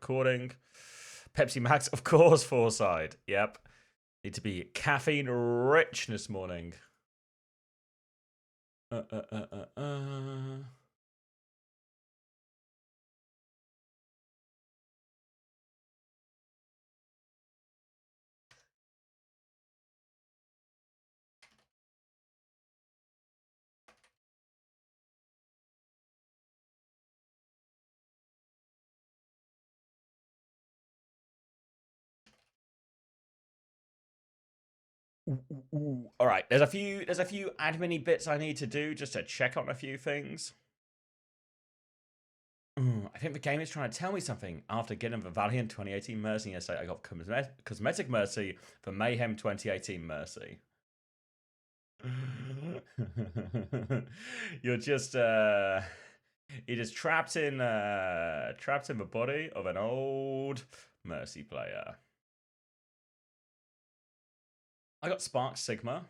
recording. Pepsi Max, of course, Foreside. Yep. Need to be caffeine rich this morning. All right, there's a few admin bits I need to do just to check on a few things. I think the game is trying to tell me something. After getting the Valiant 2018 Mercy yesterday, I got Cosmetic Mercy for Mayhem 2018 Mercy. You're just trapped in the body of an old Mercy player. I got Spark Sigma.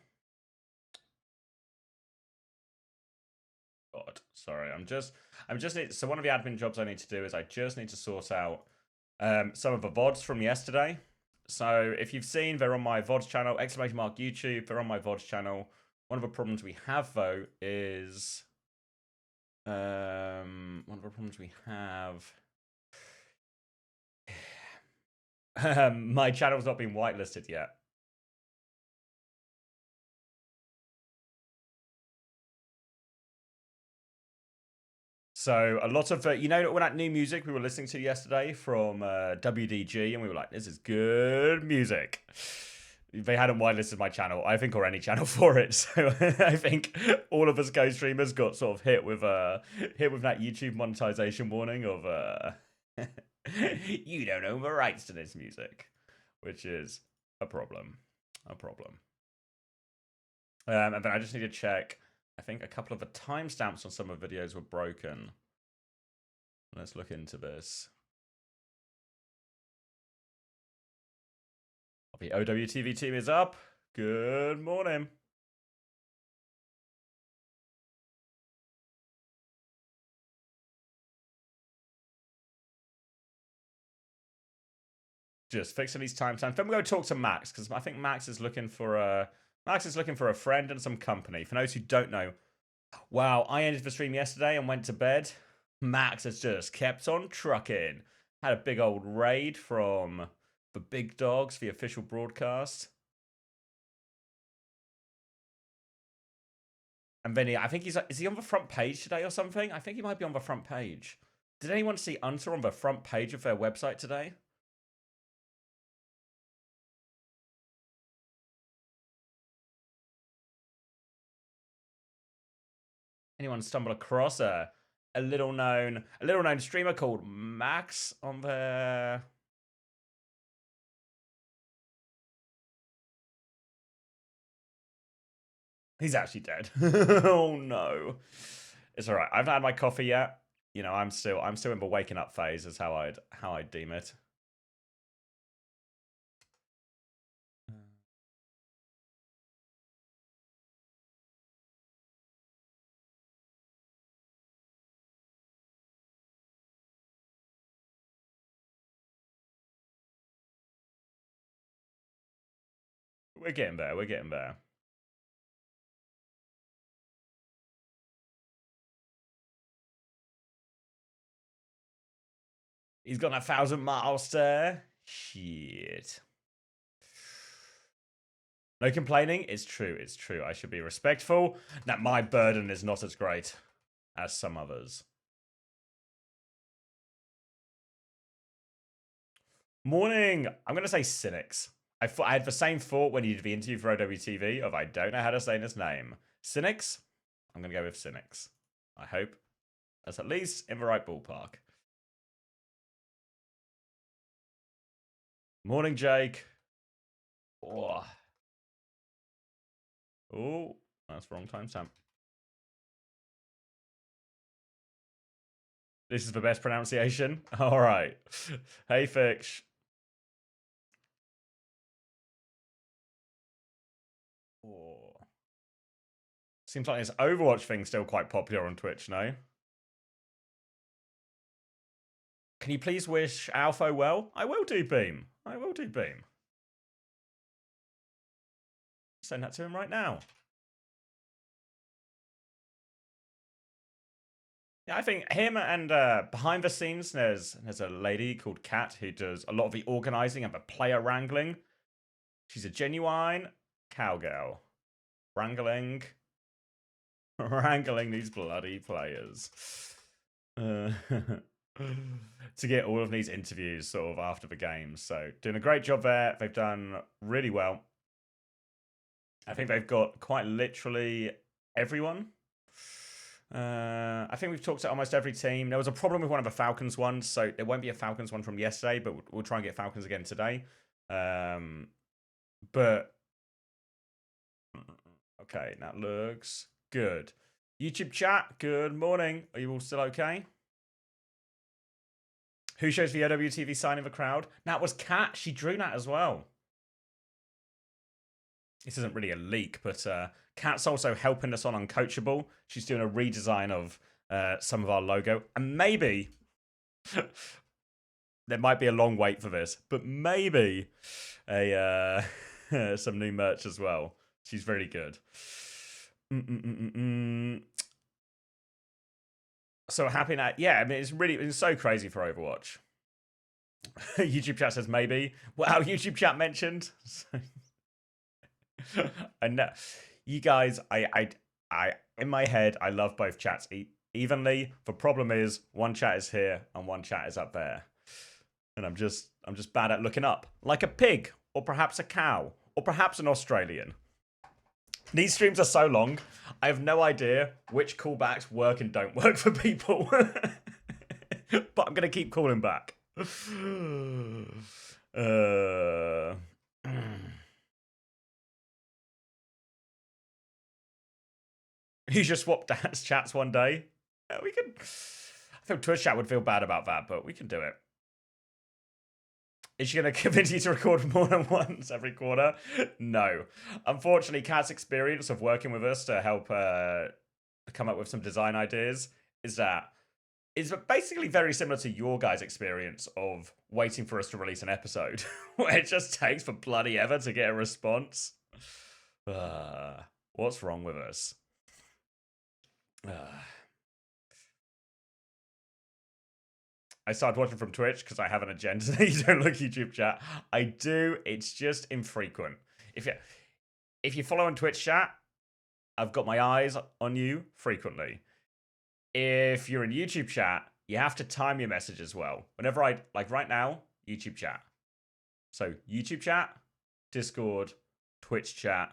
God, sorry. So one of the admin jobs I need to do is I just need to sort out some of the VODs from yesterday. So if you've seen, they're on my VODs channel, !YouTube, they're on my VODs channel. One of the problems we have though is my channel's not been whitelisted yet. So a lot of, you know, when that new music we were listening to yesterday from WDG, and we were like, this is good music. They hadn't whitelisted my channel, I think, or any channel for it. So I think all of us Go streamers got sort of hit with that YouTube monetization warning of you don't own the rights to this music, which is a problem. And then I just need to check. I think a couple of the timestamps on some of the videos were broken. Let's look into this. The OWTV team is up. Good morning. Just fixing these timestamps. Then we go talk to Max, because I think Max is looking for a friend and some company. For those who don't know, wow, I ended the stream yesterday and went to bed. Max has just kept on trucking. Had a big old raid from the big dogs, the official broadcast. And then I think is he on the front page today or something? I think he might be on the front page. Did anyone see Unter on the front page of their website today? Anyone stumble across a little known streamer called Max on there? He's actually dead. Oh no. It's alright. I haven't had my coffee yet. You know, I'm still in the waking up phase, is how I'd deem it. We're getting there. He's got 1,000 miles there. Shit. No complaining. It's true. I should be respectful that my burden is not as great as some others. Morning. I'm going to say Cynics. I had the same thought when you did the interview for OWTV of I don't know how to say this name. Cynics? I'm going to go with Cynics. I hope that's at least in the right ballpark. Morning, Jake. Oh, that's the wrong timestamp. This is the best pronunciation? All right. Hey, Fix. Oh. Seems like this Overwatch thing's still quite popular on Twitch, no? Can you please wish Alpha well? I will do, Beam. I will do, Beam. Send that to him right now. Yeah, I think him and behind the scenes, there's a lady called Kat who does a lot of the organizing and the player wrangling. She's a genuine cowgirl. Wrangling these bloody players. To get all of these interviews sort of after the games. So doing a great job there. They've done really well. I think they've got quite literally everyone. I think we've talked to almost every team. There was a problem with one of the Falcons ones, so there won't be a Falcons one from yesterday, but we'll try and get Falcons again today. But okay, that looks good. YouTube chat, good morning. Are you all still okay? Who shows the OWTV sign in the crowd? That was Kat. She drew that as well. This isn't really a leak, but Kat's also helping us on Uncoachable. She's doing a redesign of some of our logo. And maybe, there might be a long wait for this, but maybe some new merch as well. She's very good. So happy now. Yeah, I mean, it's so crazy for Overwatch. YouTube chat says maybe. Wow, YouTube chat mentioned. I know. You guys, I in my head, I love both chats evenly. The problem is one chat is here and one chat is up there. And I'm just bad at looking up. Like a pig, or perhaps a cow, or perhaps an Australian. These streams are so long, I have no idea which callbacks work and don't work for people. But I'm going to keep calling back. You just swapped chats one day. Yeah, we could. I think Twitch chat would feel bad about that, but we can do it. Is she going to convince you to record more than once every quarter? No. Unfortunately, Kat's experience of working with us to help come up with some design ideas is basically very similar to your guys' experience of waiting for us to release an episode, where it just takes for bloody ever to get a response. What's wrong with us? I started watching from Twitch because I have an agenda. You don't look YouTube chat. I do. It's just infrequent. If you follow on Twitch chat, I've got my eyes on you frequently. If you're in YouTube chat, you have to time your message as well. Whenever like right now, YouTube chat. So YouTube chat, Discord, Twitch chat,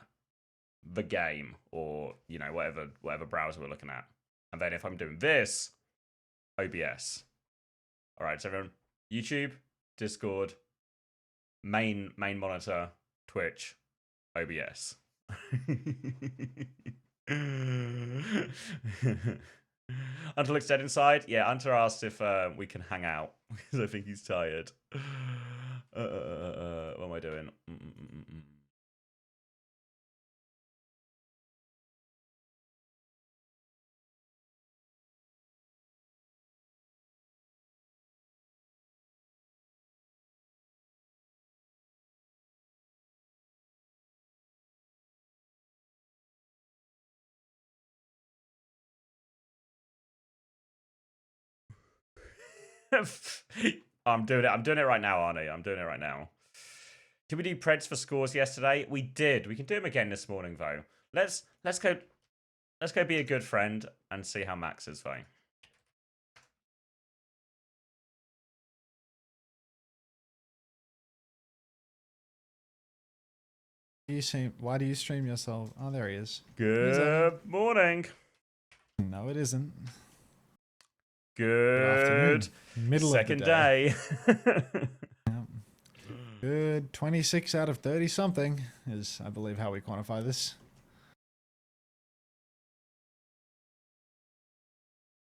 the game, or whatever browser we're looking at. And then if I'm doing this, OBS. All right, so everyone, YouTube, Discord, main monitor, Twitch, OBS. Hunter looks dead inside. Yeah, Hunter asked if we can hang out because I think he's tired. What am I doing? I'm doing it right now, Arnie. I'm doing it right now. Did we do Preds for scores yesterday? We did. We can do them again this morning, though. Let's go be a good friend and see how Max is, though. Why do you stream yourself? Oh, there he is. Good morning. No, it isn't. Good Middle second of the day. Yep. Good 26 out of 30 something is, I believe, how we quantify this.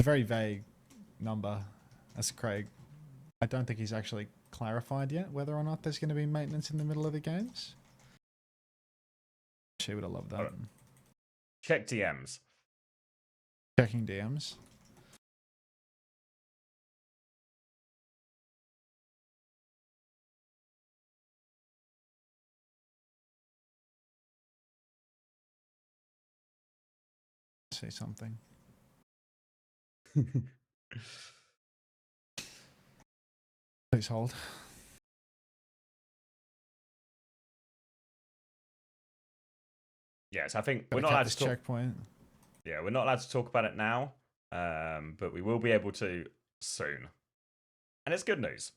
A very vague number. That's Craig. I don't think he's actually clarified yet whether or not there's going to be maintenance in the middle of the games. She would have loved that. Right. Check DMs. Checking DMs. say something. Please hold. Yes, I think Gotta we're not cut allowed this to talk. checkpoint. Yeah, we're not allowed to talk about it now, but we will be able to soon. And it's good news.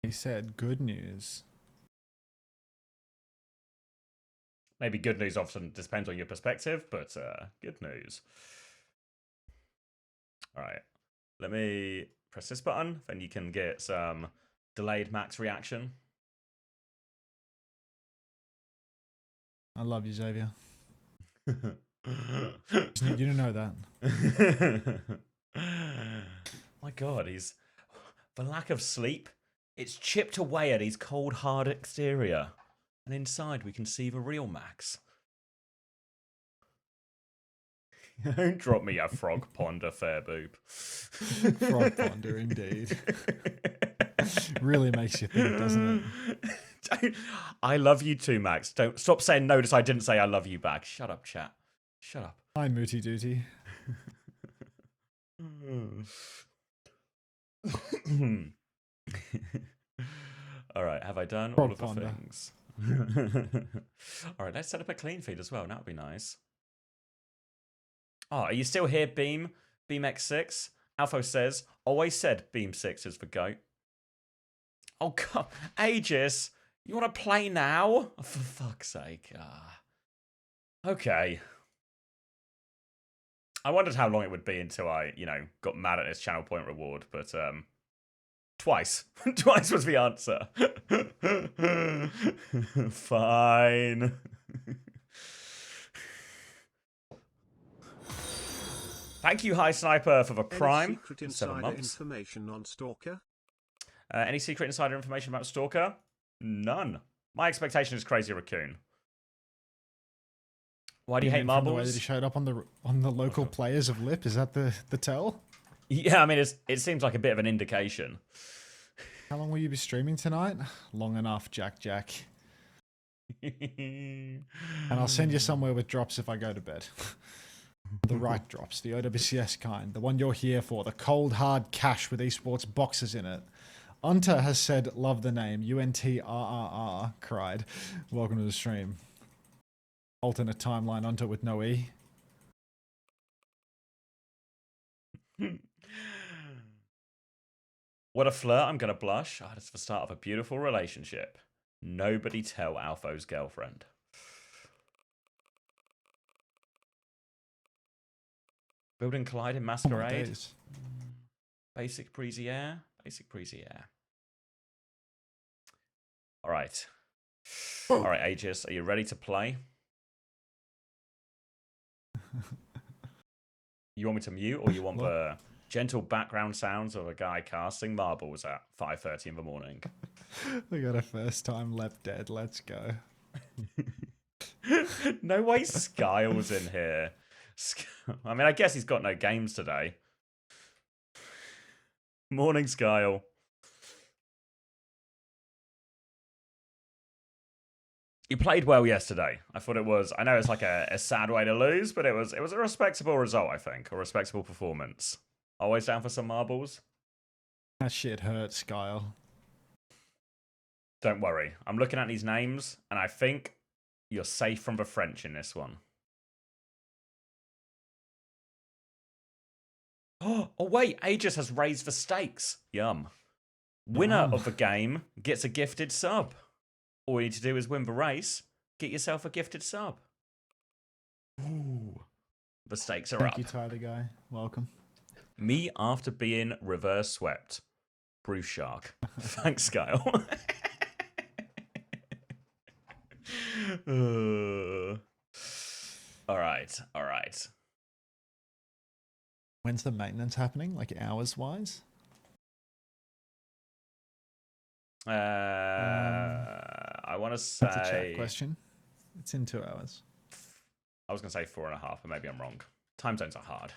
He said good news. Maybe good news often depends on your perspective, but good news. All right, let me press this button, then you can get some delayed max reaction. I love you, Xavier. Just need you to know that. My God, he's the lack of sleep. It's chipped away at his cold, hard exterior, and inside we can see the real Max. Don't drop me a frog ponder, fair boob. Frog ponder, indeed. Really makes you think, doesn't it? I love you too, Max. Don't stop saying notice I didn't say I love you back. Shut up, chat. Shut up. Hi, Mooty Duty. All right, have I done Frog all of the ponder. things? All right, let's set up a clean feed as well. That would be nice. Oh, are you still here, Beam? Beam X6? Alpha says, always said Beam 6 is for GOAT. Oh, God. Aegis, you want to play now? Oh, for fuck's sake. Okay. I wondered how long it would be until I, got mad at this channel point reward, but, twice. Twice was the answer. Fine. Thank you, High Sniper, for the Prime. Any secret 7 insider months. information on Stalker? Any secret insider information about Stalker? None. My expectation is Crazy Raccoon. Why do you hate From the way that marbles? he showed up on the local players of Lip, is that the tell? Yeah, I mean, it seems like a bit of an indication. How long will you be streaming tonight? Long enough, Jack. And I'll send you somewhere with drops if I go to bed. The right drops, the OWCS kind, the one you're here for, the cold hard cash with esports boxes in it. Unta has said, love the name. UNTRRR cried. Welcome to the stream. Alternate timeline, Unta with no E. What a flirt, I'm gonna blush. Oh, that's the start of a beautiful relationship. Nobody tell Alfo's girlfriend. Building Collide in Masquerade. Basic breezy air. Basic breezy air. Alright. Alright, Aegis, are you ready to play? You want me to mute, or you want the gentle background sounds of a guy casting marbles at 5:30 in the morning? We got a first time left dead. Let's go. No way Skyle's in here. I mean, I guess he's got no games today. Morning, Skyle. You played well yesterday. I thought it was. I know it's like a sad way to lose, but it was a respectable result. I think a respectable performance. Always down for some marbles. That shit hurts, Kyle. Don't worry. I'm looking at these names, and I think you're safe from the French in this one. Oh wait, Aegis has raised the stakes. Yum. Winner of the game gets a gifted sub. All you need to do is win the race, get yourself a gifted sub. Ooh. The stakes are up. Thank you, Tyler guy. Welcome. Me after being reverse swept. Bruce Shark. Thanks, Kyle. All right. When's the maintenance happening? Like hours wise? I want to say. That's a chat question. It's in 2 hours. I was going to say 4.5, but maybe I'm wrong. Time zones are hard.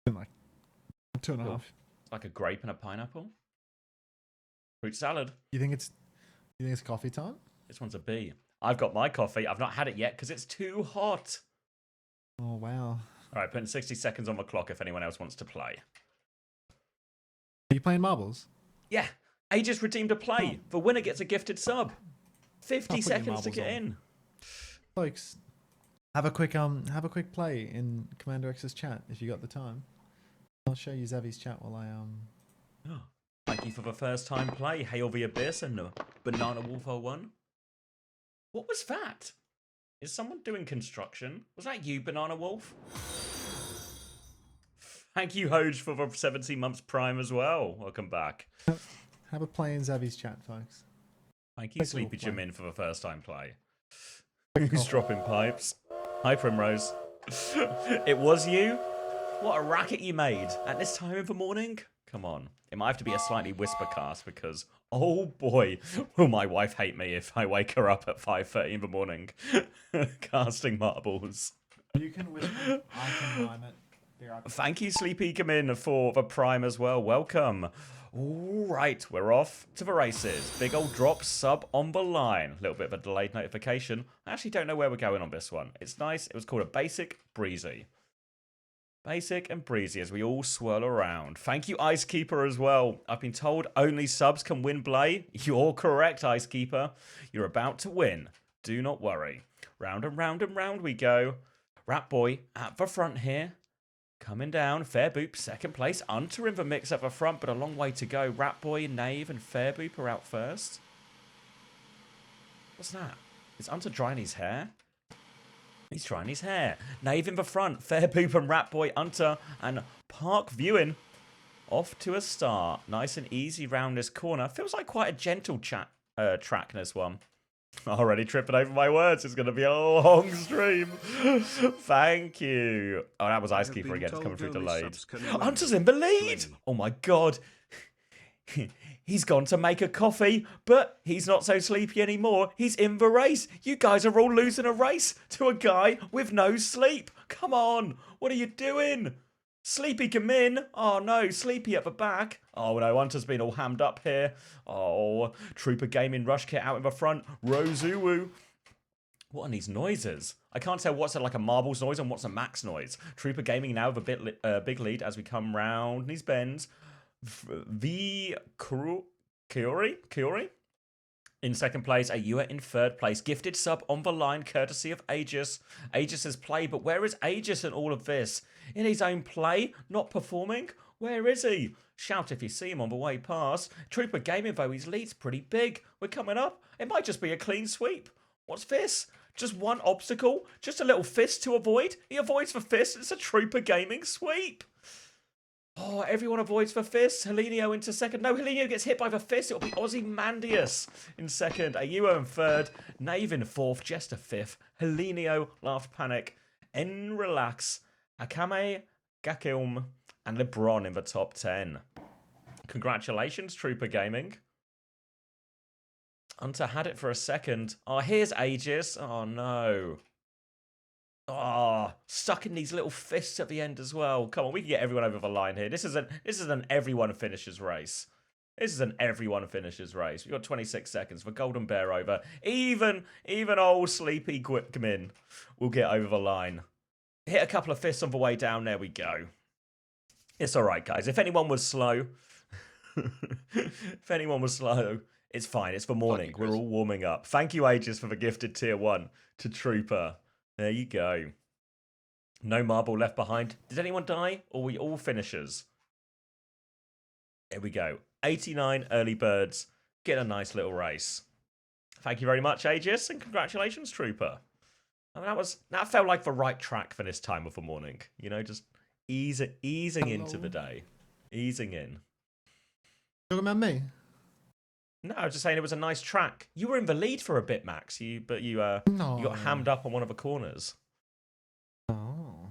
In like 2.5. Cool. Like a grape and a pineapple. Fruit salad. You think it's You think it's coffee time? This one's a B. I've got my coffee. I've not had it yet because it's too hot. Oh, wow. All right, putting 60 seconds on the clock if anyone else wants to play. Are you playing marbles? Yeah, Aegis redeemed a play. The winner gets a gifted sub. 50 I'll put your seconds to marbles get on. in. Folks, have a quick play in CommanderX's chat if you got the time. I'll show you Zavi's chat while I Thank you for the first time play. Hail the Abyss and Banana Wolf 01. What was that? Is someone doing construction? Was that you, Banana Wolf? Thank you, Hoj, for the 17 months prime as well. Welcome back. have a play in Zavi's chat, folks. Thank you, Quick little Sleepy play. Jimin, for the first time play. Who's dropping pipes? Hi, Primrose. It was you? What a racket you made at this time of the morning? Come on. It might have to be a slightly whisper cast because, oh boy, will my wife hate me if I wake her up at 5:30 in the morning casting marbles. You can whisper. I can rhyme it. Thank you, Sleepy Jimin, for the prime as well. Welcome. All right, we're off to the races. Big old drop sub on the line. A little bit of a delayed notification. I actually don't know where we're going on this one. It's nice. It was called a basic breezy. Basic and breezy as we all swirl around. Thank you, Icekeeper, as well. I've been told only subs can win Blay. You're correct, Icekeeper. You're about to win. Do not worry. Round and round and round we go. Rat Boy at the front here. Coming down, Fairboop, second place. Unter in the mix at the front, but a long way to go. Ratboy, Knave, and Fairboop are out first. What's that? Is Unter drying his hair? He's drying his hair. Knave in the front. Fairboop and Ratboy, Unter, and Park viewing. Off to a start. Nice and easy round this corner. Feels like quite a gentle track in this one. Already tripping over my words. It's going to be a long stream. Thank you. Oh, that was Icekeeper again. It's coming through delayed. Hunter's in the lead. Oh, my God. He's gone to make a coffee, but he's not so sleepy anymore. He's in the race. You guys are all losing a race to a guy with no sleep. Come on. What are you doing? Sleepy come in. Oh no, Sleepy at the back. Oh no, Hunter's been all hammed up here. Oh, Trooper Gaming Rush Kit out in the front. Rozuwu. What are these noises? I can't tell what's like a marbles noise and what's a max noise. Trooper Gaming now with a big lead as we come round these bends. Kiori? In second place, Ayua in third place. Gifted sub on the line, courtesy of Aegis. Aegis's play, but where is Aegis in all of this? In his own play, not performing? Where is he? Shout if you see him on the way past. Trooper Gaming, though, his lead's pretty big. We're coming up. It might just be a clean sweep. What's this? Just one obstacle? Just a little fist to avoid? He avoids the fist. It's a Trooper Gaming sweep. Oh, everyone avoids the fist. Helenio into second. No, Helenio gets hit by the fist. It'll be Ozymandias in second. Ayuo in third. Knave in fourth. Jester fifth. Helenio, Laugh Panic. En Relax. Akame, Gakilm, and LeBron in the top 10. Congratulations, Trooper Gaming. Hunter had it for a second. Oh, here's Aegis. Oh, no. Oh, stuck in these little fists at the end as well. Come on, we can get everyone over the line here. This is an everyone finishes race. This is an everyone finishes race. We've got 26 seconds for Golden Bear over. Even old Sleepy Quickmin will get over the line. Hit a couple of fists on the way down. There we go. It's all right, guys. If anyone was slow, it's fine. It's the morning. We're all warming up. Thank you, Aegis, for the gifted tier 1 to Trooper. There you go. No marble left behind. Did anyone die? Or were we all finishers? There we go. 89 early birds. Get a nice little race. Thank you very much, Aegis, and congratulations, Trooper. I mean, that felt like the right track for this time of the morning. You know, just easing into the day. Easing in. Talking about me? No, I was just saying it was a nice track. You were in the lead for a bit, Max. You got hammed up on one of the corners. Oh.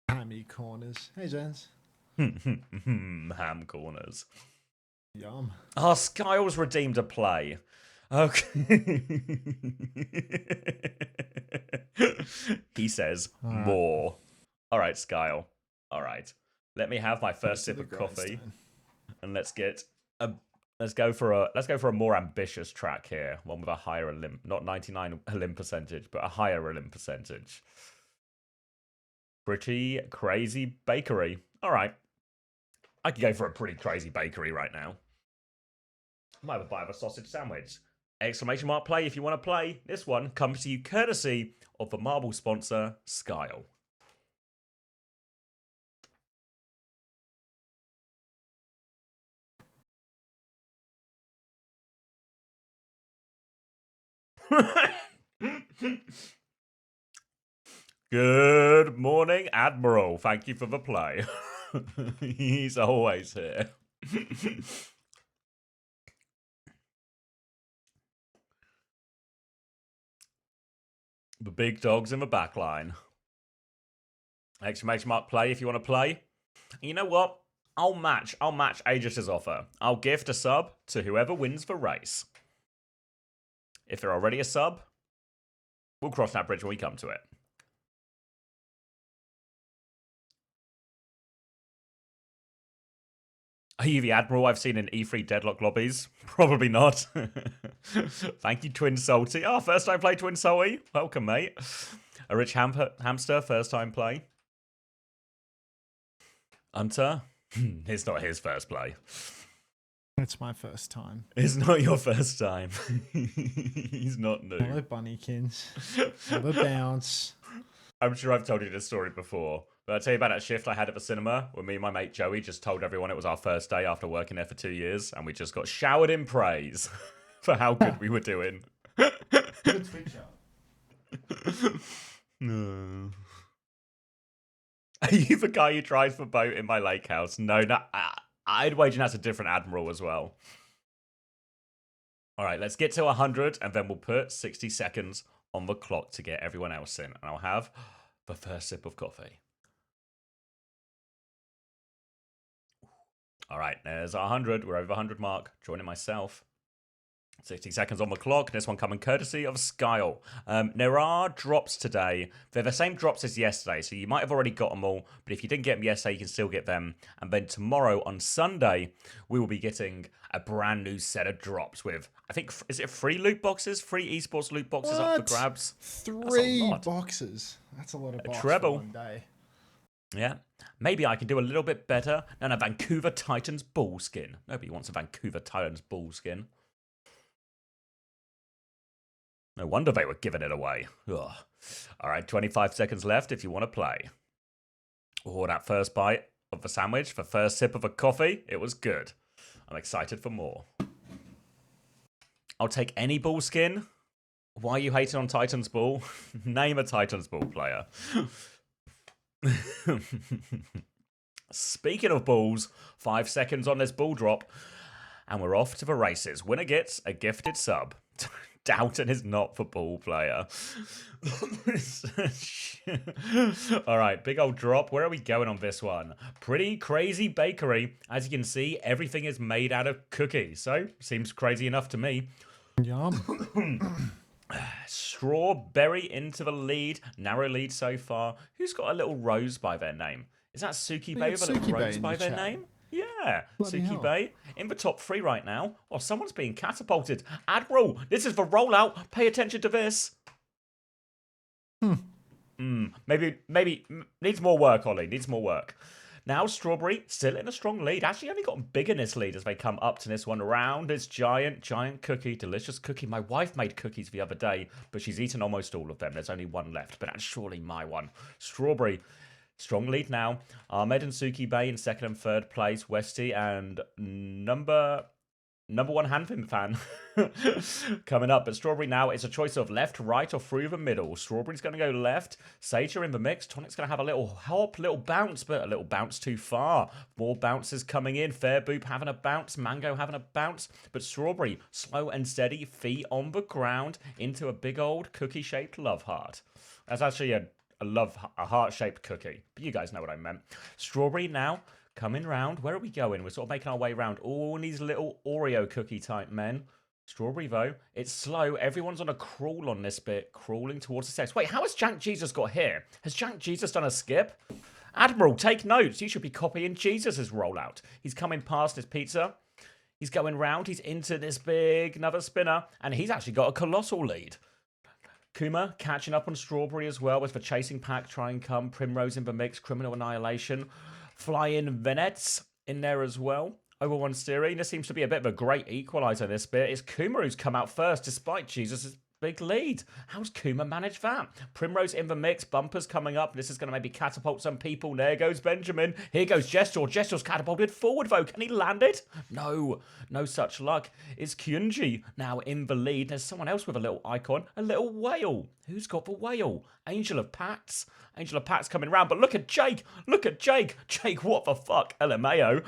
Hammy corners. Hey, gents. Ham corners. Yum. Oh, Skiles redeemed a play. Okay. He says more. All right, Skyle. All right. Let me have my first sip of coffee. And let's get a Let's go for a more ambitious track here. One with a higher elim, not 99 elim percentage, but a higher elim percentage. Pretty crazy bakery. All right. I could go for a pretty crazy bakery right now. Might have a bite of a sausage sandwich. Exclamation mark play if you want to play. This one comes to you courtesy of the marble sponsor, Seoul. Good morning, Admiral. Thank you for the play. He's always here. The big dog's in the back line. Exclamation mark play if you want to play. And you know what? I'll match Aegis's offer. I'll gift a sub to whoever wins the race. If they're already a sub, we'll cross that bridge when we come to it. Are you the Admiral I've seen in E3 deadlock lobbies? Probably not. Thank you, Twin Salty. Oh, first time play, Twin Salty. Welcome, mate. A rich hamster, first time play. Hunter? It's not his first play. It's my first time. It's not your first time. He's not new. Hello, Bunnykins. Hello, Bounce. I'm sure I've told you this story before, but I'll tell you about that shift I had at the cinema when me and my mate Joey just told everyone it was our first day after working there for 2 years, and we just got showered in praise for how good we were doing. Good Twitch out. No. Are you the guy who drives the boat in my lake house? No, I'd wager that's a different Admiral as well. All right, let's get to 100, and then we'll put 60 seconds on the clock to get everyone else in. And I'll have the first sip of coffee. All right, there's our 100. We're over the 100 mark. Joining myself. 60 seconds on the clock. This one coming courtesy of Seoul. There are drops today. They're the same drops as yesterday, so you might have already got them all. But if you didn't get them yesterday, you can still get them. And then tomorrow on Sunday, we will be getting a brand new set of drops with, I think, is it free loot boxes? Free esports loot boxes up for grabs? 3 boxes. That's a lot of boxes treble. for one day. Yeah. Maybe I can do a little bit better than a Vancouver Titans bull skin. Nobody wants a Vancouver Titans bull skin. No wonder they were giving it away. Ugh. All right, 25 seconds left if you want to play. Oh, that first bite of the sandwich, the first sip of a coffee, it was good. I'm excited for more. I'll take any bull skin. Why are you hating on Titans Bull? Name a Titans Bull player. Speaking of bulls, 5 seconds on this bull drop, and we're off to the races. Winner gets a gifted sub. Doubton is not the ball player. All right, big old drop. Where are we going on this one? Pretty crazy bakery. As you can see, everything is made out of cookies. So, seems crazy enough to me. Yum. Strawberry into the lead. Narrow lead so far. Who's got a little rose by their name? Is that Suki Bay with a little rose by their name? Yeah, Bloody Suki hell. Bay in the top 3 right now. Oh, someone's being catapulted. Admiral, this is the rollout. Pay attention to this. Maybe needs more work, Ollie. Needs more work. Now Strawberry still in a strong lead. Actually, only gotten bigger in this lead as they come up to this one around. This giant cookie, delicious cookie. My wife made cookies the other day, but she's eaten almost all of them. There's only one left, but that's surely my one. Strawberry. Strong lead now. Ahmed and Suki Bay in second and third place. Westy and number 1 Hanfin fan coming up. But Strawberry now, it's a choice of left, right, or through the middle. Strawberry's going to go left. Sage are in the mix. Tonic's going to have a little hop, little bounce, but a little bounce too far. More bounces coming in. Fair Boop having a bounce. Mango having a bounce. But Strawberry, slow and steady, feet on the ground into a big old cookie-shaped love heart. That's actually a heart-shaped cookie. But you guys know what I meant. Strawberry now coming round. Where are we going? We're sort of making our way round all these little Oreo cookie type men. Strawberry, though, it's slow. Everyone's on a crawl on this bit, crawling towards the sex. Wait, how has Jank Jesus got here? Has Jank Jesus done a skip? Admiral, take notes. You should be copying Jesus's rollout. He's coming past his pizza. He's going round. He's into this big another spinner. And he's actually got a colossal lead. Kuma catching up on Strawberry as well with the chasing pack. Try and come. Primrose in the mix. Criminal Annihilation. Flying Venets in there as well. Over one steering. This seems to be a bit of a great equaliser this bit. It's Kuma who's come out first despite Jesus' big lead. How's Kuma managed that? Primrose in the mix. Bumpers coming up. This is going to maybe catapult some people. There goes Benjamin. Here goes Gestor. Gestor's catapulted forward, though. Can he land it? No. No such luck. It's Kyunji now in the lead. There's someone else with a little icon. A little whale. Who's got the whale? Angel of Pax. Angel of Pax coming round. But look at Jake. Look at Jake. Jake, what the fuck? LMAO.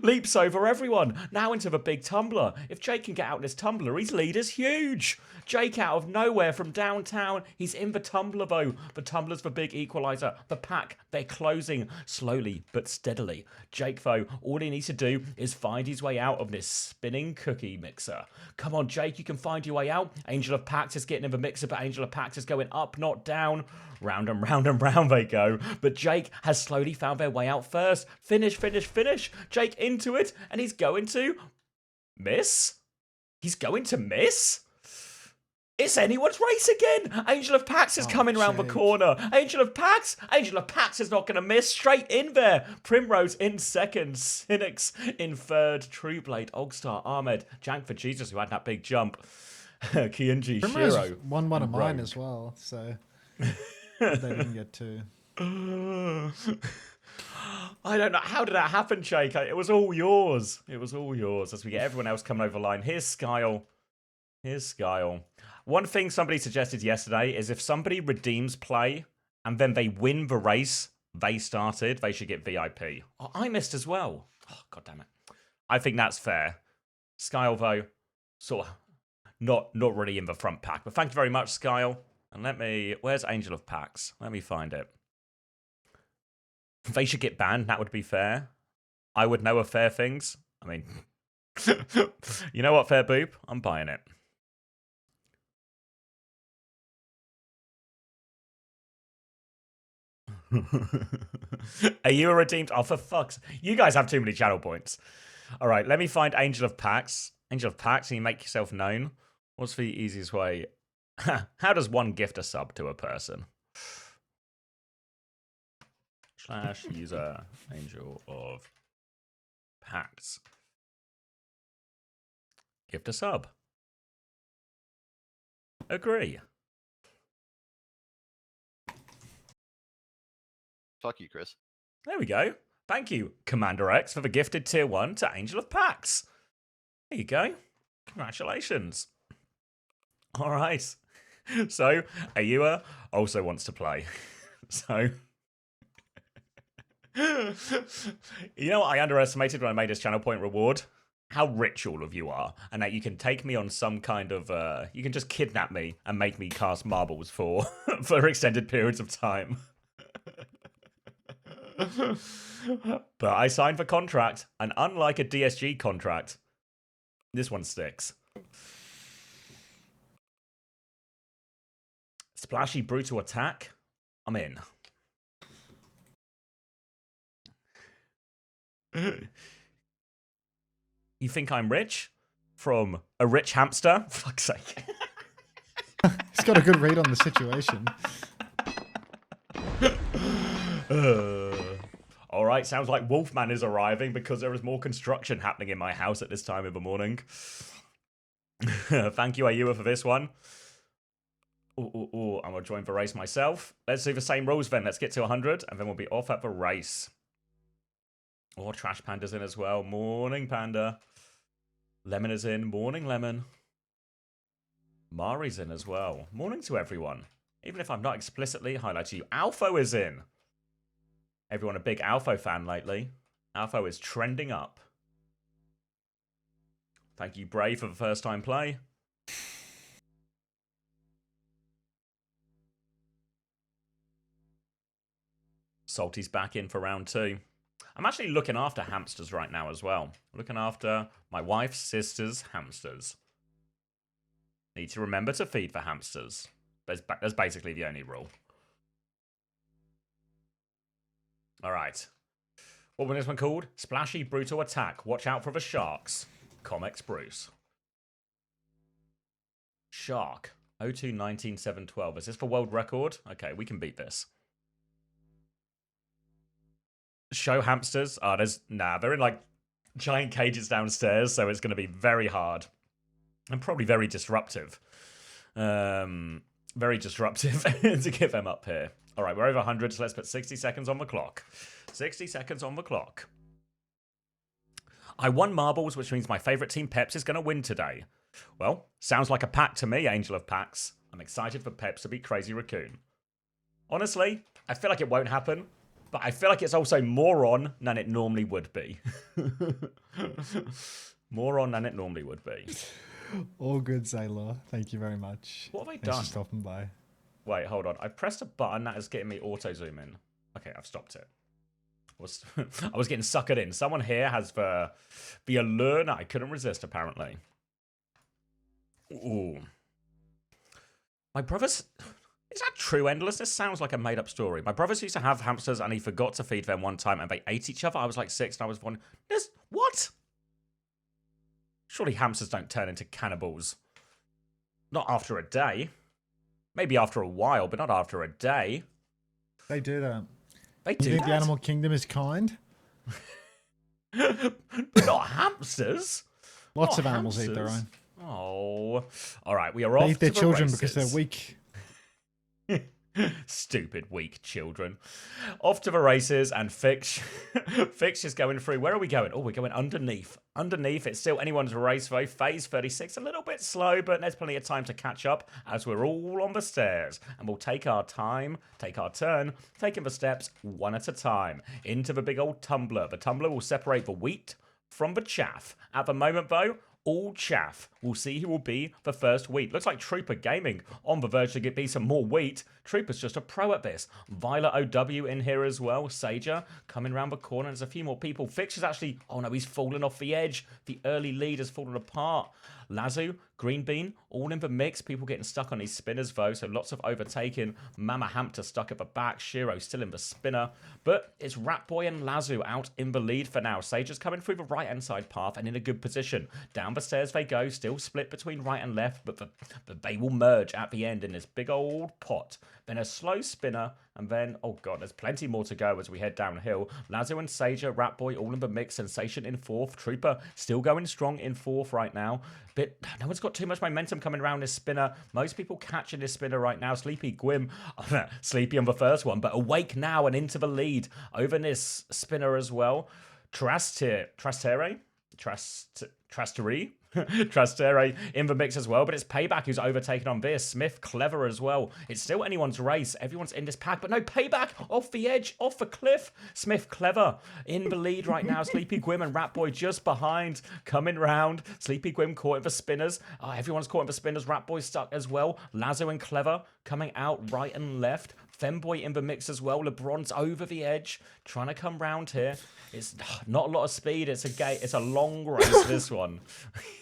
Leaps over everyone. Now into the big tumbler. If Jake can get out this tumbler, his lead is huge. Jake out of nowhere from downtown. He's in the tumbler, though. The tumbler's the big equaliser. The pack, they're closing slowly but steadily. Jake, though, all he needs to do is find his way out of this spinning cookie mixer. Come on, Jake, you can find your way out. Angel of Pax is getting in the mixer, but Angel of Pax is going up, not down. Round and round and round they go. But Jake has slowly found their way out first. Finish, finish, finish. Jake into it, and he's going to miss. He's going to miss. It's anyone's race again. Angel of Pax is coming round the corner. Angel of Pax. Angel of Pax is not going to miss. Straight in there. Primrose in second. Cynics in third. Trueblade, Ogstar, Ahmed, Jank for Jesus, who had that big jump. Kyunji, Primrose Shiro. won one of mine as well, so they didn't get two. I don't know. How did that happen, Jake? It was all yours. It was all yours as we get everyone else coming over the line. Here's Skyle. Here's Skyle. One thing somebody suggested yesterday is if somebody redeems play and then they win the race they started, they should get VIP. Oh, I missed as well. Oh, God damn it. I think that's fair. Skyle, though, sort of not really in the front pack. But thank you very much, Skyle. And where's Angel of Pax? Let me find it. They should get banned. That would be fair. I would know of fair things. I mean, you know what, Fair Boop? I'm buying it. Are you a redeemed? Oh, for fuck's... You guys have too many channel points. All right, let me find Angel of Pax. Angel of Pax, can you make yourself known? What's the easiest way? How does one gift a sub to a person? / user Angel of Pax. Gift a sub. Agree. Fuck you, Chris. There we go. Thank you, CommanderX, for the gifted tier 1 to Angel of Pax. There you go. Congratulations. All right. So, Ayua also wants to play. So, you know what I underestimated when I made this channel point reward? How rich all of you are. And that you can take me on some kind of, you can just kidnap me and make me cast marbles for, for extended periods of time. But I signed the contract, and unlike a DSG contract, this one sticks. Splashy brutal attack. I'm in. You think I'm rich? From a rich hamster? For fuck's sake. He's got a good read on the situation. All right, sounds like Wolfman is arriving because there is more construction happening in my house at this time of the morning. Thank you, Ayua, for this one. Ooh, I'm going to join the race myself. Let's do the same rules then. Let's get to 100, and then we'll be off at the race. Oh, Trash Panda's in as well. Morning, Panda. Lemon is in. Morning, Lemon. Mari's in as well. Morning to everyone. Even if I'm not explicitly highlighting you. Alpho is in. Everyone a big Alpho fan lately. Alpho is trending up. Thank you, Bray, for the first time play. Salty's back in for round 2. I'm actually looking after hamsters right now as well. Looking after my wife's sister's hamsters. Need to remember to feed the hamsters. That's basically the only rule. All right. What was this one called? Splashy Brutal Attack. Watch out for the sharks. CommanderX Bruce. Shark. 02-19-7-12. Is this for world record? Okay, we can beat this. Show hamsters. Oh, they're in like giant cages downstairs, so it's going to be very hard. And probably very disruptive. Very disruptive to get them up here. All right, we're over 100, so let's put 60 seconds on the clock. 60 seconds on the clock. I won marbles, which means my favorite team, Peps, is going to win today. Well, sounds like a pack to me, Angel of Packs. I'm excited for Peps to beat Crazy Raccoon. Honestly, I feel like it won't happen, but I feel like it's also more on than it normally would be. More on than it normally would be. All good, Sailor. Thank you very much. What have I Thanks done? for stopping by. Wait, hold on. I pressed a button that is getting me auto zoom in. Okay, I've stopped it. I was getting suckered in. Someone here has the allure that I couldn't resist, apparently. Ooh. My brothers... Is that true, Endless? This sounds like a made-up story. My brothers used to have hamsters and he forgot to feed them one time and they ate each other. I was like 6 and I was wondering, what? Surely hamsters don't turn into cannibals. Not after a day. Maybe after a while, but not after a day. They do that. They do You think that? the animal kingdom is kind? But not hamsters. Lots Not of animals eat their hamsters. own. Oh. All right, we are off They eat their to the children because they're races. weak. Stupid, weak children. Off to the races, and Fix is going through. Where are we going? Oh, we're going underneath. Underneath, it's still anyone's race, though. Phase 36, a little bit slow, but there's plenty of time to catch up as we're all on the stairs. And we'll take our time, take our turn, taking the steps one at a time. Into the big old tumbler. The tumbler will separate the wheat from the chaff. At the moment, though, all chaff. We'll see who will be the first wheat. Looks like Trooper Gaming on the verge to get me some more wheat. Trooper's just a pro at this. Violet OW in here as well. Sager coming around the corner. There's a few more people. Fix is actually... Oh no, he's fallen off the edge. The early lead has fallen apart. Lazu, Green Bean, all in the mix. People getting stuck on these spinners though, so lots of overtaking. Mama Hampter stuck at the back. Shiro still in the spinner. But it's Ratboy and Lazu out in the lead for now. Sager's coming through the right-hand side path and in a good position. Down the stairs they go, still split between right and left, but they will merge at the end in this big old pot. Then a slow spinner, and then, oh god, there's plenty more to go as we head downhill. Lazo and Sager, Ratboy all in the mix, Sensation in 4th, Trooper still going strong in 4th right now. But no one's got too much momentum coming around this spinner. Most people catching this spinner right now. Sleepy Gwym, sleepy on the first one, but awake now and into the lead over this spinner as well. Trastere in the mix as well, but it's Payback who's overtaken on this. Smith clever as well. It's still anyone's race. Everyone's in this pack, but no, Payback off the edge, off the cliff. Smith clever in the lead right now. Sleepy Gwym and Ratboy just behind, coming round. Sleepy Gwym caught in the spinners. Everyone's caught in the spinners. Ratboy stuck as well. Lazo and Clever coming out right and left. Femboy in the mix as well. LeBron's over the edge, trying to come round here. It's not a lot of speed. It's a long race, this one.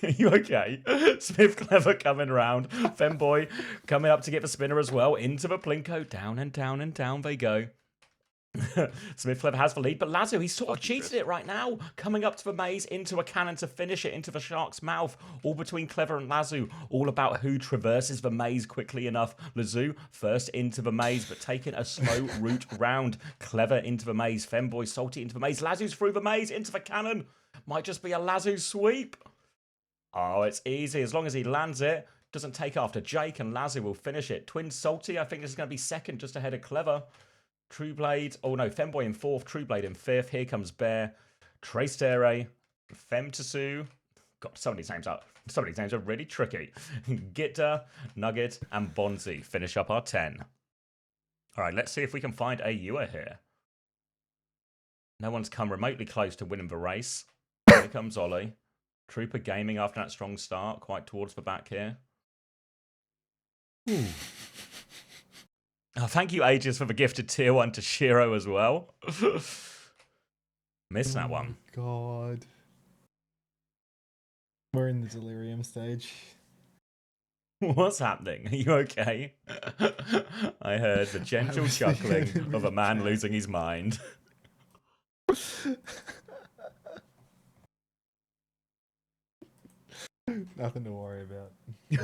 You okay? Smith Clever coming round. Femboy coming up to get the spinner as well. Into the Plinko. Down and down and down they go. Smith Clever has the lead, but Lazo, he's sort of cheated it right now. Coming up to the maze, into a cannon to finish it, into the shark's mouth. All between Clever and Lazo. All about who traverses the maze quickly enough. Lazo first into the maze, but taking a slow route round. Clever into the maze. Femboy salty into the maze. Lazo's through the maze, into the cannon. Might just be a Lazo sweep. Oh, it's easy. As long as he lands it. Doesn't take after Jake, and Lazo will finish it. Twin Salty, I think this is going to be second, just ahead of Clever. Trueblade, oh no, Femboy in 4th, Trueblade in 5th. Here comes Bear, Tracetere, Femtasu. God, some of these names are really tricky. Gitta, Nugget, and Bonzi finish up our 10. All right, let's see if we can find a Ewer here. No one's come remotely close to winning the race. Here comes Ollie. Trooper Gaming after that strong start, quite towards the back here. Ooh. Oh, thank you, Aegis, for the gifted tier 1 to Shiro as well. Missed that one. God. We're in the delirium stage. What's happening? Are you okay? I heard the gentle chuckling of a man losing his mind. Nothing to worry about.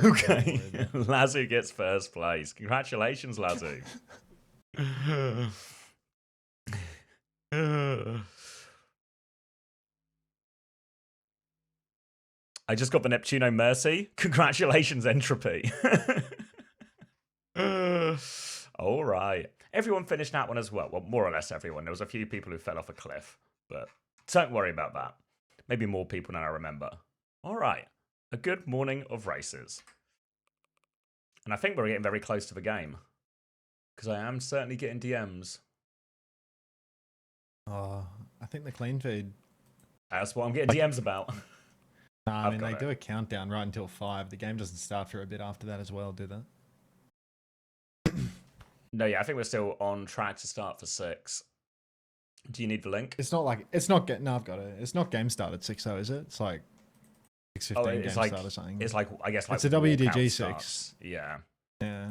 Okay. Lazu gets first place. Congratulations, Lazu. I just got the Neptuno Mercy. Congratulations, Entropy. All right. Everyone finished that one as well. Well, more or less everyone. There was a few people who fell off a cliff, but don't worry about that. Maybe more people than I remember. All right. A good morning of races. And I think we're getting very close to the game. Because I am certainly getting DMs. Oh, I think the clean feed. That's what I'm getting DMs about. Nah, I mean, they do a countdown right until 5. The game doesn't start for a bit after that as well, do they? No, yeah, I think we're still on track to start for 6. Do you need the link? It's not like, it's not, no, I've got it. It's not game start at 6 though, is it? It's like 6:15 game start or something. It's like, I guess like it's a WDG 6. Starts. Yeah. Yeah.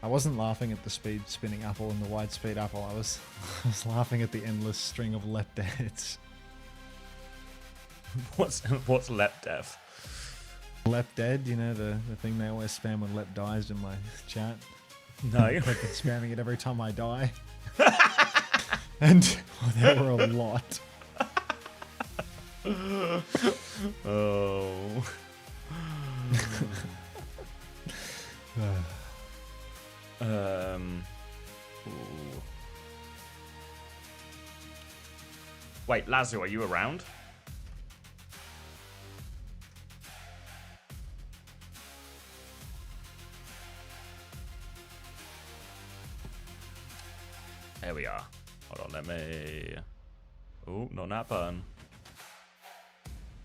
I wasn't laughing at the speed spinning apple and the wide speed apple. I was laughing at the endless string of lep deaths. What's lep death? Lep dead, you know, the thing they always spam when lep dies in my chat. No. I've been spamming it every time I die. And well, there were a lot. Oh. Ooh. Wait, Lazu, are you around? There we are. Hold on, let me... Oh, not that button.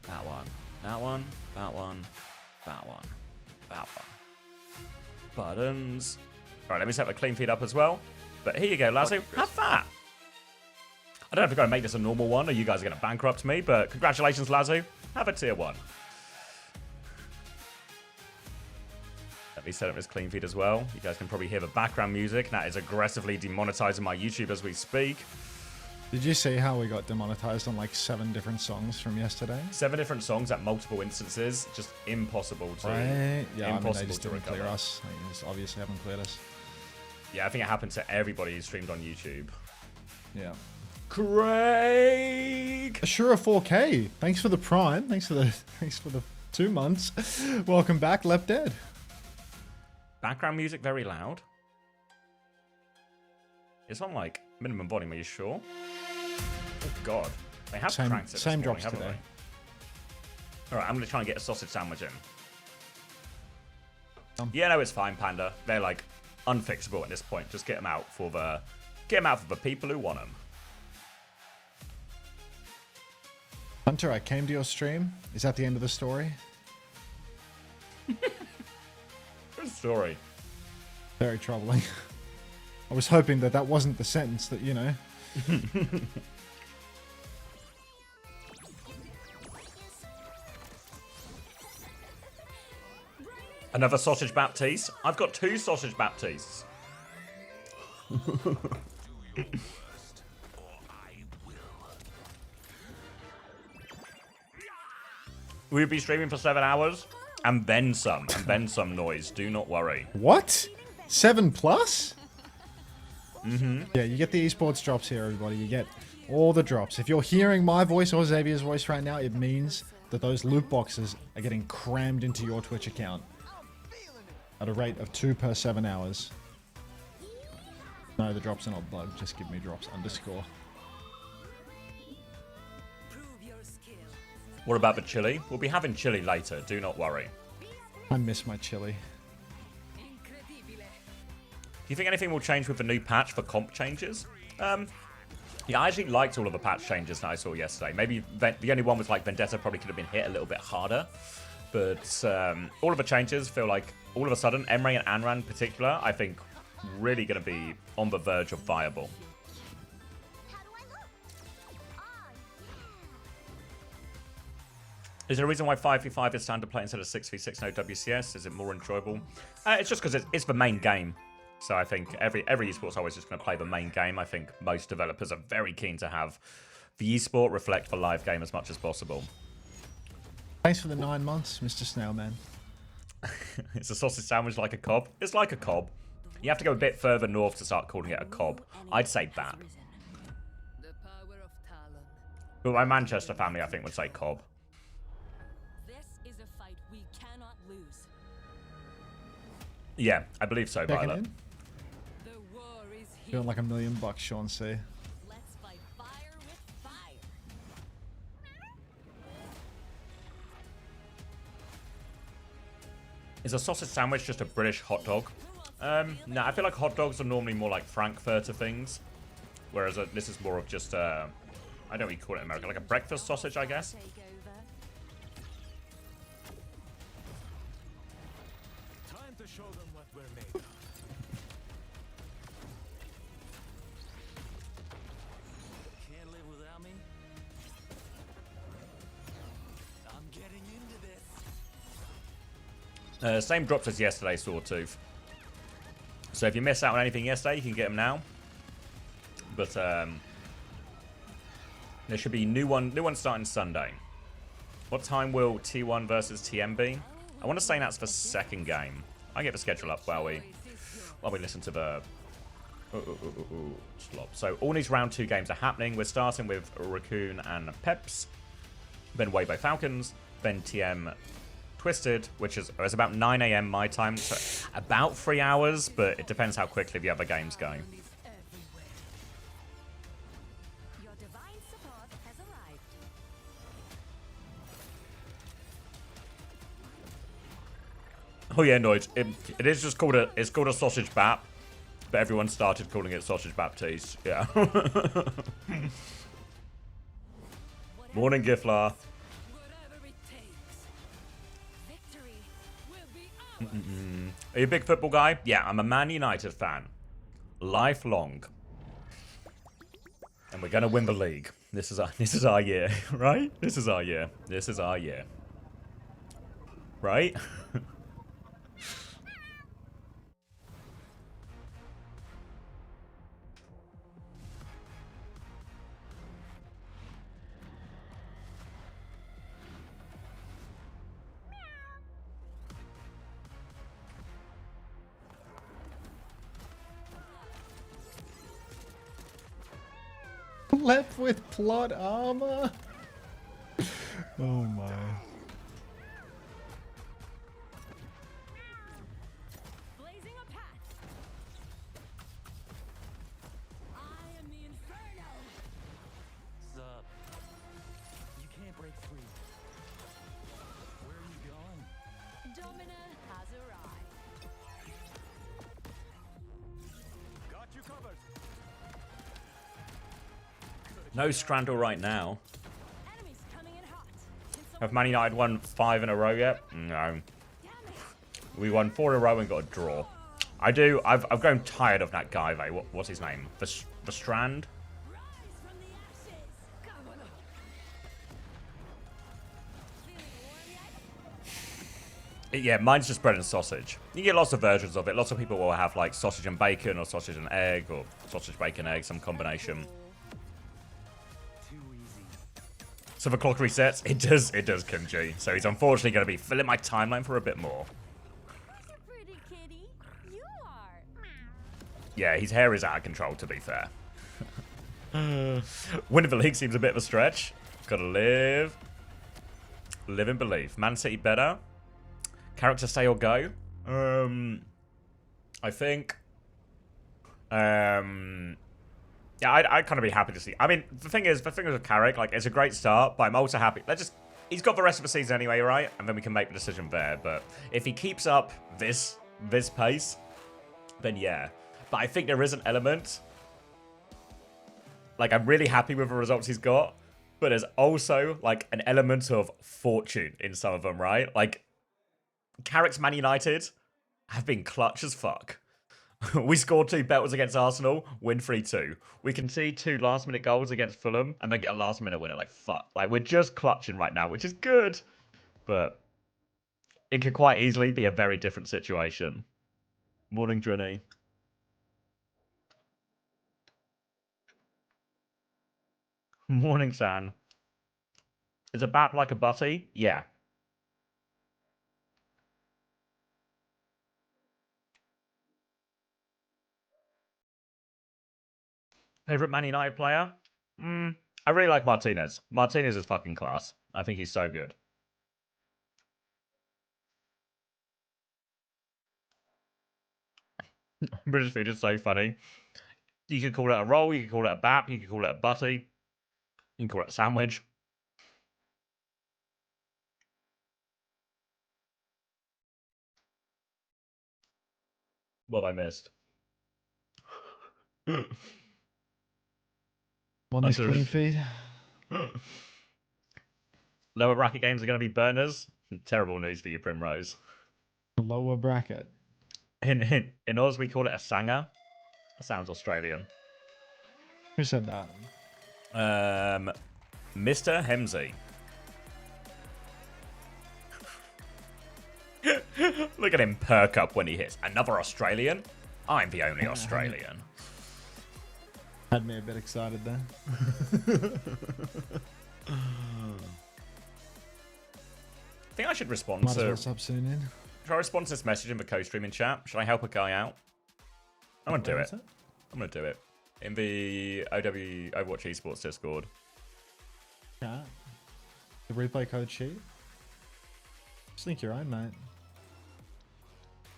That one. That one. That one. That one. That one. Buttons. Alright, let me set my clean feed up as well. But here you go, Lazu. Have that. I don't know if we're going to make this a normal one or you guys are going to bankrupt me, but congratulations, Lazu. Have a tier 1. Let me set up this clean feed as well. You guys can probably hear the background music. That is aggressively demonetizing my YouTube as we speak. Did you see how we got demonetized on like 7 different songs from yesterday? 7 different songs at multiple instances. Just impossible to... Right? Yeah, impossible I mean, they just to didn't recover. clear us. They just obviously haven't cleared us. Yeah, I think it happened to everybody who streamed on YouTube. Yeah. Craig! Sure, 4K. Thanks for the prime. Thanks for the 2 months. Welcome back, Left Dead. Background music very loud. It's on like minimum volume, are you sure? Oh god. They have cranked it this same morning, drops haven't today. they? Alright, I'm gonna try and get a sausage sandwich in. Yeah, no, it's fine, Panda. They're like unfixable at this point. Just get them out for the people who want them. Hunter, I came to your stream. Is that the end of the story? Good story. Very troubling. I was hoping that that wasn't the sentence that, you know. Another sausage baptiste? I've got 2 sausage baptistes. We'll be streaming for 7 hours, and then some noise. Do not worry. What? 7 plus? Mm-hmm. Yeah, you get the esports drops here, everybody. You get all the drops. If you're hearing my voice or Xavier's voice right now, it means that those loot boxes are getting crammed into your Twitch account at a rate of 2 per 7 hours. No, the drops are not bugged. Just give me drops _. What about the chili? We'll be having chili later. Do not worry. I miss my chili. Do you think anything will change with the new patch for comp changes? Yeah, I actually liked all of the patch changes that I saw yesterday. Maybe the only one was like Vendetta probably could have been hit a little bit harder. But all of the changes feel like all of a sudden, Emre and Anran in particular, I think really going to be on the verge of viable. Is there a reason why 5v5 is standard play instead of 6v6 no WCS? Is it more enjoyable? It's just because it's the main game. So I think every esports always just going to play the main game. I think most developers are very keen to have the esport reflect the live game as much as possible. Thanks for the 9 months, Mr. Snailman. It's a sausage sandwich like a cob. It's like a cob. You have to go a bit further north to start calling it a cob. I'd say bat. But my Manchester family, I think, would say cob. This is a fight we cannot lose. Yeah, I believe so, Violet. The war is here. Feeling like $1 million, Sean C. Let's fight fire with fire. Is a sausage sandwich just a British hot dog? No, I feel like hot dogs are normally more like Frankfurter things. Whereas this is more of just, I don't know what you call it in America, like a breakfast sausage, I guess. Time to show them what we're made of. Can't live without me. I'm getting into this. Same drops as yesterday, Sawtooth. So if you miss out on anything yesterday, you can get them now. But there should be new one starting Sunday. What time will T1 versus TM be? I want to say that's the second game. I get the schedule up while we listen to the slop. So all these round 2 games are happening. We're starting with Raccoon and Peps, then Weibo Falcons, then TM Twisted, which is about 9 AM my time, so about 3 hours, but it depends how quickly the other games go. Your divine support has arrived. Oh yeah, no, it is just called it's called a sausage bap, but everyone started calling it sausage baptiste. Yeah. Morning, Giflar. Whatever it takes. Victory will be ours. Are you a big football guy? Yeah, I'm a Man United fan. Lifelong. And we're gonna win the league. This is our year, right? This is our year. This is our year. Right? Left with plot armor. Oh my. Blazing a path. I am the inferno. Sup? You can't break free. Where are you going? Domina has arrived. Got you covered. No Strandle right now. Enemies coming in hot. Have Man United won 5 in a row yet? No. Damn it. We won 4 in a row and got a draw. I've grown tired of that guy, though. What's his name? The Strand? Rise from the ashes. Come on. Feeling warm yet? Yeah, mine's just bread and sausage. You get lots of versions of it. Lots of people will have like sausage and bacon or sausage and egg or sausage, bacon, egg, some combination. Too easy. So the clock resets. It does, Kim G. So he's unfortunately going to be filling my timeline for a bit more. Pretty kitty. You are. Yeah, his hair is out of control, to be fair. Winning the league seems a bit of a stretch. Gotta live and believe. Man City better. Character stay or go? I think. Yeah, I'd kind of be happy to see. I mean, the thing is with Carrick, like, it's a great start, but I'm also happy. He's got the rest of the season anyway, right? And then we can make the decision there. But if he keeps up this pace, then yeah. But I think there is an element. Like, I'm really happy with the results he's got, but there's also like an element of fortune in some of them, right? Like, Carrick's Man United have been clutch as fuck. We scored 2 belters against Arsenal, win 3-2. We can see 2 last-minute goals against Fulham, and then get a last-minute winner. Like, fuck. Like, we're just clutching right now, which is good. But it could quite easily be a very different situation. Morning, Drenny. Morning, San. Is a bat like a butty? Yeah. Favorite Man United player? I really like Martinez. Martinez is fucking class. I think he's so good. British food is so funny. You could call it a roll, you could call it a bap, you could call it a butty, you can call it a sandwich. What have I missed? On this clean feed. Lower bracket games are going to be burners. Terrible news for you, Primrose. Lower bracket. In Oz, we call it a sanger. That sounds Australian. Who said that? Mr. Hemsey. Look at him perk up when he hits. Another Australian? I'm the only Australian. Had me a bit excited there. I think I should respond Might as to... well sub soon in. Should I respond to this message in the co-streaming chat? Should I help a guy out? I'm going to do Where it. is it? I'm going to do it. In the Overwatch Esports Discord. Yeah. The replay code sheet. Just link your own, mate.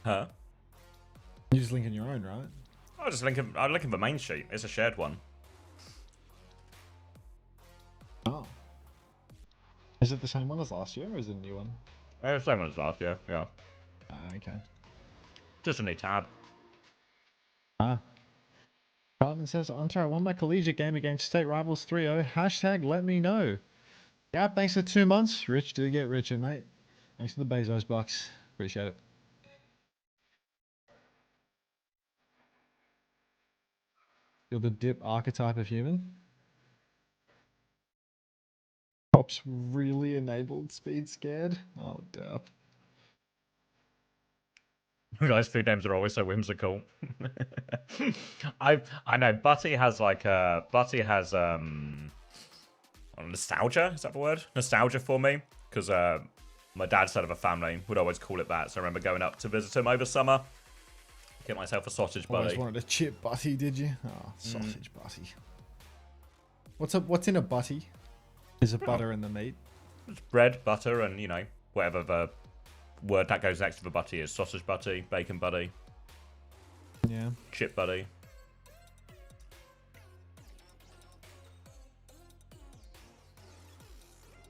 Huh? You just link in your own, right? I'll link in the main sheet. It's a shared one. Oh. Is it the same one as last year, or is it a new one? The same one as last year, yeah. Okay. Just a new tab. Carlton says, Hunter, I won my collegiate game against state rivals 3-0. Hashtag let me know. Yeah, thanks for 2 months. Rich do get richer, mate. Thanks for the Bezos bucks. Appreciate it. You're the dip archetype of human. Pops really enabled speed scared. Oh, duh. Guys, food names are always so whimsical. I know Butty has nostalgia. Is that the word? Nostalgia for me, because my dad's side of a family would always call it that. So I remember going up to visit him over summer, get myself a sausage Always buddy. wanted a chip butty, did you? Oh, sausage butty. What's in a butty? Is it butter in the meat? It's bread, butter, and whatever the word that goes next to the butty is. Sausage butty, bacon buddy, Yeah. chip buddy.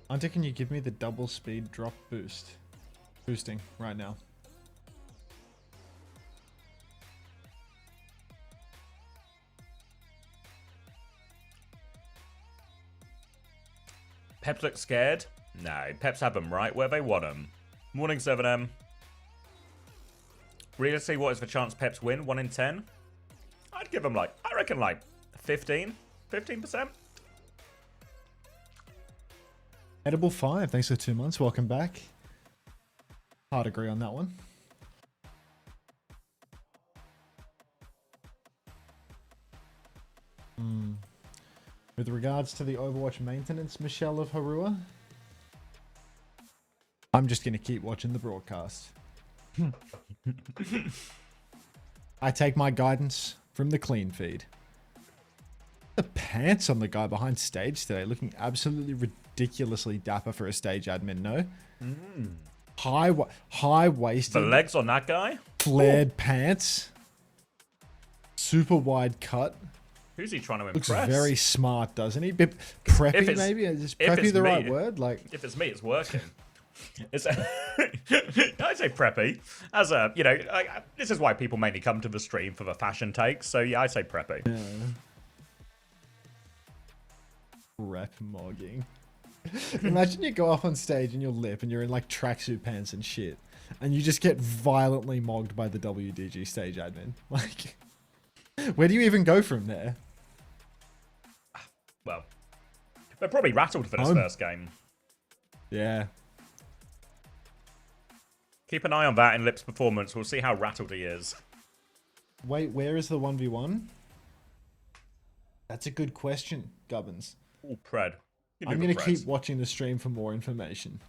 Hunter, can you give me the double speed drop boosting right now? Peps look scared? No, Peps have them right where they want them. Morning 7M. Realistically, what is the chance Peps win? 1 in 10? I'd give them I reckon 15%. Edible 5, thanks for 2 months. Welcome back. Hard agree on that one. With regards to the Overwatch maintenance, Michelle of Harua, I'm just going to keep watching the broadcast. I take my guidance from the clean feed. The pants on the guy behind stage today, looking absolutely ridiculously dapper for a stage admin, no? High-waisted, The legs on that guy? flared pants, super wide cut. Who's he trying to Looks impress? very smart, doesn't he? Bit preppy, it's- maybe? Is if preppy it's the right me- word? If it's me, it's working. I'd say preppy. As this is why people mainly come to the stream for the fashion takes. So yeah, I'd say preppy. Prep mogging. Imagine you go up on stage in your lip and you're in tracksuit pants and shit, and you just get violently mogged by the WDG stage admin. Where do you even go from there? Well, they're probably rattled for this first game. Yeah. Keep an eye on that in Lip's performance. We'll see how rattled he is. Wait, where is the 1v1? That's a good question, Gubbins. All pred. You I'm do going the to keep preds. watching the stream for more information.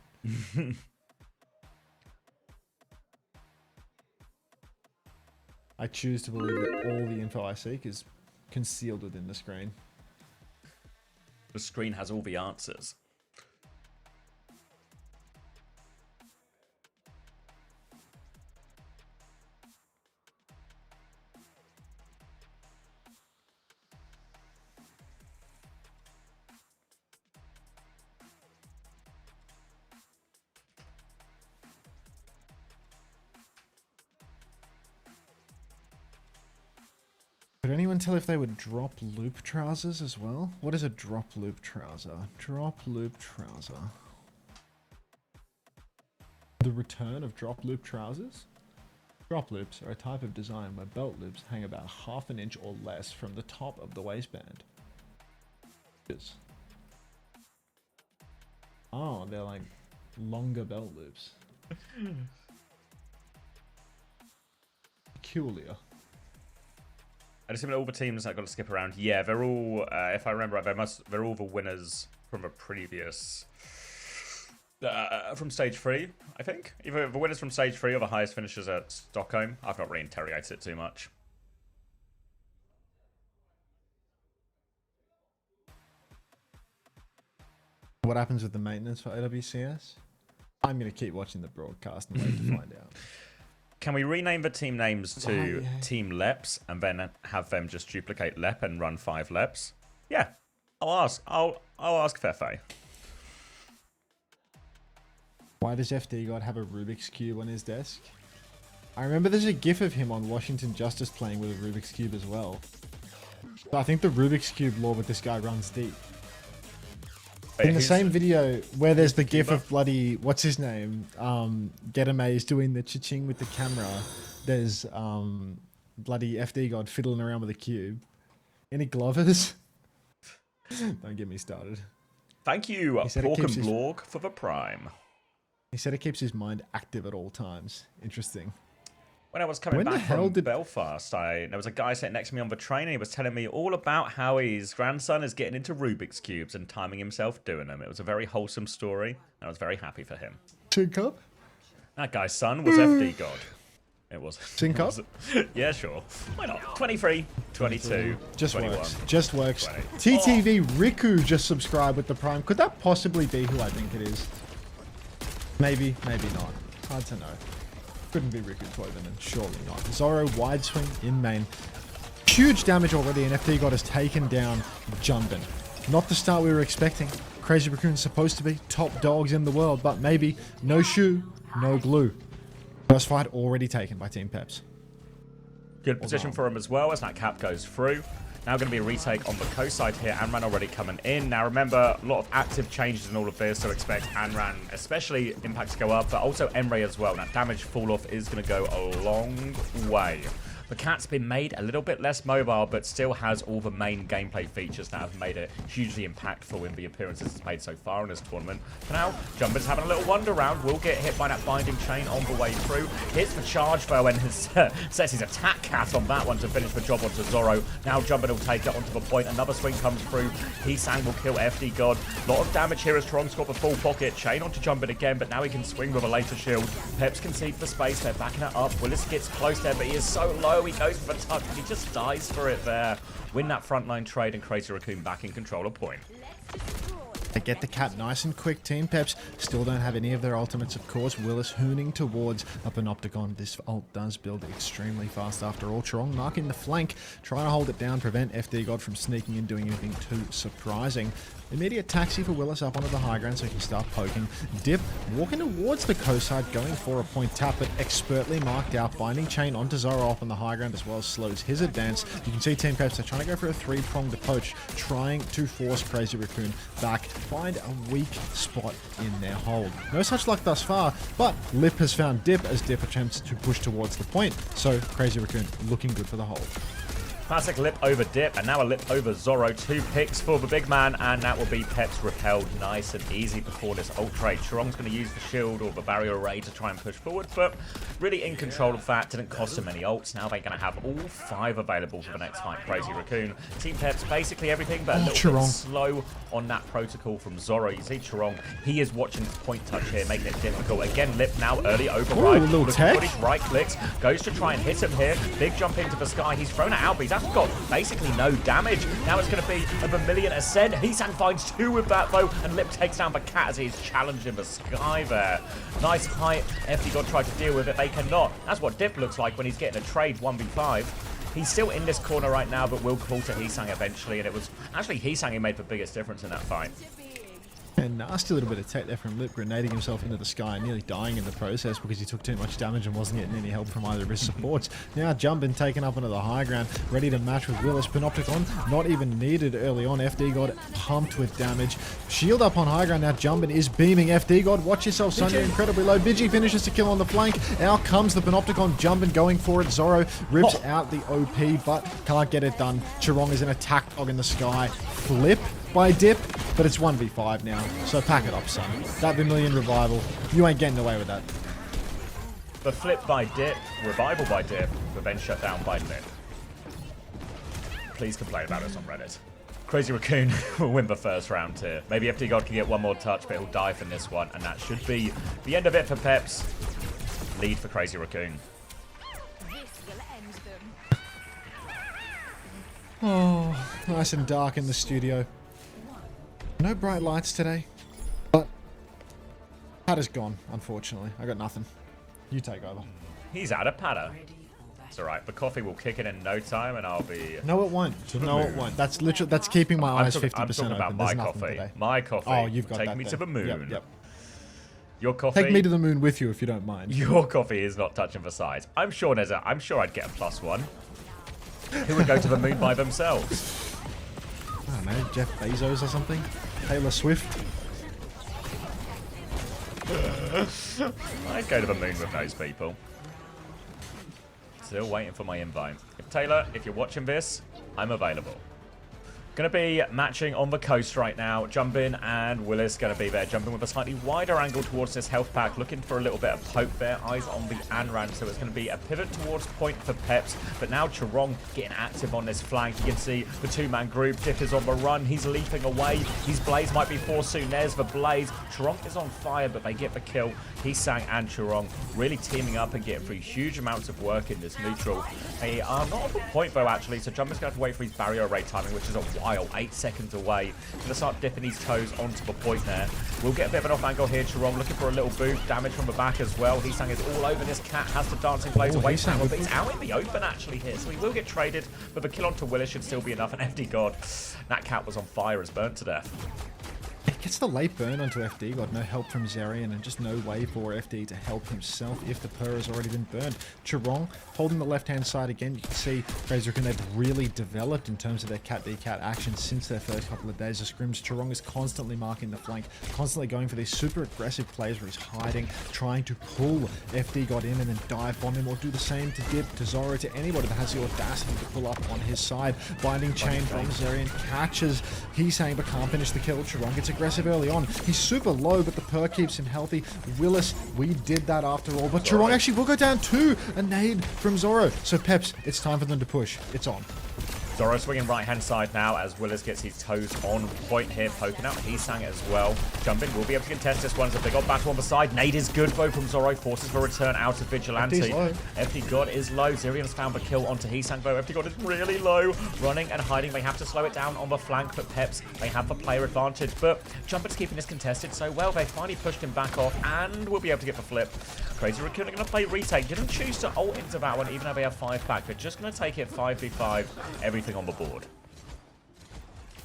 I choose to believe that all the info I seek is concealed within the screen. The screen has all the answers. Could anyone tell if they would drop loop trousers as well? What is a drop loop trouser? Drop loop trouser. The return of drop loop trousers? Drop loops are a type of design where belt loops hang about ½ an inch or less from the top of the waistband. Oh, they're like longer belt loops. Peculiar. I assume all the teams that got to skip around. Yeah, they're all. If I remember right, they're all the winners from a previous. From stage 3, I think. Either the winners from stage 3 or the highest finishers at Stockholm. I've not really interrogated it too much. What happens with the maintenance for OWCS? I'm going to keep watching the broadcast and wait to find out. Can we rename the team names to yeah. Team Leps and then have them just duplicate Lep and run 5 Leps? Yeah, I'll ask. I'll ask Fefe. Why does FD God have a Rubik's Cube on his desk? I remember there's a gif of him on Washington Justice playing with a Rubik's Cube as well. So I think the Rubik's Cube lore with this guy runs deep. Wait, In the who's- same video where there's the gif of bloody, what's his name? Getamaze doing the cha-ching with the camera. There's bloody FD God fiddling around with a cube. Any Glovers? Don't get me started. Thank you, He said it Pork and keeps his- Blorg, for the Prime. He said it keeps his mind active at all times. Interesting. When I was coming When the back hell from did- Belfast, there was a guy sitting next to me on the train and he was telling me all about how his grandson is getting into Rubik's Cubes and timing himself doing them. It was a very wholesome story, and I was very happy for him. Sync up? That guy's son was FD God. It was. Sync up? Yeah, sure. Why not? 23, 22, Just 21. works. Just works. 20. TTV Riku just subscribed with the Prime. Could that possibly be who I think it is? Maybe, maybe not. Hard to know. Couldn't be Riku Toivonen, surely not. Zoro wide swing in main. Huge damage already, and FD God has taken down Junbin. Not the start we were expecting. Crazy Raccoon's supposed to be top dogs in the world, but maybe no shoe, no glue. First fight already taken by Team Peps. Good position for him as well as that cap goes through. Now going to be a retake on the coast side here. Anran already coming in. Now remember, a lot of active changes in all of this, so expect Anran, especially impact to go up, but also Emre as well. Now damage fall off is going to go a long way. The cat's been made a little bit less mobile, but still has all the main gameplay features that have made it hugely impactful in the appearances it's made so far in this tournament. For now, Jumper's having a little wander around, will get hit by that binding chain on the way through. Hits the charge though and sets his attack cat on that one to finish the job onto Zoro. Now Jumper will take it onto the point, another swing comes through. Heesang will kill FD God. A lot of damage here as Tron's got the full pocket. Chain onto Jumper again, but now he can swing with a later shield. Peps can see for space, they're backing it up. Willis gets close there, but he is so low. He goes for the touch, but he just dies for it there. Win that frontline trade and Crazy Raccoon back in control of point. They get the cat nice and quick. Team Peps still don't have any of their ultimates, of course. Willis hooning towards a Panopticon. This ult does build extremely fast after all. Trong marking the flank, trying to hold it down, prevent FD God from sneaking and doing anything too surprising. Immediate taxi for Willis up onto the high ground so he can start poking. Dip walking towards the coast side, going for a point tap, but expertly marked out. Binding chain onto Zoro up on the high ground as well, slows his advance. You can see Team Peps, they're trying to go for a three-pronged approach, trying to force Crazy Raccoon back, find a weak spot in their hold. No such luck thus far, but Lip has found Dip as Dip attempts to push towards the point, so Crazy Raccoon looking good for the hold. Classic lip over dip, and now a lip over Zoro. 2 picks for the big man, and that will be Peps repelled nice and easy before this ult trade. Chirong's going to use the shield or the barrier array to try and push forward, but really in control of that. Didn't cost him any ults. Now they're going to have all 5 available for the next fight. Crazy Raccoon. Team Peps, basically everything, but a little bit slow on that protocol from Zoro. You see Chirong, he is watching his point touch here, making it difficult. Again, lip now early override. Ooh, little tech. His right clicks, goes to try and hit him here. Big jump into the sky. He's thrown it out, but he's actually got basically no damage. Now it's going to be a Vermilion Ascent. Heesang finds 2 with that though, and Lip takes down the cat as he's challenging the sky there. Nice height. FD God tried to deal with it. They cannot. That's what Dip looks like when he's getting a trade 1v5. He's still in this corner right now, but will call to Heesang eventually, and it was actually Heesang who made the biggest difference in that fight. And nasty little bit of tech there from Lip, grenading himself into the sky and nearly dying in the process because he took too much damage and wasn't getting any help from either of his supports. Now Jumpin taken up into the high ground, ready to match with Willis. Panopticon not even needed early on. FD God pumped with damage. Shield up on high ground now. Jumpin is beaming FD God. Watch yourself, son. You're incredibly low. Bidgie finishes to kill on the flank. Out comes the Panopticon. Jumpin going for it. Zoro rips out the OP, but can't get it done. Chirong is an attack dog in the sky. Flip by Dip, but it's 1v5 now, so pack it up, son. That Vermilion revival, you ain't getting away with that. The flip by Dip, revival by Dip, but then shut down by Lip. Please complain about us on Reddit. Crazy Raccoon will win the first round here. Maybe FD God can get one more touch, but he'll die from this one, and that should be the end of it for Peps. Lead for Crazy Raccoon. This will end them. Oh, nice and dark in the studio. No bright lights today, but that is gone, unfortunately. I got nothing. You take over. He's out of patter. It's alright, the coffee will kick in no time, and I'll be... No, it won't. No, it won't. That's literally, that's keeping my eyes 50% I'm talking open. about There's my nothing coffee. today. My coffee. Oh, you've got Take that me then. to the moon. Yep, yep. Your coffee... Take me to the moon with you if you don't mind. Your coffee is not touching the sides. I'm sure I'd get a +1. Who would go to the moon by themselves? I don't know, Jeff Bezos or something? Taylor Swift? I'd go to the moon with those people. Still waiting for my invite. Taylor, if you're watching this, I'm available. Going to be matching on the coast right now. Jumpin and Willis going to be there. Jumping with a slightly wider angle towards this health pack. Looking for a little bit of poke there. Eyes on the Anran. So it's going to be a pivot towards point for Peps. But now Chirong getting active on this flank. You can see the 2-man group. Dip is on the run. He's leaping away. His Blaze might be forced soon. There's the Blaze. Chirong is on fire, but they get the kill. Heesang and Chirong really teaming up and getting through huge amounts of work in this neutral. They are not on the point though, actually. So Jumpin's going to have to wait for his barrier array timing, which is a while. 8 seconds away. Gonna start dipping his toes onto the point there. We'll get a bit of an off angle here. Chirong looking for a little boost. Damage from the back as well. Heesang is all over this cat. Has the dancing Blaze away from him, but he's out in the open actually here. So he will get traded, but the kill onto Willis should still be enough. And FD God, that cat was on fire, is burnt to death. Gets the late burn onto FD. Got no help from Zerion and just no way for FD to help himself if the Purr has already been burned. Chirong holding the left-hand side again. You can see Crazy Raccoon, they've really developed in terms of their cat-d-cat action since their first couple of days of scrims. Chirong is constantly marking the flank, constantly going for these super aggressive plays where he's hiding, trying to pull FD God in and then dive bomb him, or do the same to Dip, to Zoro, to anybody that has the audacity to pull up on his side. Binding chain from Zerion catches Heesang but can't finish the kill. Chirong gets aggressive early on. He's super low, but the Purr keeps him healthy. Willis, we did that after all, but Chirong actually will go down too. A nade from Zoro. So Peps, it's time for them to push. It's on. Zoro swinging right-hand side now as Willis gets his toes on point here, poking out Heesang as well. Jumpin will be able to contest this one, so they got battle on the side. Nade is good though from Zoro, forces the return out of Vigilante. FD God is low. Zerion's found the kill onto Heesang though. FD God is really low. Running and hiding, they have to slow it down on the flank, but Peps, they have the player advantage. But Jumpin's keeping this contested so well. They finally pushed him back off and will be able to get the flip. Crazy Raccoon are going to play retake. Didn't choose to ult into that one, even though they have 5 back. They're just going to take it 5v5, everything on the board.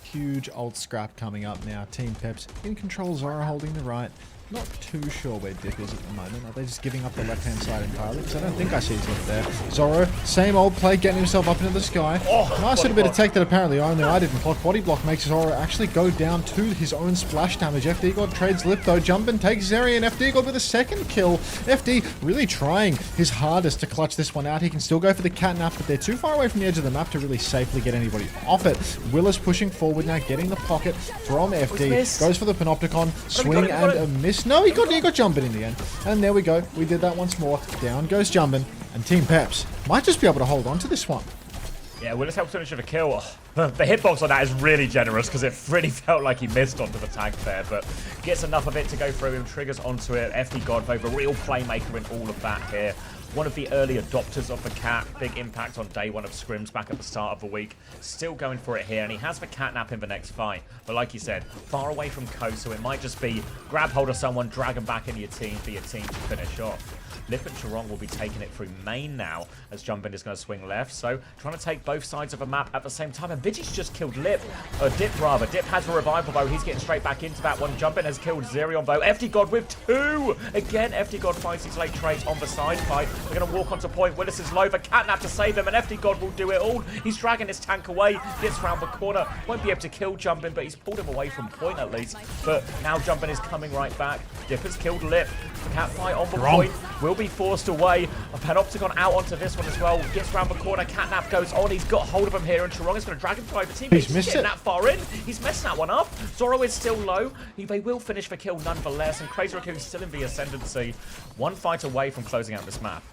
Huge ult scrap coming up now. Team Peps in control. Zoro holding the right. Not too sure where Dip is at the moment. Are they just giving up the left-hand side entirely? Because I don't think I see Dip there. Zoro, same old play, getting himself up into the sky. Nice little bit of tech that apparently only I didn't block. Body block makes Zoro actually go down to his own splash damage. FD God trades Lip though. Jumpin takes Zerion. FD God with a second kill. FD really trying his hardest to clutch this one out. He can still go for the catnap, but they're too far away from the edge of the map to really safely get anybody off it. Willis pushing forward now, getting the pocket from FD. Goes for the Panopticon. Swing and a miss. No, he got Jumpin in the end. And there we go. We did that once more. Down goes Jumpin. And Team Peps might just be able to hold on to this one. Yeah, Willis helps finish with a kill. The hitbox on that is really generous because it really felt like he missed onto the tag there, but gets enough of it to go through him, triggers onto it. FD Godfove, a real playmaker in all of that here. One of the early adopters of the cat. Big impact on day one of scrims back at the start of the week. Still going for it here, and he has the catnap in the next fight. But like you said, far away from coast, so it might just be grab hold of someone, drag him back into your team for your team to finish off. Lip and Charong will be taking it through main now, as Jumpin is going to swing left. So trying to take both sides of the map at the same time. And Vigi's just killed Dip rather. Dip has a revival though. He's getting straight back into that one. Jumpin has killed Zerion though. FD God with 2. Again, FD God finds his late trades on the side fight. They're going to walk onto point. Willis is low. The catnap to save him, and FD God will do it all. He's dragging his tank away. Gets round the corner. Won't be able to kill Jumpin, but he's pulled him away from point at least. But now Jumpin is coming right back. Dip has killed Lip. The cat fight on the point will be forced away. A Panopticon out onto this one as well. Gets round the corner. Catnap goes on. He's got hold of him here, and Charong is going to drag him through the team. He's missed getting it. that far in. He's messed that one up. Zoro is still low. They will finish the kill nonetheless, and Crazy Raccoon still in the ascendancy. One fight away from closing out this map.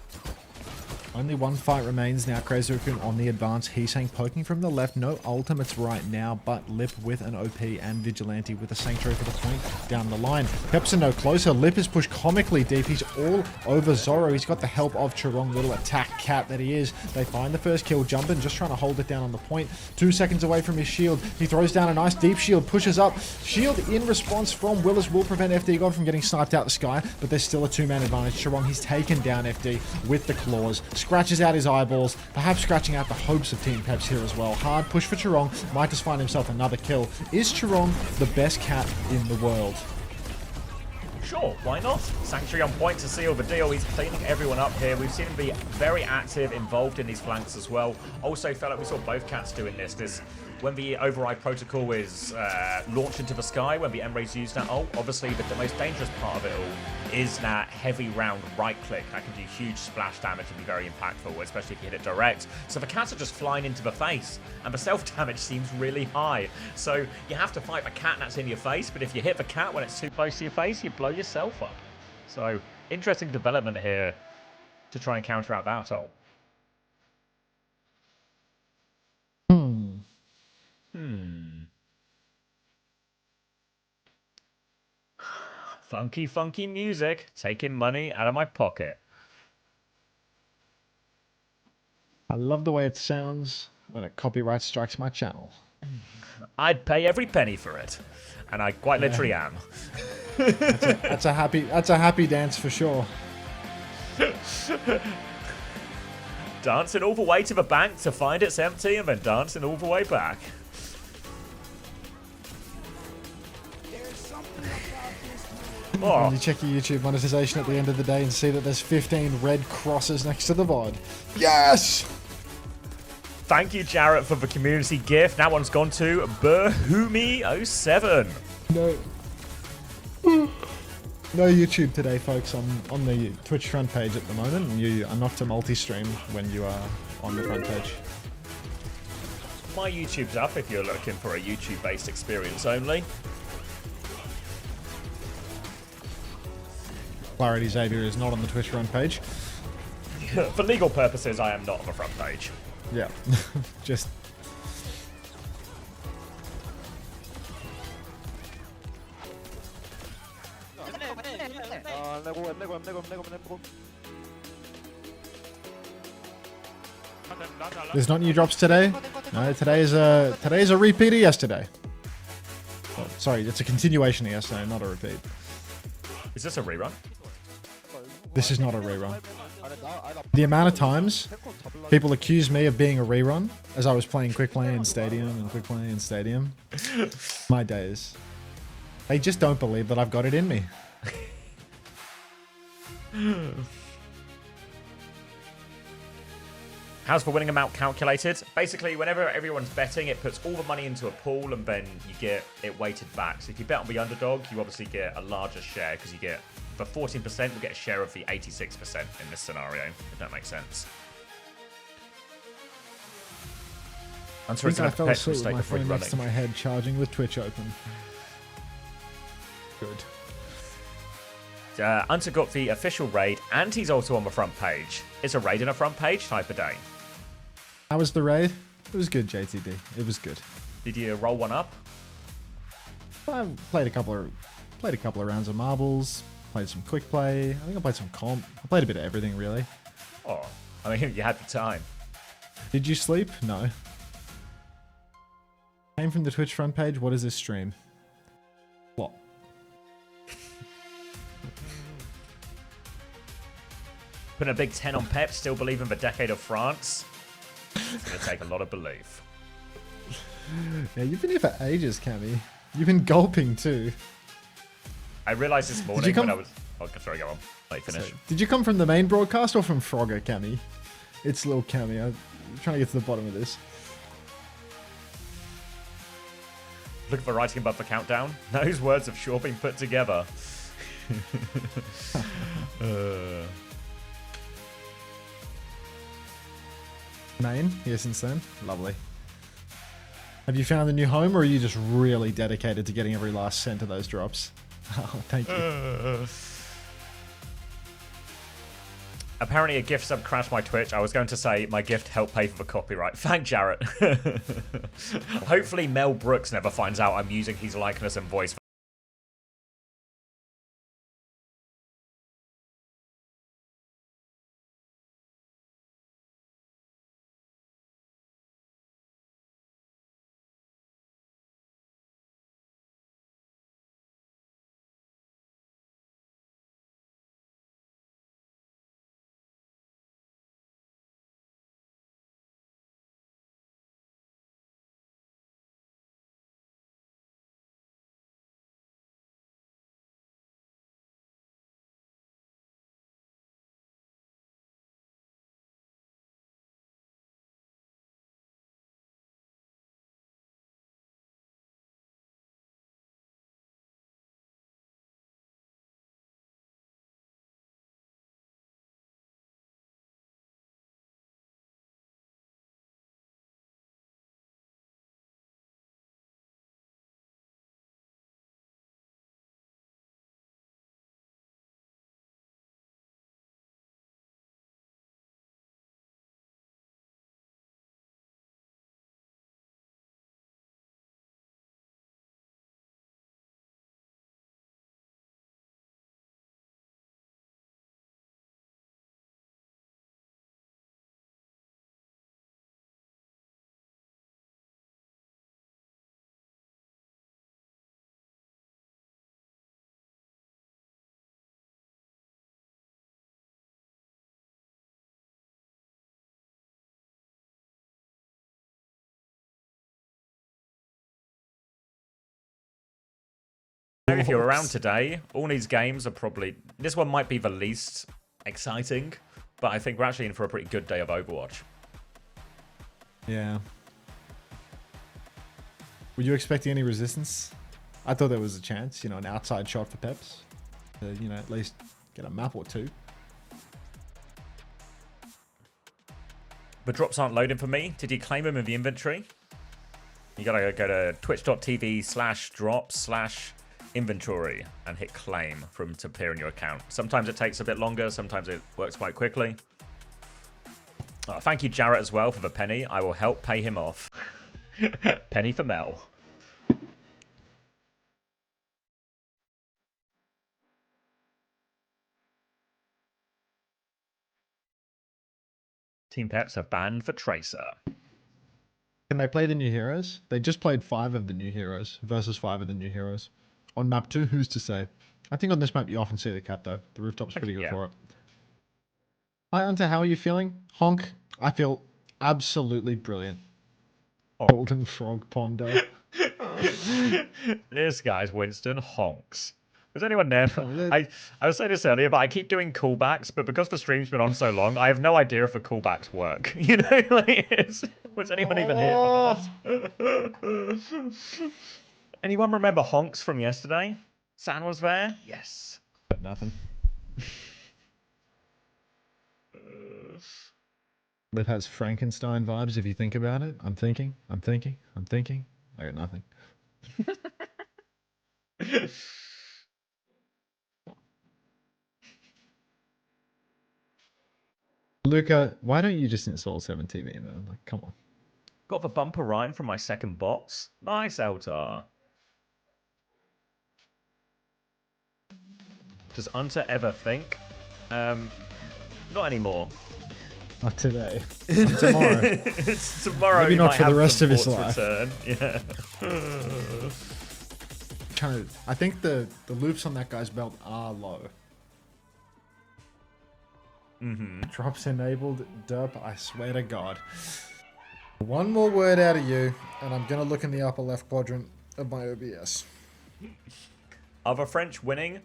Only one fight remains now. Crazy Raccoon on the advance. He's saying poking from the left. No ultimates right now, but Lip with an OP and Vigilante with a Sanctuary for the point down the line. Peps are no closer. Lip is pushed comically deep. He's all over Zoro. He's got the help of Charong, little attack cat that he is. They find the first kill. Jumpin just trying to hold it down on the point. 2 seconds away from his shield. He throws down a nice deep shield, pushes up. Shield in response from Willis will prevent FD God from getting sniped out the sky, but there's still a 2-man advantage. Charong, he's taken down FD with the claws. Scratches out his eyeballs, perhaps scratching out the hopes of Team Peps here as well. Hard push for Charong, might just find himself another kill. Is Charong the best cat in the world? Sure, why not? Sanctuary on point to seal the deal. He's cleaning everyone up here. We've seen him be very active, involved in these flanks as well. Also felt like we saw both cats doing this. When the override protocol is launched into the sky, when the M-Rays use that ult, obviously the most dangerous part of it all is that heavy round right click. That can do huge splash damage and be very impactful, especially if you hit it direct. So the cats are just flying into the face, and the self-damage seems really high. So you have to fight the cat that's in your face, but if you hit the cat when it's too close to your face, you blow yourself up. So interesting development here to try and counter out that ult. Funky, funky music, taking money out of my pocket. I love the way it sounds when a copyright strikes my channel. I'd pay every penny for it, and I quite literally am. That's a happy dance for sure. Dancing all the way to the bank to find it's empty, and then dancing all the way back. Oh. And you check your YouTube monetization at the end of the day and see that there's 15 red crosses next to the VOD. Yes! Thank you, Jarrett, for the community gift. That one's gone to Bahumi07. No YouTube today, folks. I'm on the Twitch front page at the moment, and you are not to multi-stream when you are on the front page. My YouTube's up if you're looking for a YouTube-based experience only. Clarity Xavier is not on the Twitch front page. For legal purposes, I am not on the front page. Yeah, just... There's not new drops today? No, today is a repeat of yesterday. Oh, sorry, it's a continuation of yesterday, not a repeat. Is this a rerun? This is not a rerun. The amount of times people accuse me of being a rerun as I was playing Quick Play in Stadium and Quick Play in Stadium. My days. They just don't believe that I've got it in me. How's the winning amount calculated? Basically, whenever everyone's betting, it puts all the money into a pool and then you get it weighted back. So if you bet on the underdog, you obviously get a larger share because you get, for 14%, you'll get a share of the 86% in this scenario, if that makes sense. I think I fell asleep with my phone next to my head charging with Twitch open. Good. Hunter got the official raid, and he's also on the front page. Is a raid in a front page type of day? How was the raid? It was good, JTD. It was good. Did you roll one up? I played a couple of rounds of marbles. Played some quick play. I think I played some comp. I played a bit of everything, really. Oh, I mean, you had the time. Did you sleep? No. Came from the Twitch front page. What is this stream? What? Putting a big 10 on Peps, still believe in the decade of France. It's going to take a lot of belief. Yeah, you've been here for ages, Cammy. You've been gulping too. I realised this morning when I was... Oh, sorry, go on. Let me finish. So, did you come from the main broadcast or from Frogger, Cammy? It's little Cammy. I'm trying to get to the bottom of this. Look for writing above the countdown. Those words have sure been put together. Main, here since then. Lovely. Have you found a new home, or are you just really dedicated to getting every last cent of those drops? Oh, thank you. Apparently a gift sub crashed my Twitch. I was going to say my gift helped pay for the copyright. Thank Jarrett. Hopefully Mel Brooks never finds out I'm using his likeness and voice. If you're around today, all these games are probably... This one might be the least exciting, but I think we're actually in for a pretty good day of Overwatch. Yeah. Were you expecting any resistance? I thought there was a chance, an outside shot for Peps. To, at least get a map or two. The drops aren't loading for me. Did you claim them in the inventory? You gotta go to twitch.tv/drops/inventory and hit claim for them to appear in your account. Sometimes it takes a bit longer, sometimes it works quite quickly. Thank you, Jarrett, as well, for the penny. I will help pay him off. Penny for Mel. Team Peps have banned for Tracer. Can they play the new heroes? They just played 5 of the new heroes versus 5 of the new heroes. On map 2, who's to say? I think on this map you often see the cat though. The rooftop's pretty good for it. Hi Hunter, how are you feeling? Honk. I feel absolutely brilliant. Golden Frog Pondo. This guy's Winston honks. Was anyone there? I was saying this earlier, but I keep doing callbacks, but because the stream's been on so long, I have no idea if the callbacks work. You know, was anyone even here? Anyone remember Honks from yesterday? San was there? Yes. But nothing. Lip has Frankenstein vibes if you think about it. I'm thinking. I got nothing. Luca, why don't you just install 7TV then? Like, come on. Got the bumper Ryan from my second box. Nice, Eltar. Does Unter ever think? Not anymore. Not today. Tomorrow. It's tomorrow. Maybe not for the rest of his life. Return. Yeah. I think the loops on that guy's belt are low. Drops enabled, derp, I swear to God. One more word out of you, and I'm going to look in the upper left quadrant of my OBS. Are the French winning?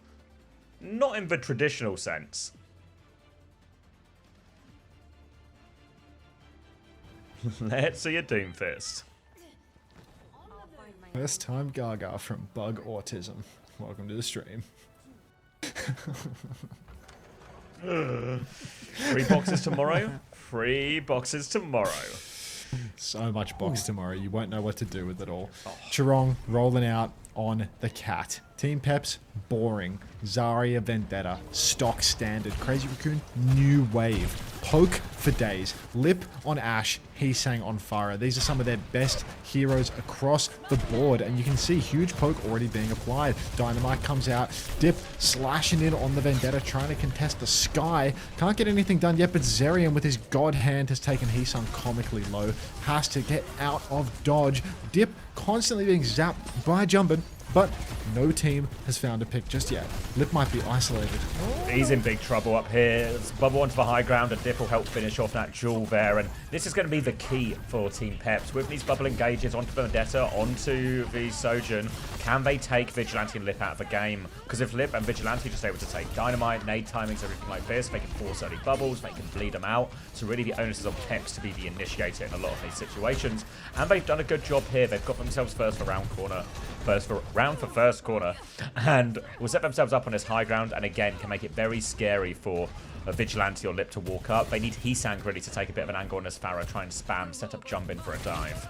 Not in the traditional sense. Let's see a Doomfist. First time Gaga from Bug Autism. Welcome to the stream. 3 boxes tomorrow. 3 boxes tomorrow. So much box tomorrow, you won't know what to do with it all. Chirong rolling out on the cat. Team Peps, boring. Zarya Vendetta, stock standard. Crazy Raccoon, new wave. Poke for days. Lip on Ash, Heesang on Farah. These are some of their best heroes across the board, and you can see huge poke already being applied. Dynamite comes out, Dip slashing in on the Vendetta, trying to contest the Sky. Can't get anything done yet, but Zerion with his god hand has taken Heesang comically low. Has to get out of dodge. Dip constantly being zapped by Jumpin', but no team has found a pick just yet. Lip might be isolated. He's in big trouble up here. Let's bubble onto the high ground, and Dip will help finish off that duel there. And this is going to be the key for Team Peps. With these bubble engages onto the Vendetta, onto the Sojourn, can they take Vigilante and Lip out of the game? Because if Lip and Vigilante are just able to take Dynamite, nade timings, everything like this, they can force early bubbles, they can bleed them out. So really the onus is on Peps to be the initiator in a lot of these situations. And they've done a good job here. They've got themselves first for round corner. Round for first corner, and will set themselves up on this high ground, and again can make it very scary for a Vigilante or Lip to walk up. They need Heesang really to take a bit of an angle on this Farah, try and spam, set up jump in for a dive.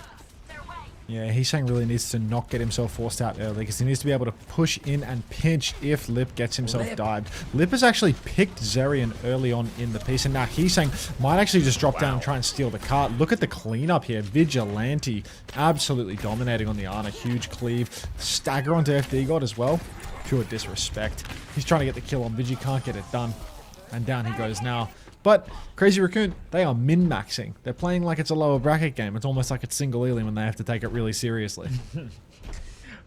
Yeah, Heesang really needs to not get himself forced out early, because he needs to be able to push in and pinch if Lip gets himself dived. Lip has actually picked Zerion early on in the piece, and now Heesang might actually just drop down and try and steal the cart. Look at the cleanup here. Vigilante absolutely dominating on the Ana. Huge cleave. Stagger onto FD God as well. Pure disrespect. He's trying to get the kill on Vigi, can't get it done. And down he goes now. But Crazy Raccoon, they are min-maxing. They're playing like it's a lower bracket game. It's almost like it's single Elium when they have to take it really seriously.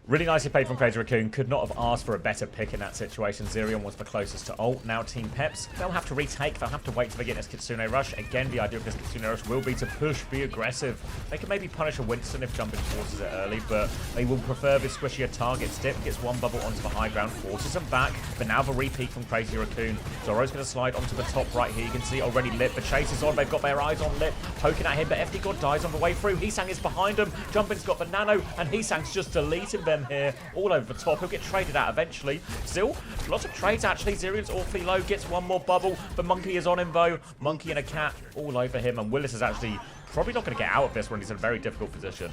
Really nicely played from Crazy Raccoon. Could not have asked for a better pick in that situation. Zerion was the closest to ult. Now Team Peps, they'll have to retake. They'll have to wait till they get this Kitsune Rush. Again, the idea of this Kitsune Rush will be to push, be aggressive. They can maybe punish a Winston if Jumpin forces it early, but they will prefer this squishier target. Dip gets one bubble onto the high ground, forces them back, but now the repeat from Crazy Raccoon. Zoro's going to slide onto the top right here. You can see already Lip. The chase is on. They've got their eyes on Lip, poking at him, but FD God dies on the way through. Heesang is behind him. Jumpin's got the nano, and Heesang's just deleting them here. All over the top. He'll get traded out eventually. Still, lots of trades actually. Zerion's awfully low. Gets one more bubble. The Monkey is on him though. Monkey and a cat all over him. And Willis is actually probably not going to get out of this when he's in a very difficult position.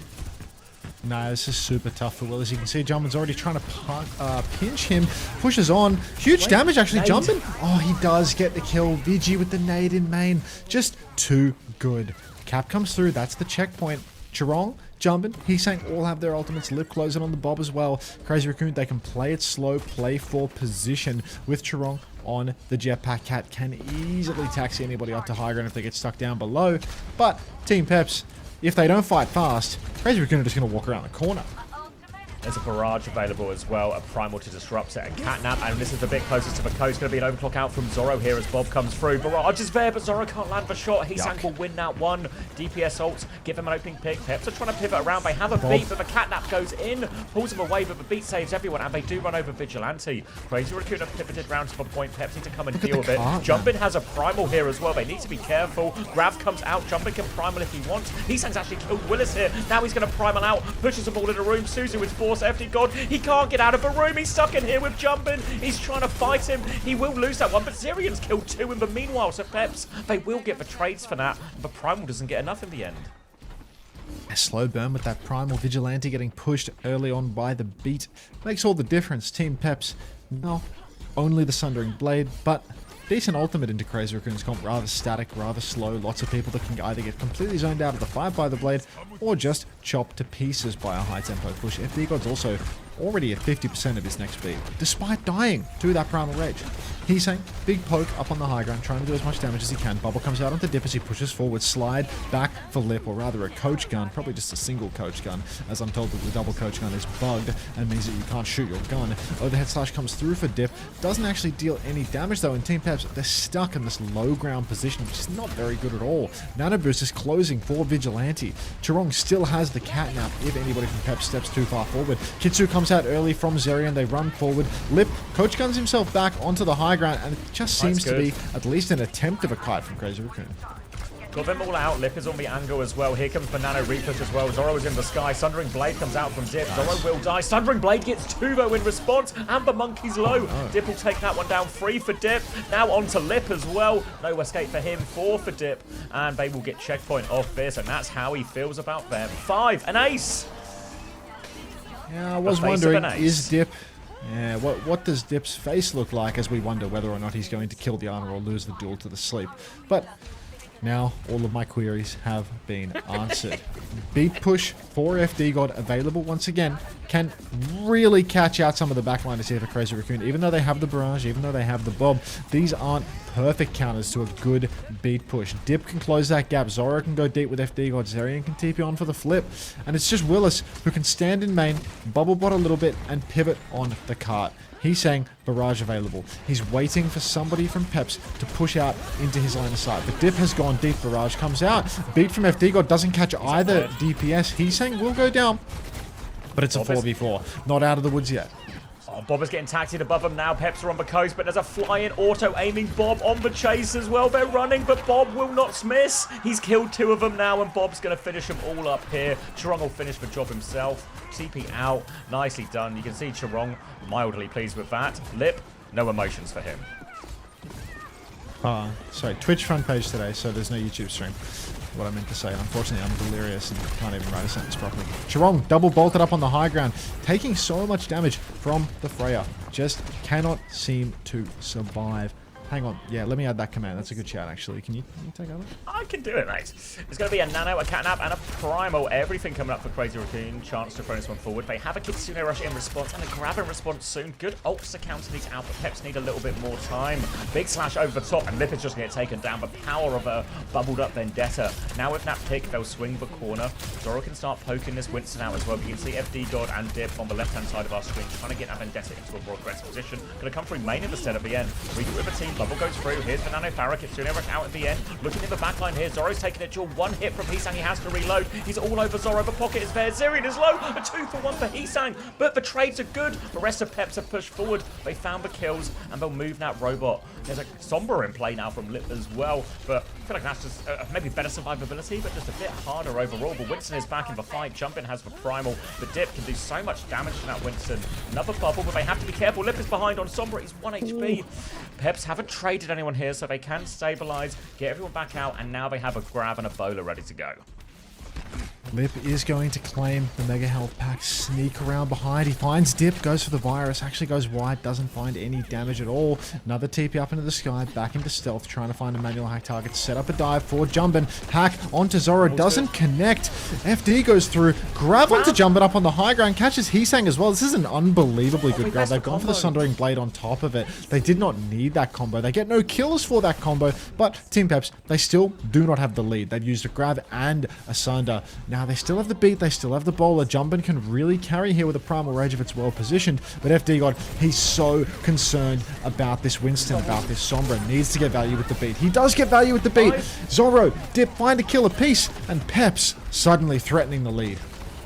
Nah, this is super tough for Willis. You can see Jumpin's already trying to pinch him. Pushes on. Huge damage actually. Jumpin. Oh, he does get the kill. Vigi with the nade in main. Just too good. Cap comes through. That's the checkpoint. Chirong, Jumpin, Heesang all have their ultimates. Lip closing on the Bob as well. Crazy Raccoon, they can play it slow, play for position with Chirong on the Jetpack Cat. Can easily taxi anybody up to high ground if they get stuck down below. But Team Peps, if they don't fight fast, Crazy Raccoon are just going to walk around the corner. There's a barrage available as well, a primal to disrupt it, and catnap, and this is the bit closest to the coast. Going to be an overclock out from Zoro here as Bob comes through. Barrage is there, but Zoro can't land the shot. Heesang will win that one. DPS ults, give him an opening pick. Peps are trying to pivot around. They have a beat, but the catnap goes in, pulls him away, but the beat saves everyone, and they do run over Vigilante. Crazy Raccoon have pivoted round to the point. Peps need to come and deal with it. Jumpin has a primal here as well. They need to be careful. Grav comes out. Jumpin can primal if he wants. Heesang's actually killed Willis here. Now he's going to primal out, pushes them all in a room. Suzu with force. FD God, he can't get out of the room. He's stuck in here with Jumpin. He's trying to fight him. He will lose that one, but Zirian's killed 2 in the meanwhile. So Peps, they will get the trades for that, but primal doesn't get enough in the end. A slow burn with that primal Vigilante getting pushed early on by the beat makes all the difference. Team Peps, now only the Sundering Blade, but decent ultimate into Crazy Raccoon's comp. Rather static, rather slow. Lots of people that can either get completely zoned out of the fight by the Blade or just chopped to pieces by a high tempo push. FD God's also already at 50% of his next beat, despite dying to that primal rage. Heesang, big poke up on the high ground, trying to do as much damage as he can. Bubble comes out onto Dip as he pushes forward, slide back for Lip, or rather a coach gun, probably just a single coach gun, as I'm told that the double coach gun is bugged and means that you can't shoot your gun. Overhead slash comes through for Dip, doesn't actually deal any damage though, and Team Peps, they're stuck in this low ground position, which is not very good at all. Nano Boost is closing for Vigilante. Chirong still has the catnap if anybody from Peps steps too far forward. Kitsu comes out early from Zerion, they run forward. Lip coach guns himself back onto the high ground, and it just seems to be at least an attempt of a kite from Crazy Raccoon. Got them all out. Lip is on the angle as well. Here comes Banana Repush as well. Zoro is in the sky. Sundering Blade comes out from Dip. Zoro will die. Sundering Blade gets 2 though in response. And the Monkey's low. Dip will take that one down. 3 for Dip. Now on to Lip as well. No escape for him. 4 for Dip. And they will get checkpoint off this. And that's how he feels about them. 5. An ace. Yeah, I was wondering, is Dip... Yeah, what does Dip's face look like as we wonder whether or not he's going to kill the armor or lose the duel to the sleep. But now all of my queries have been answered. Beat push for FD God available once again can really catch out some of the backliners here for Crazy Raccoon. Even though they have the barrage, even though they have the bob, these aren't perfect counters to a good beat push. Dip can close that gap. Zoro can go deep with FD God. Zerion can TP on for the flip. And it's just Willis who can stand in main, bubble bot a little bit, and pivot on the cart. He's saying barrage available. He's waiting for somebody from Peps to push out into his line of sight. But Dip has gone deep. Barrage comes out. Beat from FD God doesn't catch either DPS. He's saying will go down. But it's a 4v4. Not out of the woods yet. Oh, Bob is getting taxied above him now. Peps are on the coast, but there's a flying auto-aiming Bob on the chase as well. They're running, but Bob will not miss. He's killed 2 of them now, and Bob's going to finish them all up here. Chirong will finish the job himself. CP out. Nicely done. You can see Chirong mildly pleased with that. Lip, no emotions for him. Sorry, Twitch front page today, so there's no YouTube stream. What I meant to say. Unfortunately, I'm delirious and can't even write a sentence properly. Chirong double bolted up on the high ground, taking so much damage from the Freya. Just cannot seem to survive. Hang on. Yeah, let me add that command. That's a good shout, actually. Can you take over? I can do it, mate. There's going to be a Nano, a Catnap, and a Primal. Everything coming up for Crazy Raccoon. Chance to throw this one forward. They have a Kitsune Rush in response and a Grab in response soon. Good ults to counter these out, but Peps need a little bit more time. Big slash over the top, and Lip is just going to get taken down. The power of a bubbled up Vendetta. Now with that pick, they'll swing the corner. Zoro can start poking this Winston out as well. But you can see FD God and Dip on the left-hand side of our screen trying to get that Vendetta into a more aggressive position. Going to come through main instead at the end. Regroup with a team. Bubble goes through. Here's the Nano Farah. Kitsune Rush out at the end. Looking in the backline here. Zoro's taking a duel. 1 hit from Heesang. He has to reload. He's all over Zoro. The pocket is there. Zirion is low. A 2 for 1 for Heesang. But the trades are good. The rest of Peps have pushed forward. They found the kills and they'll move that robot. There's a Sombra in play now from Lip as well. But I feel like that's just maybe better survivability, but just a bit harder overall. But Winston is back in the fight. Jumpin has the primal. The Dip can do so much damage to that Winston. Another bubble, but they have to be careful. Lip is behind on Sombra. He's 1 HP. Peps haven't traded anyone here, so they can stabilize, get everyone back out, and now they have a Grab and a Bowler ready to go. Lip is going to claim the Mega Health Pack, sneak around behind. He finds Dip, goes for the Virus, actually goes wide, doesn't find any damage at all. Another TP up into the sky, back into stealth, trying to find a manual hack target. Set up a dive for Jumpin. Hack onto Zoro, doesn't connect. FD goes through, grab onto Jumpin up on the high ground, catches Heesang as well. This is an unbelievably good grab. They've gone for the Sundering Blade on top of it. They did not need that combo. They get no kills for that combo, but Team Peps, they still do not have the lead. They've used a grab and a Sunder. Now, they still have the beat, they still have the bowler. Jumpin can really carry here with a Primal Rage if it's well positioned. But FD God, he's so concerned about this Winston, about this Sombra. Needs to get value with the beat. He does get value with the beat. Zorro, Dip, find a kill apiece. And Peps suddenly threatening the lead.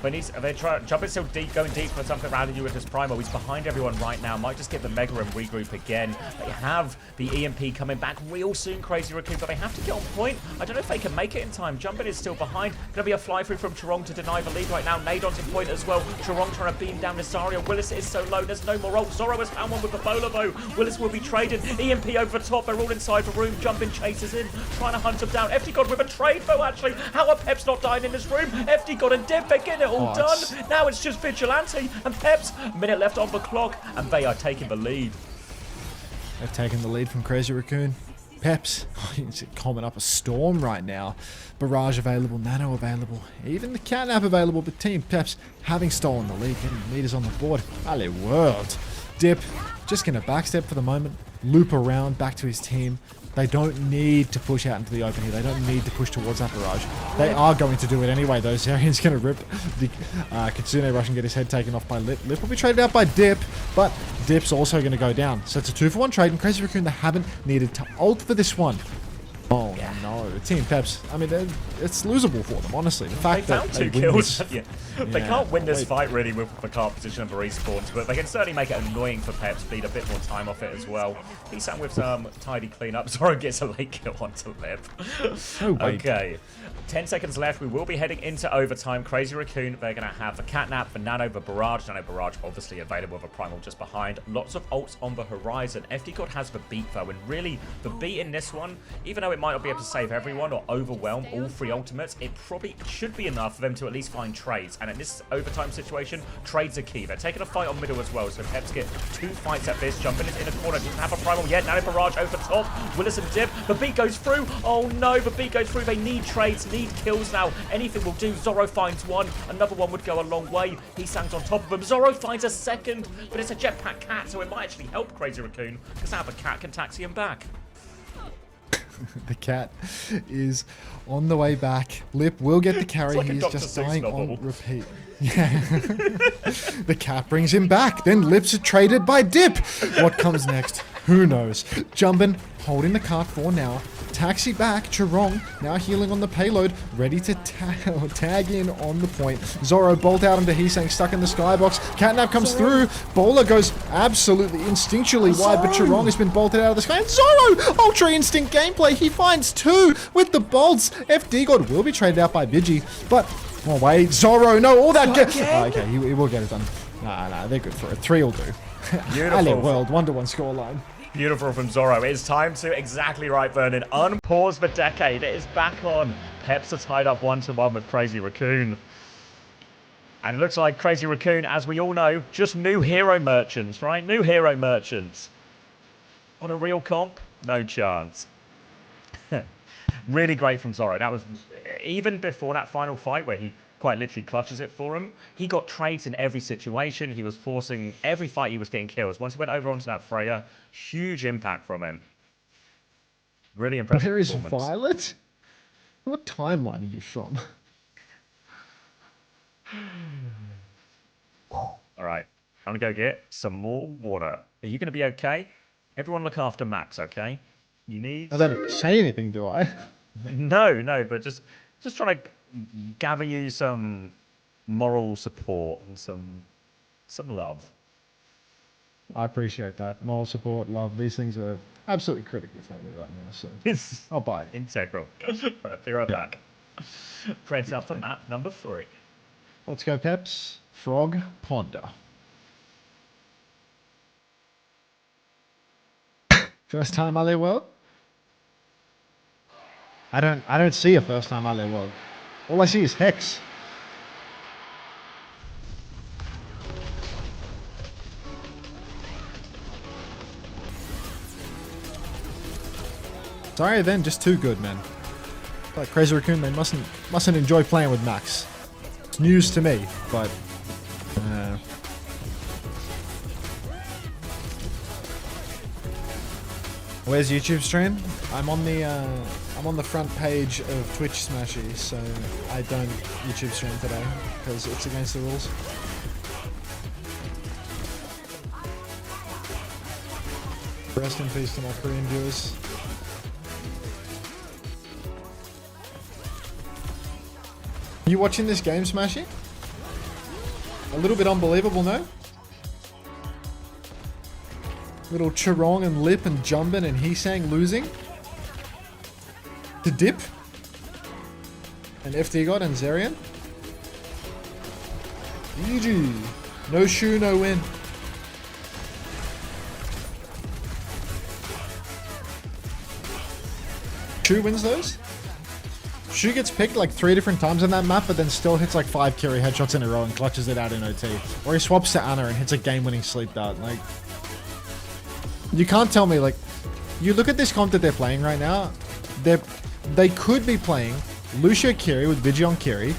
But they try jumping so deep, going deep for something around you with his Primal. He's behind everyone right now. Might just get the Mega and regroup again. They have the EMP coming back real soon, Crazy Raccoon, but they have to get on point. I don't know if they can make it in time. Jumpin is still behind. Gonna be a fly through from Chirong to deny the lead right now. Nadon's on point as well. Chirong trying to beam down Nazario. Willis is so low. There's no more ult. Zorro has found one with the bowler bow. Willis will be traded. EMP over the top. They're all inside the room. Jumpin chases in, trying to hunt him down. FD God with a trade bow, actually. How are Peps not dying in this room? FD God and Dip, they're getting it all done. Now it's just Vigilante and Peps. A minute left on the clock, and they are taking the lead. They've taken the lead from Crazy Raccoon. Peps, he's coming up a storm right now. Barrage available, Nano available, even the Catnap available, but Team Peps having stolen the lead, getting meters on the board. Alley World. Dip, just going to backstep for the moment, loop around back to his team. They don't need to push out into the open here. They don't need to push towards that barrage. They are going to do it anyway, though. Zarian's going to rip the Kitsune Rush and get his head taken off by Lip. Lip will be traded out by Dip, but Dip's also going to go down. So it's a 2-for-1 trade, and Crazy Raccoon, they haven't needed to ult for this one. Oh, no. Team Peps, I mean, it's losable for them, honestly. The fact They that found they 2 win kills. this- They can't win this fight really with the cart position of the respawns, but they can certainly make it annoying for Peps, bleed a bit more time off it as well. He's sat with some tidy cleanup. Zorro gets a late kill onto Lip. Okay. 10 seconds left. We will be heading into overtime. Crazy Raccoon, they're going to have the Catnap, the Nano, the Barrage. Nano Barrage obviously available with a Primal just behind. Lots of ults on the horizon. FD God has the beat though, and really the beat in this one, even though it might not be able to save everyone or overwhelm all 3 ultimates, it probably should be enough for them to at least find trades. And in this overtime situation, trades are key. They're taking a fight on middle as well, so Peps get 2 fights at this. Jumping in a corner, doesn't have a Primal yet. Nano Barrage over top. Willis and Dip. The beat goes through. Oh no, the beat goes through. They need trades, need kills now. Anything will do. Zorro finds one. Another one would go a long way. He stands on top of them. Zorro finds a second, but it's a jetpack cat, so it might actually help Crazy Raccoon, because now the cat can taxi him back. The cat is on the way back. Lip will get the carry. Like He's Dr. just Seuss dying novel. on repeat. Yeah. The cat brings him back. Then Lips are traded by Dip. What comes next? Who knows? Jumpin, holding the cart for now. Taxi back. Chirong now healing on the payload. Ready to tag in on the point. Zorro bolt out into Heesang, stuck in the skybox. Catnap comes through. Bowler goes absolutely instinctually wide, but Chirong has been bolted out of the sky. And Zorro! Ultra Instinct gameplay. He finds 2 with the bolts. FD God will be traded out by Vigi, but oh wait, Zorro, no, all that okay, he will get it done. Nah, they're good for it. 3 will do. Alley World, 1-1 scoreline. Beautiful from Zorro. It is time to, exactly right, Vernon, unpause the decade. It is back on. Peps are tied up 1-1 with Crazy Raccoon. And it looks like Crazy Raccoon, as we all know, just new hero merchants, right? New hero merchants. On a real comp? No chance. Really great from Zorro. That was, even before that final fight where he quite literally clutches it for him, he got trades in every situation. He was forcing every fight, he was getting kills. Once he went over onto that Freya, huge impact from him. Really impressive. Where is performance. Violet? What timeline are you from? All right, I'm gonna go get some more water. Are you gonna be okay? Everyone look after Max, okay? You need... I don't say anything, do I? No, but just trying to gather you some moral support and some love. I appreciate that. Moral support, love, these things are absolutely critical for me right now, so It's I'll buy it. integral. Right, be right back. Friends up for map number 3. Let's go, Peps. Frog, Ponder. First time LA World? I don't see a first time LA World. All I see is Hex. Sorry then, just too good, man. Like Crazy Raccoon, they mustn't enjoy playing with Max. It's news to me, but where's YouTube stream? I'm on I'm on the front page of Twitch Smashy, so I don't YouTube stream today because it's against the rules. Rest in peace to my Korean viewers. You watching this game, Smashy? A little bit unbelievable, no? Little Chirong and Lip and Jumbin and Heesang losing to Dip and FD God and Zerion. GG. No shoe, no win. Shu wins those? Shu gets picked like 3 different times on that map, but then still hits like 5 carry headshots in a row and clutches it out in OT. Or he swaps to Ana and hits a game-winning sleep dart. Like, you can't tell me, like, you look at this comp that they're playing right now, they could be playing Lucio Kiri with Vigi on Kiri,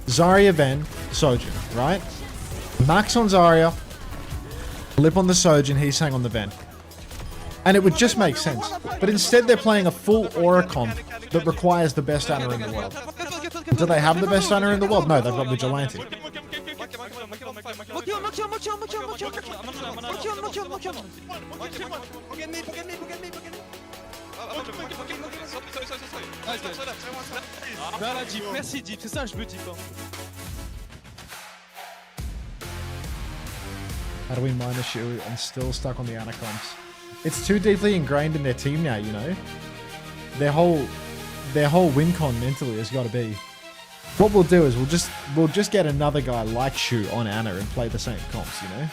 Zarya Ven, Sojin, right? Max on Zarya, Lip on the Sojin, Heesang on the Ven. And it would just make sense. But instead they're playing a full aura comp that requires the best Ana in the world. Do they have the best Ana in the world? No, they've got Vigilante. Voilà, Deep, merci Deep, c'est ça je veux Deep. How do we mine a shoe and still stuck on the Ana comps? It's too deeply ingrained in their team now, you know? Their whole win con mentally has got to be. What we'll do is we'll just get another guy like Shu on Ana and play the same comps, you know?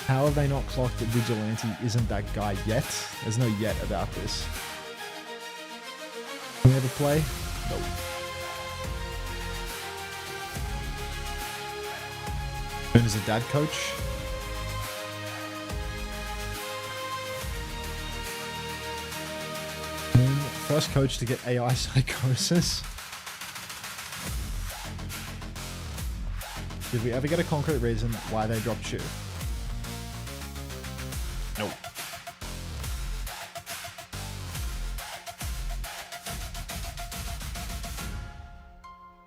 How have they not clocked that Vigilante isn't that guy yet? There's no yet about this. Can we ever play? Nope. Moon is a dad coach. Moon, first coach to get AI psychosis. Did we ever get a concrete reason why they dropped Shu? Nope.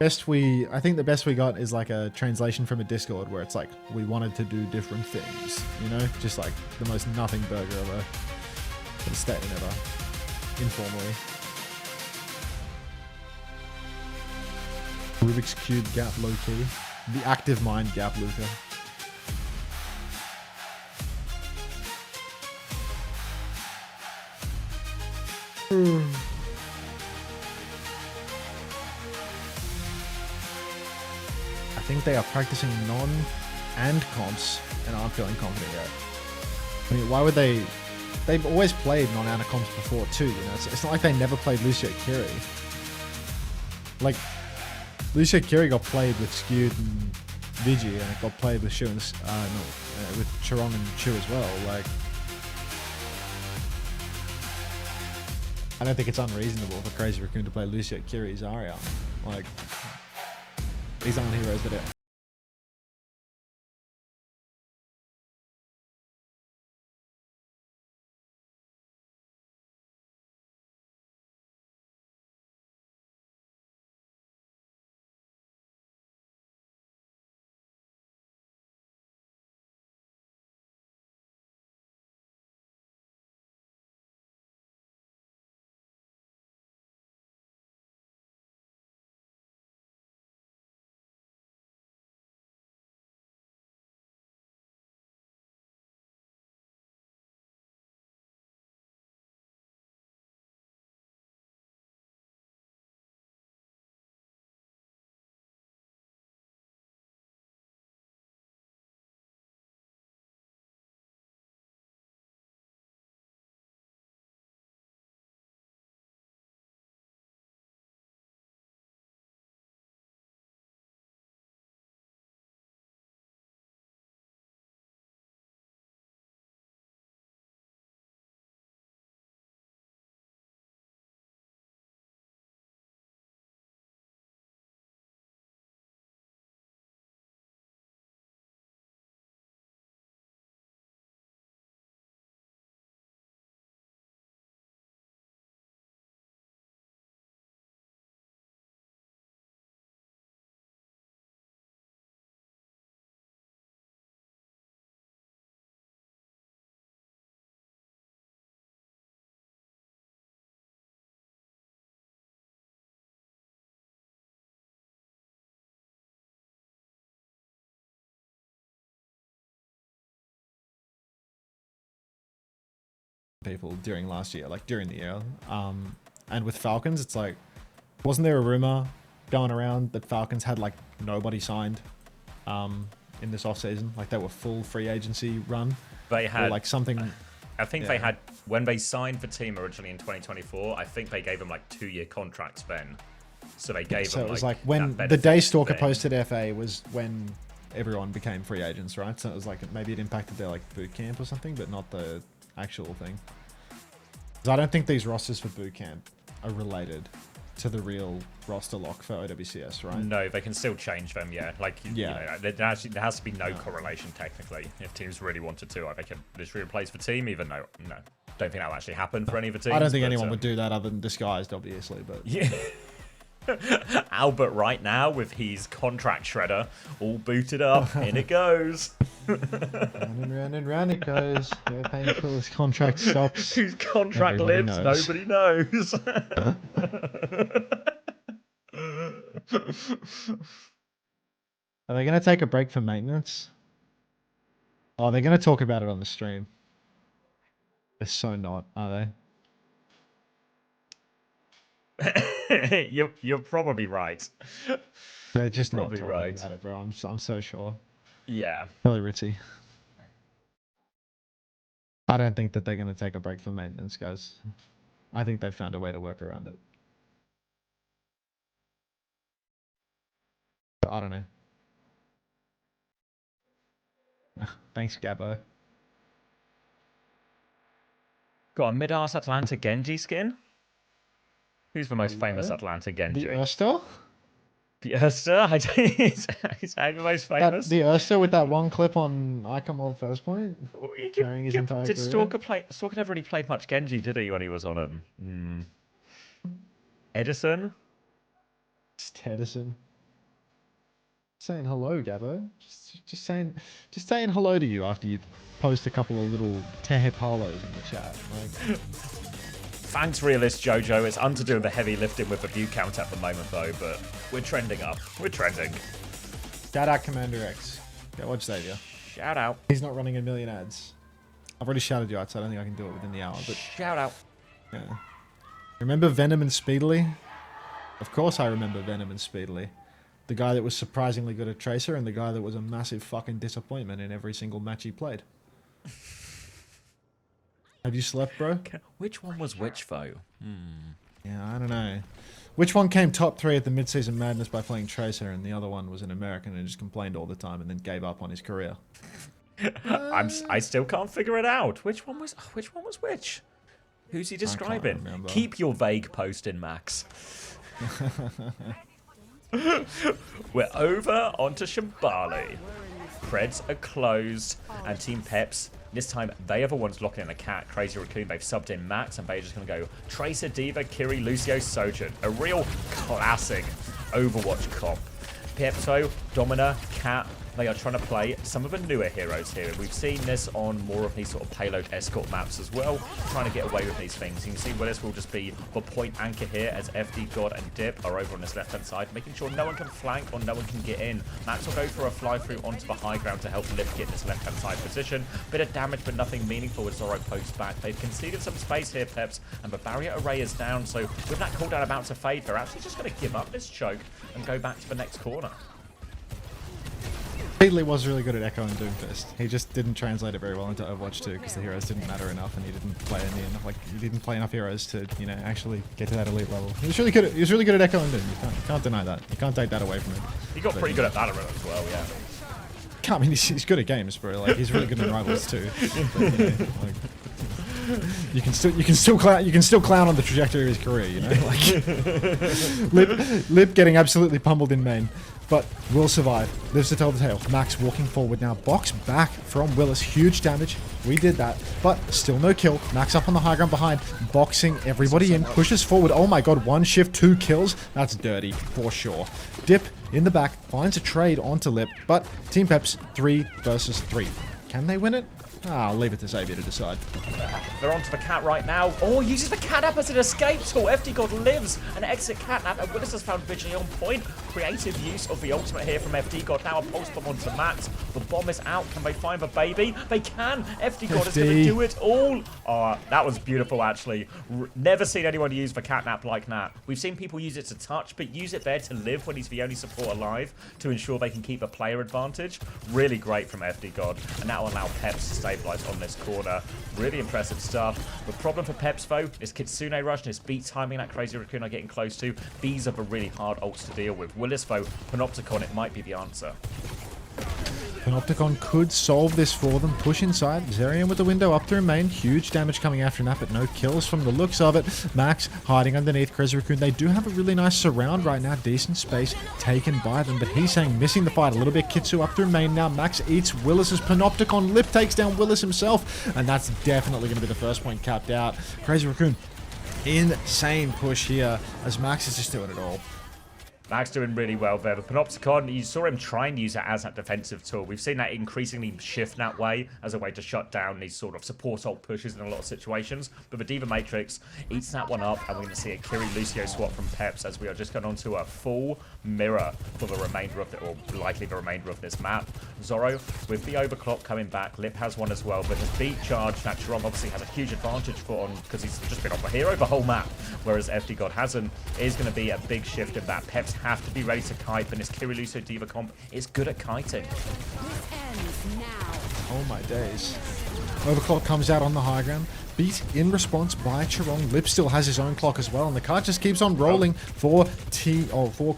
I think the best we got is like a translation from a Discord where it's like, we wanted to do different things, you know? Just like the most nothing burger of a statement ever. Informally. Rubik's Cube gap low-key. The active mind gap, Luca. I think they are practicing non and comps and aren't feeling confident yet. I mean, why would they? They've always played non-ana comps before too, you know? It's not like they never played Lucio Kiri. Like, Lucio Kiri got played with Skewed and Vigi, and it got played with Shu and with Chirong and Shu as well. Like, I don't think it's unreasonable for Crazy Raccoon to play Lucio Kiri Zarya. Like, these aren't heroes that are people during last year, like during the year. And with Falcons, it's like, wasn't there a rumor going around that Falcons had like nobody signed in this offseason? Like they were full free agency run. They had or like something. I think they had, when they signed for team originally in 2024, I think they gave them like 2-year contracts then. So they gave them. So it was like that when the benefit day Stalker thing. posted FA was when everyone became free agents, right? So it was like maybe it impacted their like boot camp or something, but not the actual thing. 'Cause I don't think these rosters for boot camp are related to the real roster lock for OWCS, right? No, they can still change them, yeah. Like, Yeah. there has to be no correlation technically. If teams really wanted to, they can literally replace the team, even though, no. Don't think that'll actually happen for any of the teams. I don't think but, anyone would do that other than disguised, obviously, but Yeah. Albert right now with his contract shredder all booted up. In it goes. round and round it goes. You're paying until this contract stops. Whose contract Everybody lives, knows. nobody knows. Are they going to take a break for maintenance? Oh, they're going to talk about it on the stream. They're so not, are they? You're probably right. They're just not Probably talking right. about it, bro. I'm so sure. Yeah. Really ritzy. I don't think that they're going to take a break for maintenance, guys. I think they found a way to work around it. But I don't know. Thanks, Gabbo. Got a mid-arse Atlanta Genji skin? Who's the most famous Atlanta Genji? The Erster? The Erster? I don't he's the most famous. The Erster with that one clip on Icon World First Point? Carrying his entire Did career? Stalker never really played much Genji, did he, when he was on him? Edison? Just Edison. Saying hello, Gabbo. Just saying hello to you after you post a couple of little tehe palos in the chat. Like, Thanks, Realist Jojo. It's to the heavy lifting with the view count at the moment, though, but we're trending up. We're trending. shout out CommanderX. Go watch that, yeah. Shout out. He's not running a million ads. I've already shouted you out, so I don't think I can do it within the hour. But Shout out. yeah. Remember Venom and Speedily? Of course I remember Venom and Speedily. The guy that was surprisingly good at Tracer and the guy that was a massive fucking disappointment in every single match he played. Have you slept, bro? Which one was which, though? Yeah, I don't know. Which one came top 3 at the Mid-Season Madness by playing Tracer and the other one was an American and just complained all the time and then gave up on his career? I still can't figure it out. Which one was which? Who's he describing? remember. Keep your vague posting, Max. We're over onto Shambali. Preds are closed, and Team Peps, this time they are the ones locking in a cat. Crazy Raccoon, they've subbed in Max, and they're just going to go Tracer, Diva, Kiri, Lucio, Sojin. A real classic Overwatch comp. Piepto, Domina, Cat, they are trying to play some of the newer heroes here. We've seen this on more of these sort of payload escort maps as well, trying to get away with these things. You can see Willis will just be the point anchor here as FD, God, and Dip are over on this left-hand side, making sure no one can flank or no one can get in. Max will go for a fly-through onto the high ground to help Lip get in this left-hand side position. Bit of damage, but nothing meaningful as Zorro pokes back. They've conceded some space here, Peps, and the barrier array is down, so with that cooldown about to fade, they're actually just going to give up this choke and go back to the next corner. Speedily was really good at Echo and Doomfist. He just didn't translate it very well into Overwatch 2 because the heroes didn't matter enough and he didn't play enough heroes to, you know, actually get to that elite level. He was really good at Echo and Doom. You can't deny that. You can't take that away from him. He got pretty good at Valorant as well, yeah. I mean, he's good at games, bro. Like he's really good in Rivals too. But, you know, like, you can still clown on the trajectory of his career, you know. Like Lip getting absolutely pummeled in main, but will survive. Lives to tell the tale. Max walking forward now. Box back from Willis. Huge damage. We did that, but still no kill. Max up on the high ground behind, boxing everybody in. Pushes forward. Oh my god! 1 shift, 2 kills. That's dirty for sure. Dip in the back finds a trade onto Lip, but Team Peps 3 versus 3. Can they win it? I'll leave it to Xavier to decide. They're onto the cat right now. Oh, uses the catnap as an escape tool. FD God lives an exit catnap, and Willis has found Vigilante on point. Creative use of the ultimate here from FD God. Now a pulse bomb onto Max. The bomb is out. Can they find the baby? They can. FD God is going to do it all. Oh, that was beautiful, actually. Never seen anyone use the catnap like that. We've seen people use it to touch, but use it there to live when he's the only support alive to ensure they can keep a player advantage. Really great from FD God, and that will allow Peps to stabilize on this corner. Really impressive stuff. The problem for Peps, though, is Kitsune Rush and his beat timing that Crazy Raccoon are getting close to. These are the really hard ults to deal with. Willis, though, Panopticon, it might be the answer. Panopticon could solve this for them. Push inside. Zerion with the window up to remain. Huge damage coming after that, but no kills from the looks of it. Max hiding underneath Crazy Raccoon. They do have a really nice surround right now. Decent space taken by them, but he's saying missing the fight a little bit. Kitsu up to remain now. Max eats Willis's Panopticon. Lip takes down Willis himself, and that's definitely going to be the first point capped out. Crazy Raccoon, insane push here as Max is just doing it all. Max doing really well there. The Panopticon, you saw him try and use it as that defensive tool. We've seen that increasingly shift that way as a way to shut down these sort of support ult pushes in a lot of situations. But the Diva Matrix eats that one up, and we're going to see a Kiri Lucio swap from Peps as we are just going on to a full mirror for the remainder of the, or likely the remainder of this map. Zorro with the overclock coming back. Lip has one as well, but his beat charge that Jerome obviously has a huge advantage for on because he's just been off a hero the whole map, whereas FD God hasn't. Is going to be a big shift in that. Peps have to be ready to kite, and his Kiriluso Diva comp is good at kiting. Oh my days. Overclock comes out on the high ground. Beat in response by Chirong. Lip still has his own clock as well, and the card just keeps on rolling for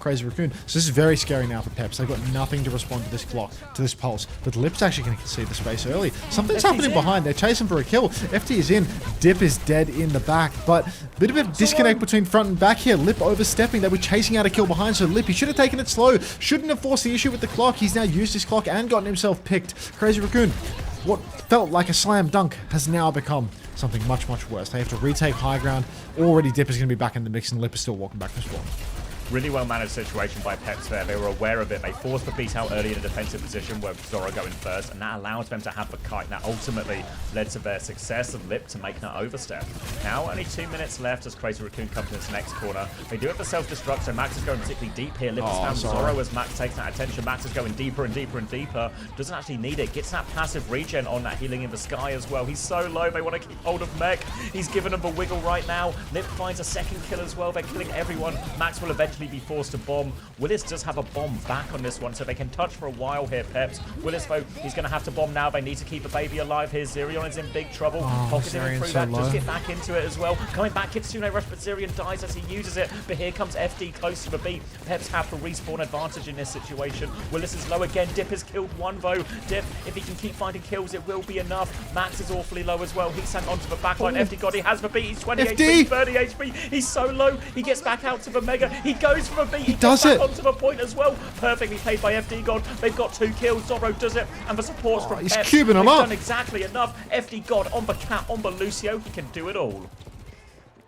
Crazy Raccoon. So this is very scary now for Peps. They've got nothing to respond to this clock, to this pulse. But Lip's actually going to concede the space early. Something's happening behind. They're chasing for a kill. FT is in. Dip is dead in the back, but a bit of a disconnect between front and back here. Lip overstepping. They were chasing out a kill behind, so Lip, he should have taken it slow. Shouldn't have forced the issue with the clock. He's now used his clock and gotten himself picked. Crazy Raccoon, what felt like a slam dunk has now become something much, much worse. They have to retake high ground. Already Dip is going to be back in the mix, and Lip is still walking back to spawn. Really well managed situation by Peps there. They were aware of it. They forced the beat out early in a defensive position where Zorro going first, and that allowed them to have the kite. That ultimately led to their success and Lip to make that overstep. Now only 2 minutes left as Crazy Raccoon comes in its next corner. They do have the self-destruct, so Max is going particularly deep here. Lip has found Zorro as Max takes that attention. Max is going deeper and deeper and deeper. Doesn't actually need it. Gets that passive regen on that healing in the sky as well. He's so low. They want to keep hold of Mech. He's given them the wiggle right now. Lip finds a second kill as well. They're killing everyone. Max will eventually be forced to bomb. Willis does have a bomb back on this one, so they can touch for a while here, Peps. Willis, though, he's going to have to bomb now. They need to keep the baby alive here. Zerion is in big trouble. Pocketing him through that. Just get back into it as well. Coming back, Kitsune Rush, but Zerion dies as he uses it. But here comes FD close to the beat. Peps have the respawn advantage in this situation. Willis is low again. Dip has killed one, though. Dip, if he can keep finding kills, it will be enough. Max is awfully low as well. He's sent onto the backline. FD God, he has the beat. He's 20 HP, 30 HP. He's so low. He gets back out to the Mega. He goes for the beat. He does it onto the point as well. Perfectly played by FD God. They've got 2 kills. Zorro does it, and the supports from he's Peps. cubing him up. Done exactly enough. FD God on the cat, on the Lucio. He can do it all.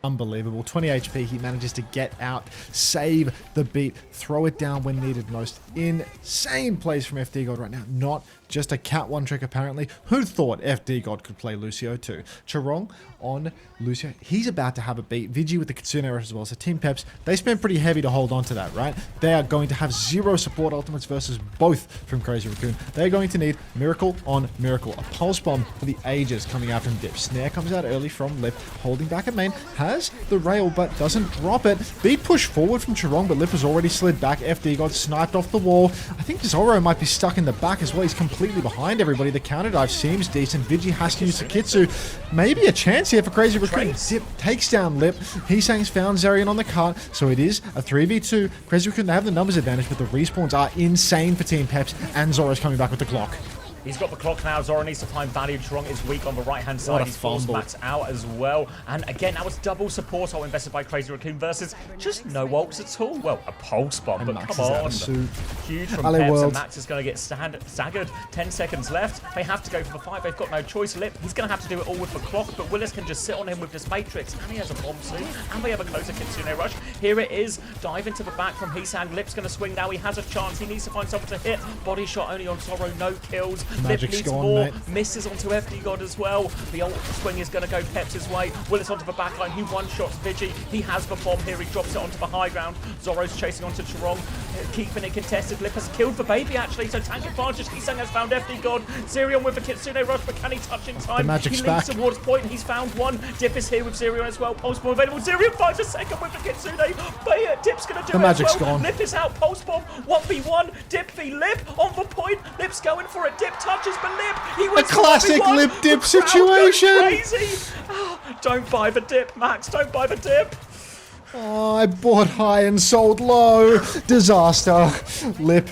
Unbelievable. 20 HP. He manages to get out, save the beat, throw it down when needed most. Insane plays from FD God right now. Not just a cat one trick, apparently. Who thought FD God could play Lucio too? Chirong on Lucio. He's about to have a beat. Vigi with the Kitsune Rush as well. So Team Peps, they spent pretty heavy to hold on to that, right? They are going to have 0 support ultimates versus both from Crazy Raccoon. They're going to need Miracle on Miracle. A pulse bomb for the ages coming out from Dip. Snare comes out early from Lip, holding back at main. Has the rail, but doesn't drop it. Beat push forward from Chirong, but Lip has already slid back. FD got sniped off the wall. I think Zorro might be stuck in the back as well. He's completely behind everybody. The counter dive seems decent. Vigi has to use Sakitsu. Maybe a chance here for Crazy Raccoon. Dip takes down Lip. He's found Zerion on the cart, so it is a 3v2. Crazy Raccoon, they have the numbers advantage, but the respawns are insane for Team Peps, and Zorro's coming back with the clock. He's got the clock now. Zora needs to find value. Chirong is weak on the right-hand side. He's forced Max out as well. And again, that was double support ult invested by Crazy Raccoon versus just no ults at all. Well, a pulse bomb, but Max come on. Huge from Peps, and Max is going to get staggered. 10 seconds left. They have to go for the fight. They've got no choice. Lip, he's going to have to do it all with the clock, but Willis can just sit on him with this Matrix, and he has a bomb too. And they have a closer Kitsune Rush. Here it is. Dive into the back from Hisang. Lip's going to swing now. He has a chance. He needs to find someone to hit. Body shot only on Zorro. No kills. Lip Magic's needs gone, more. mate. Misses onto FD God as well. The ult swing is going to go Peps' way. Willis onto the backline. He one-shots Vigi. He has the bomb here. He drops it onto the high ground. Zoro's chasing onto Chirong. Keeping it contested. Lip has killed the baby, actually. So tank advantage. Heesang has found FD God. Zerion with the Kitsune rush, but can he touch in time? Magic's He leads back. towards point. He's found one. Dip is here with Zerion as well. Pulse bomb available. Zerion finds a second with the Kitsune. But Dip's going to do The it Magic's as well. gone. Lip is out. Pulse bomb. 1v1. Dip v Lip on the point. Lip's going for it. Dip touches, but Lip. He wins classic 1v1. Lip Dip The crowd goes situation. Crazy. Don't buy the dip, Max. Don't buy the dip. Oh, I bought high and sold low. Disaster. Lip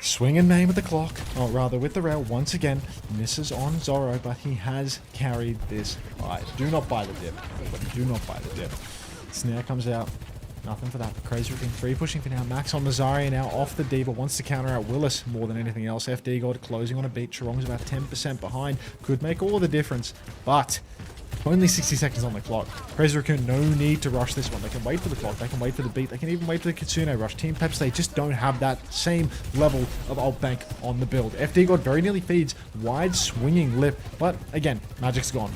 swinging main with the clock. Oh, rather with the rail once again. Misses on Zoro, but he has carried this fight. Do not buy the dip. Everybody, do not buy the dip. Snare comes out. Nothing for that. Crazy looking free pushing for now. Max on the Zarya now off the Diva. Wants to counter out Willis more than anything else. FD God closing on a beat. Chirong's about 10% behind. Could make all the difference, but only 60 seconds on the clock. Crazy Raccoon, no need to rush this one. They can wait for the clock. They can wait for the beat. They can even wait for the Kitsune rush. Team Peps, they just don't have that same level of ult bank on the build. FD God very nearly feeds wide swinging Lip, but again, Magic's gone.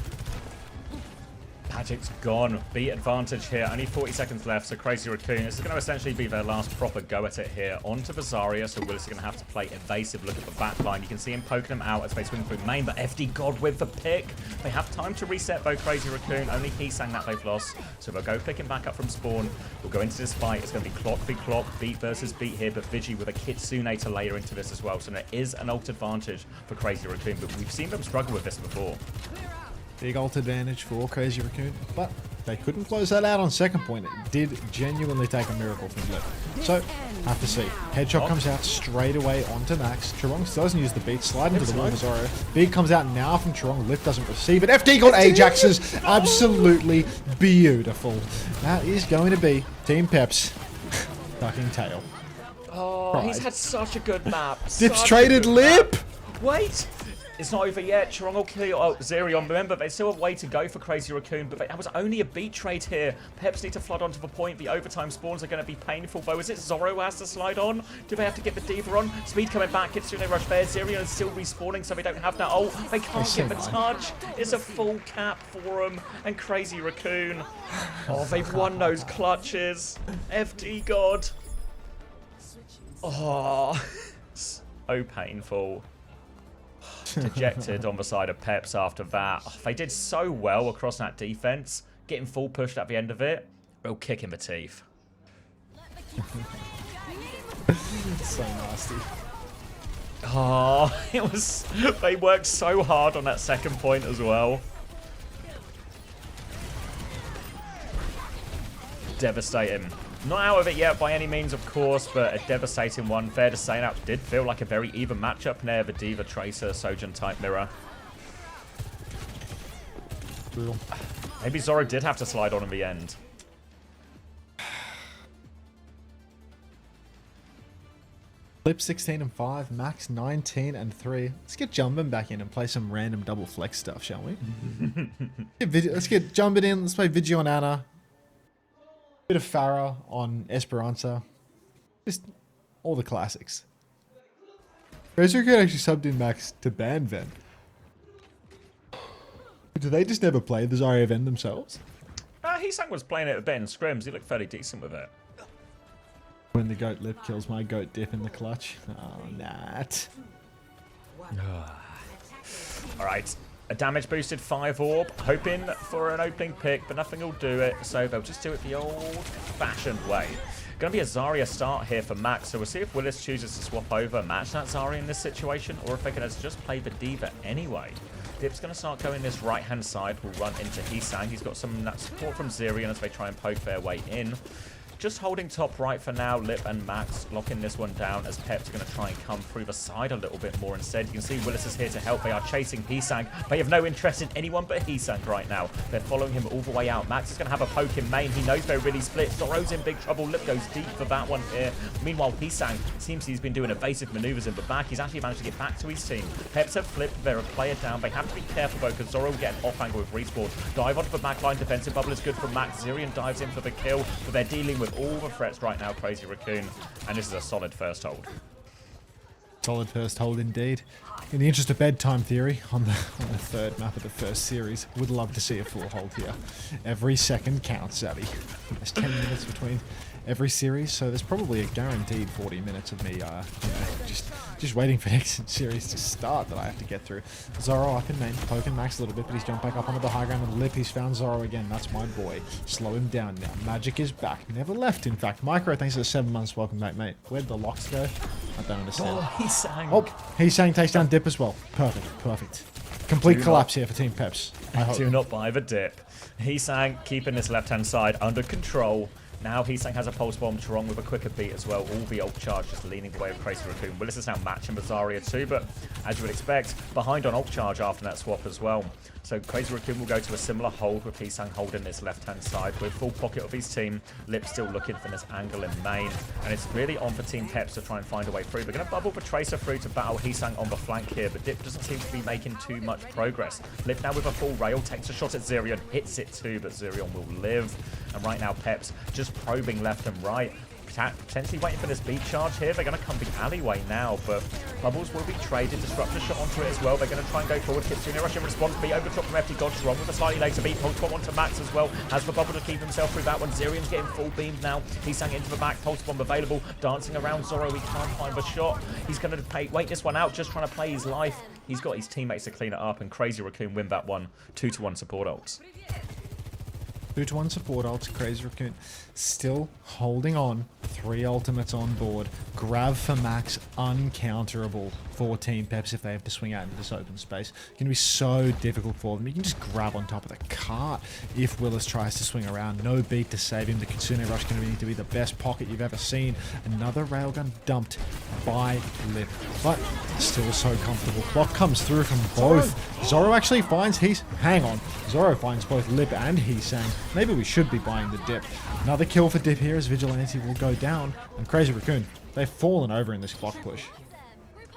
Magic's gone. Beat advantage here. Only 40 seconds left, so Crazy Raccoon. This is going to essentially be their last proper go at it here. Onto the Zarya, so Willis is going to have to play evasive. Look at the back line. You can see him poking him out as they swing through main, but FD God with the pick. They have time to reset though, Crazy Raccoon. Only Heesang that they've lost, so they'll go picking back up from spawn. We'll go into this fight. It's going to be clock v clock, beat versus beat here, but Vigi with a Kitsune to layer into this as well, so there is an ult advantage for Crazy Raccoon, but we've seen them struggle with this before. Big ult advantage for Crazy Raccoon, but they couldn't close that out on second point. It did genuinely take a miracle from Lip. So, have to see. Headshot comes out straight away onto Max. Chirong still doesn't use the beat, slide into the wall of Zoro. Big comes out now from Chirong. Lip doesn't receive it. FD got Ajaxes. Absolutely beautiful. That is going to be Team Peps ducking tail. Oh, Pride. he's had such a good map. Dips traded Lip. Wait! It's not over yet. Chirong will kill Zerion. Remember, there's still a way to go for Crazy Raccoon, but that was only a beat trade here. Peps need to flood onto the point. The overtime spawns are going to be painful, though. Is it Zoro who has to slide on? Do they have to get the Diva on? Speed coming back. Kitsune rush there. Zerion is still respawning, so they don't have that ult. They can't get the touch. It's a full cap for them. And Crazy Raccoon. Oh, they've won those clutches. FD God. Oh, so painful. Dejected on the side of Peps after that. Oh, they did so well across that defense. Getting full pushed at the end of it. Real kick in the teeth. So nasty. Oh, it was... They worked so hard on that second point as well. Devastating. Not out of it yet by any means, of course, but a devastating one. Fair to say, that did feel like a very even matchup near the Diva Tracer Sojourn type mirror. Brutal. Maybe Zoro did have to slide on in the end. Lip 16 and 5, Max 19 and 3. Let's get Jumbin back in and play some random double flex stuff, shall we? Let's get Jumbin in. Let's play Vigi on Ana. Bit of Farah on Esperanza. Just all the classics. Razor could actually subbed in Max to ban Ven. Do they just never play the Zarya Ven themselves? Heesang was playing it a bit in scrims. He looked fairly decent with it. When the goat Lip kills my goat Dip in the clutch. Oh, Nat. Alright. A damage boosted 5 orb. Hoping for an opening pick, but nothing will do it. So they'll just do it the old-fashioned way. Going to be a Zarya start here for Max. So we'll see if Willis chooses to swap over, match that Zarya in this situation, or if they can just play the Diva anyway. Dip's going to start going this right-hand side. We'll run into Heesang. He's got some support from Zerion as they try and poke their way in. Just holding top right for now. Lip and Max locking this one down as Peps are going to try and come through the side a little bit more instead. You can see Willis is here to help. They are chasing Heesang. They have no interest in anyone but Heesang right now. They're following him all the way out. Max is going to have a poke in main. He knows they're really split. Zoro's in big trouble. Lip goes deep for that one here. Meanwhile, Heesang seems he's been doing evasive maneuvers in the back. He's actually managed to get back to his team. Peps have flipped. They're a player down. They have to be careful though because Zoro will get an off angle with respawn. Dive onto the backline. Defensive bubble is good from Max. Zerion dives in for the kill, but they're dealing with all the threats right now, Crazy Raccoon, and this is a solid first hold. Solid first hold indeed. In the interest of bedtime theory, on the third map of the first series, would love to see a full hold here. Every second counts, Zabby. There's 10 minutes between every series, so there's probably a guaranteed 40 minutes of me, just waiting for next series to start that I have to get through. Zoro up in main, poking Max a little bit, but he's jumped back up onto the high ground with Lip. He's found Zoro again. That's my boy. Slow him down now. Magic is back. Never left, in fact. Micro, thanks for the 7 months. Welcome back, mate. Where'd the locks go? I don't understand. Oh, he sang. Oh, he sang takes down Dip as well. Perfect, perfect. Complete collapse here for Team Peps. I hope. Do not buy the dip. He-Sang keeping this left-hand side under control. Now He-Sang has a pulse bomb, Chirong with a quicker beat as well. All the ult charge just leaning the way of Crazy Raccoon. Willis is now matching with Zarya too, but as you would expect, behind on ult charge after that swap as well. So Crazy Raccoon will go to a similar hold with He-Sang holding this left-hand side with full pocket of his team. Lip still looking for this angle in main, and it's really on for Team Peps to try and find a way through. They're going to bubble the Tracer through to battle He-Sang on the flank here, but Dip doesn't seem to be making too much progress. Lip now with a full rail, takes a shot at Zerion, hits it too, but Zerion will live. And right now Peps just probing left and right. Potentially waiting for this beat charge here. They're going to come the alleyway now, but Bubbles will be traded. Disruptor shot onto it as well. They're going to try and go forward. Kitsune Rush in response. Beat overshot from FD Dodge wrong with a slightly later beat. Pulse bomb onto Max as well. Has the Bubble to keep himself through that one. Zerion's getting full beamed now. He sang into the back. Pulse bomb available. Dancing around Zoro. He can't find the shot. He's going to wait this one out. Just trying to play his life. He's got his teammates to clean it up, and Crazy Raccoon win that one. 2-1 support ults. 2-1 support ults. Crazy Raccoon still holding on. 3 ultimates on board. Grab for Max, uncounterable for Team Peps if they have to swing out into this open space. It's going to be so difficult for them. You can just grab on top of the cart if Willis tries to swing around. No beat to save him. The Kitsune Rush going to need to be the best pocket you've ever seen. Another railgun dumped by Lip, but still so comfortable. Block comes through from both. Zoro actually finds hang on. Zoro finds both Lip and He-Sang. Maybe we should be buying the dip. Another kill for Dip here as Vigilante will go down. And Crazy Raccoon, they've fallen over in this block push.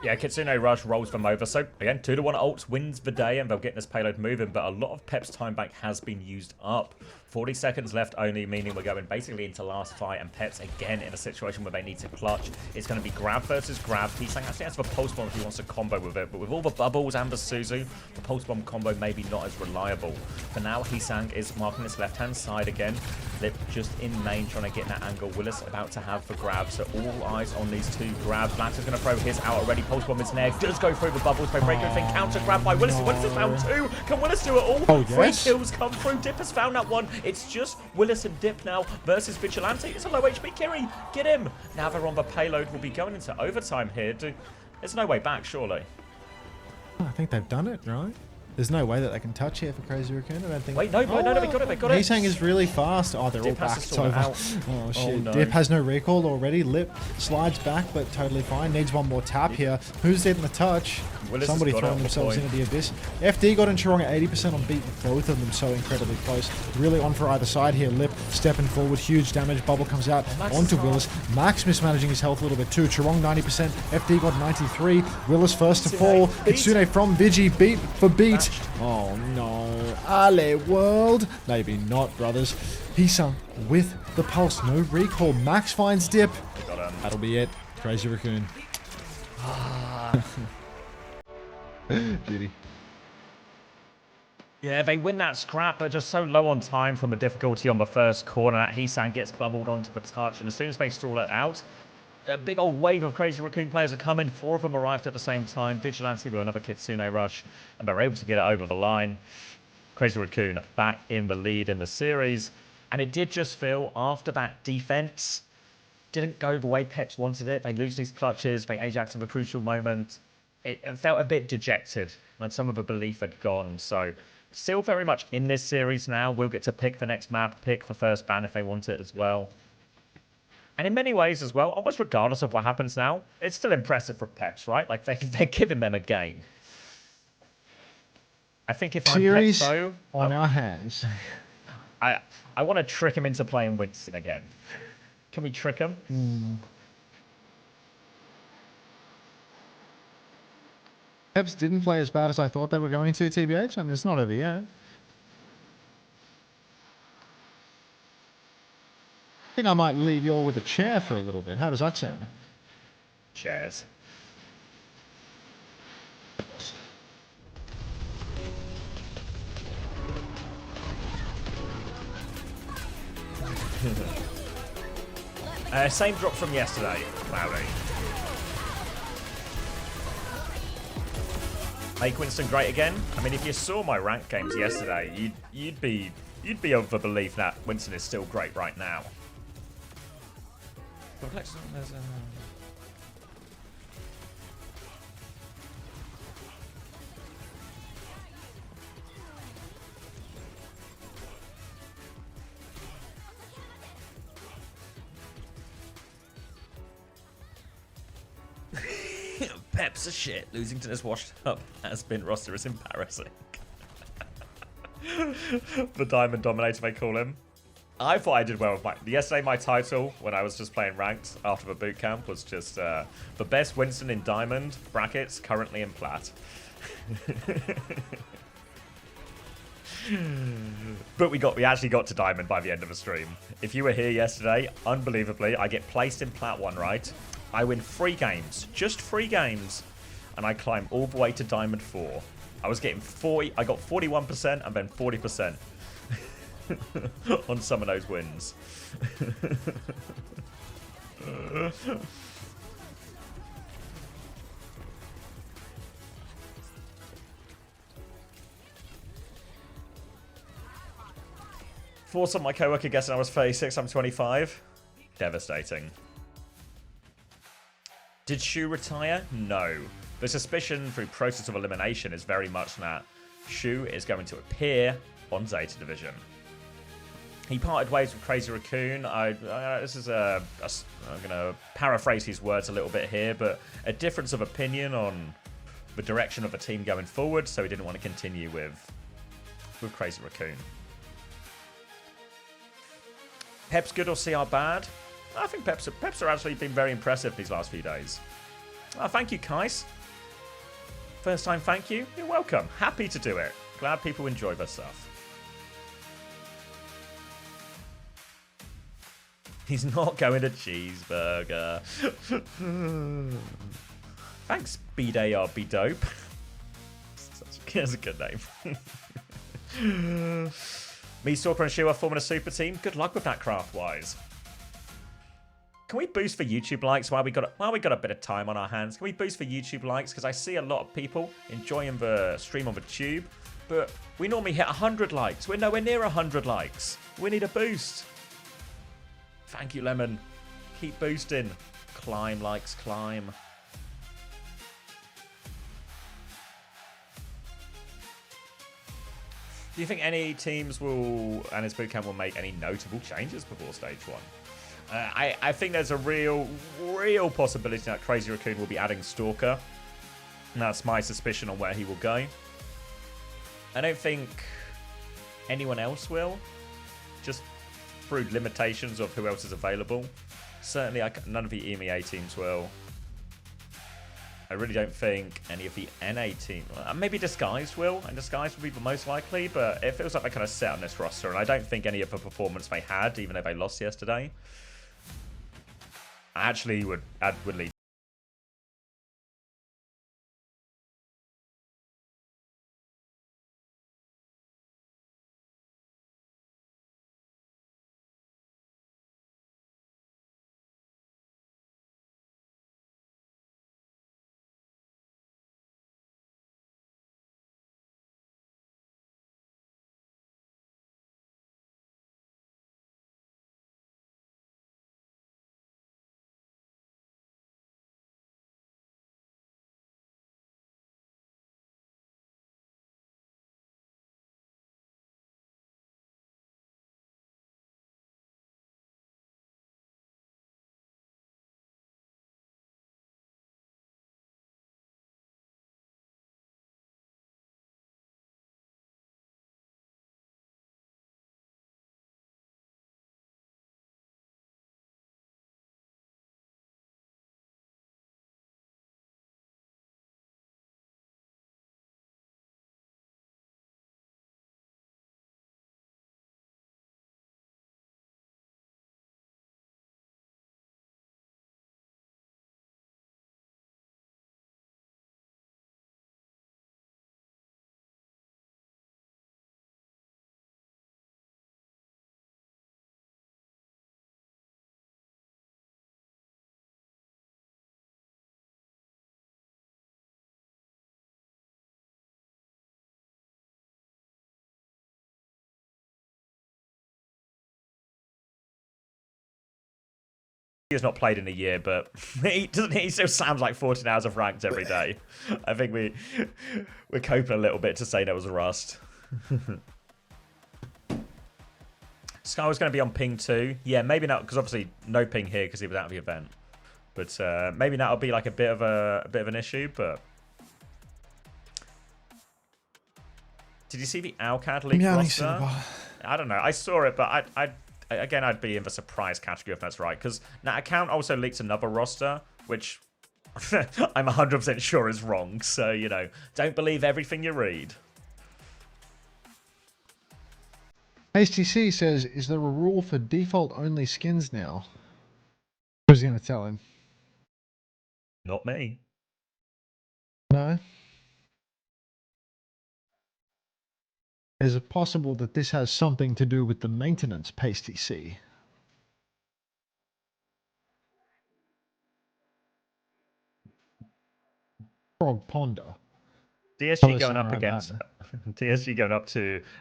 Yeah, Kitsune Rush rolls them over. So, again, 2-1 ults wins the day, and they'll get this payload moving. But a lot of Pep's time back has been used up. 40 seconds left only, meaning we're going basically into last fight. And Peps, again, in a situation where they need to clutch. It's going to be grab versus grab. He-Sang actually has the pulse bomb if he wants to combo with it. But with all the bubbles and the Suzu, the pulse bomb combo maybe not as reliable. For now, He-Sang is marking this left-hand side again. Lip just in main trying to get that angle. Willis about to have the grab. So all eyes on these two grabs. Lance is going to throw his out already. Pulse bomb is near. Does go through the bubbles by Breaker. Thing counter grab by Willis. Willis has found 2. Can Willis do it all? Oh, yes. 3 kills come through. Dip has found that one. It's just Willis and Dip now versus Vigilante. It's a low HP Kiri. Get him. Now they're on the payload. We'll be going into overtime here. There's no way back, surely. I think they've done it, right? There's no way that they can touch here for Crazy Raccoon. I don't think. Wait, no, they got it. They got it. He-Sang is really fast. Oh, they're Dip all has back. to sort it out. Oh, shit. Oh, no. Dip has no recall already. Lip slides back, but totally fine. Needs one more tap here. Who's getting the touch? Willis Somebody has got throwing it on the themselves point. into the abyss. FD got in Chirong at 80% on beat. Both of them so incredibly close. Really on for either side here. Lip stepping forward. Huge damage. Bubble comes out Max onto is Willis. Max mismanaging his health a little bit too. Chirong 90%. FD got 93. Willis first to fall. Beat. Kitsune from Vigi. Beat for beat. Smashed. Oh no. Ale world. Maybe not, brothers. He-Sang with the pulse. No recall. Max finds Dip. Got him. That'll be it. Crazy Raccoon. Duty. Yeah, they win that scrap, but just so low on time from the difficulty on the first corner. That He-Sang gets bubbled onto the touch, and as soon as they stall it out, a big old wave of Crazy Raccoon players are coming. 4 of them arrived at the same time. Vigilante with another Kitsune Rush, and they're able to get it over the line. Crazy Raccoon back in the lead in the series, and it did just feel after that defense didn't go the way Peps wanted it. They lose these clutches, they Ajax in a crucial moment. It felt a bit dejected, and some of the belief had gone. So still very much in this series now. We'll get to pick the next map, pick the first ban if they want it as well. And in many ways as well, almost regardless of what happens now, it's still impressive for Peps, right? Like they're giving them a game. I think if I'm Peps, though, on our hands. I want to trick him into playing Winston again. Can we trick him? Peps didn't play as bad as I thought they were going to, TBH, and it's not over yet. I think I might leave you all with a chair for a little bit. How does that sound? Cheers. Same drop from yesterday, Cloudy. Make Winston great again. I mean, if you saw my rank games yesterday, you'd be of the belief that Winston is still great right now. Peps are shit. Losing to this washed up has been roster is embarrassing. The Diamond Dominator, they call him. I thought I did well with yesterday. My title when I was just playing ranked after the boot camp was just the best Winston in Diamond brackets, currently in Plat. But we actually got to Diamond by the end of the stream. If you were here yesterday, unbelievably, I get placed in Plat 1, right? I win 3 games, just 3 games, and I climb all the way to Diamond 4. I was getting 40, I got 41% and then 40% on some of those wins. Forced on my coworker guessing I was 36, I'm 25. Devastating. Did Shu retire? No. The suspicion through process of elimination is very much that Shu is going to appear on Zeta Division. He parted ways with Crazy Raccoon. I'm going to paraphrase his words a little bit here, but a difference of opinion on the direction of the team going forward, so he didn't want to continue with Crazy Raccoon. Peps good or CR bad? I think Peps are actually been very impressive these last few days. Oh, thank you, Kais. First time thank you. You're welcome. Happy to do it. Glad people enjoy their stuff. He's not going to cheeseburger. Thanks, B-Day-R-B Dope. That's a good name. Me, Stalker, and Shu are forming a super team. Good luck with that, Craftwise. Can we boost for YouTube likes while we got a bit of time on our hands? Can we boost for YouTube likes? Because I see a lot of people enjoying the stream on the tube, but we normally hit 100 likes. We're nowhere near 100 likes. We need a boost. Thank you, Lemon. Keep boosting. Climb likes, climb. Do you think any teams and his bootcamp will make any notable changes before stage 1? I think there's a real possibility that Crazy Raccoon will be adding Stalker. And that's my suspicion on where he will go. I don't think anyone else will. Just through limitations of who else is available. Certainly none of the EMEA teams will. I really don't think any of the NA team... maybe Disguised will, and Disguised will be the most likely, but it feels like they're kind of set on this roster, and I don't think any of the performance they had, even though they lost yesterday, actually would lead He's not played in a year, but he still slams like 14 hours of ranked every day. I think we're coping a little bit to say there was a rust. Sky was going to be on ping too. Yeah, maybe not, because obviously no ping here because he was out of the event. But maybe that'll be like a bit of an issue. But did you see the Alcad league roster? I don't know. I saw it, but I'd be in the surprise category if that's right. Because that account also leaked another roster, which I'm 100% sure is wrong. So, you know, don't believe everything you read. HTC says, is there a rule for default only skins now? Who's he going to tell him? Not me. No. Is it possible that this has something to do with the maintenance, Pasty C? Frog Ponder. DSG going up against DSG going up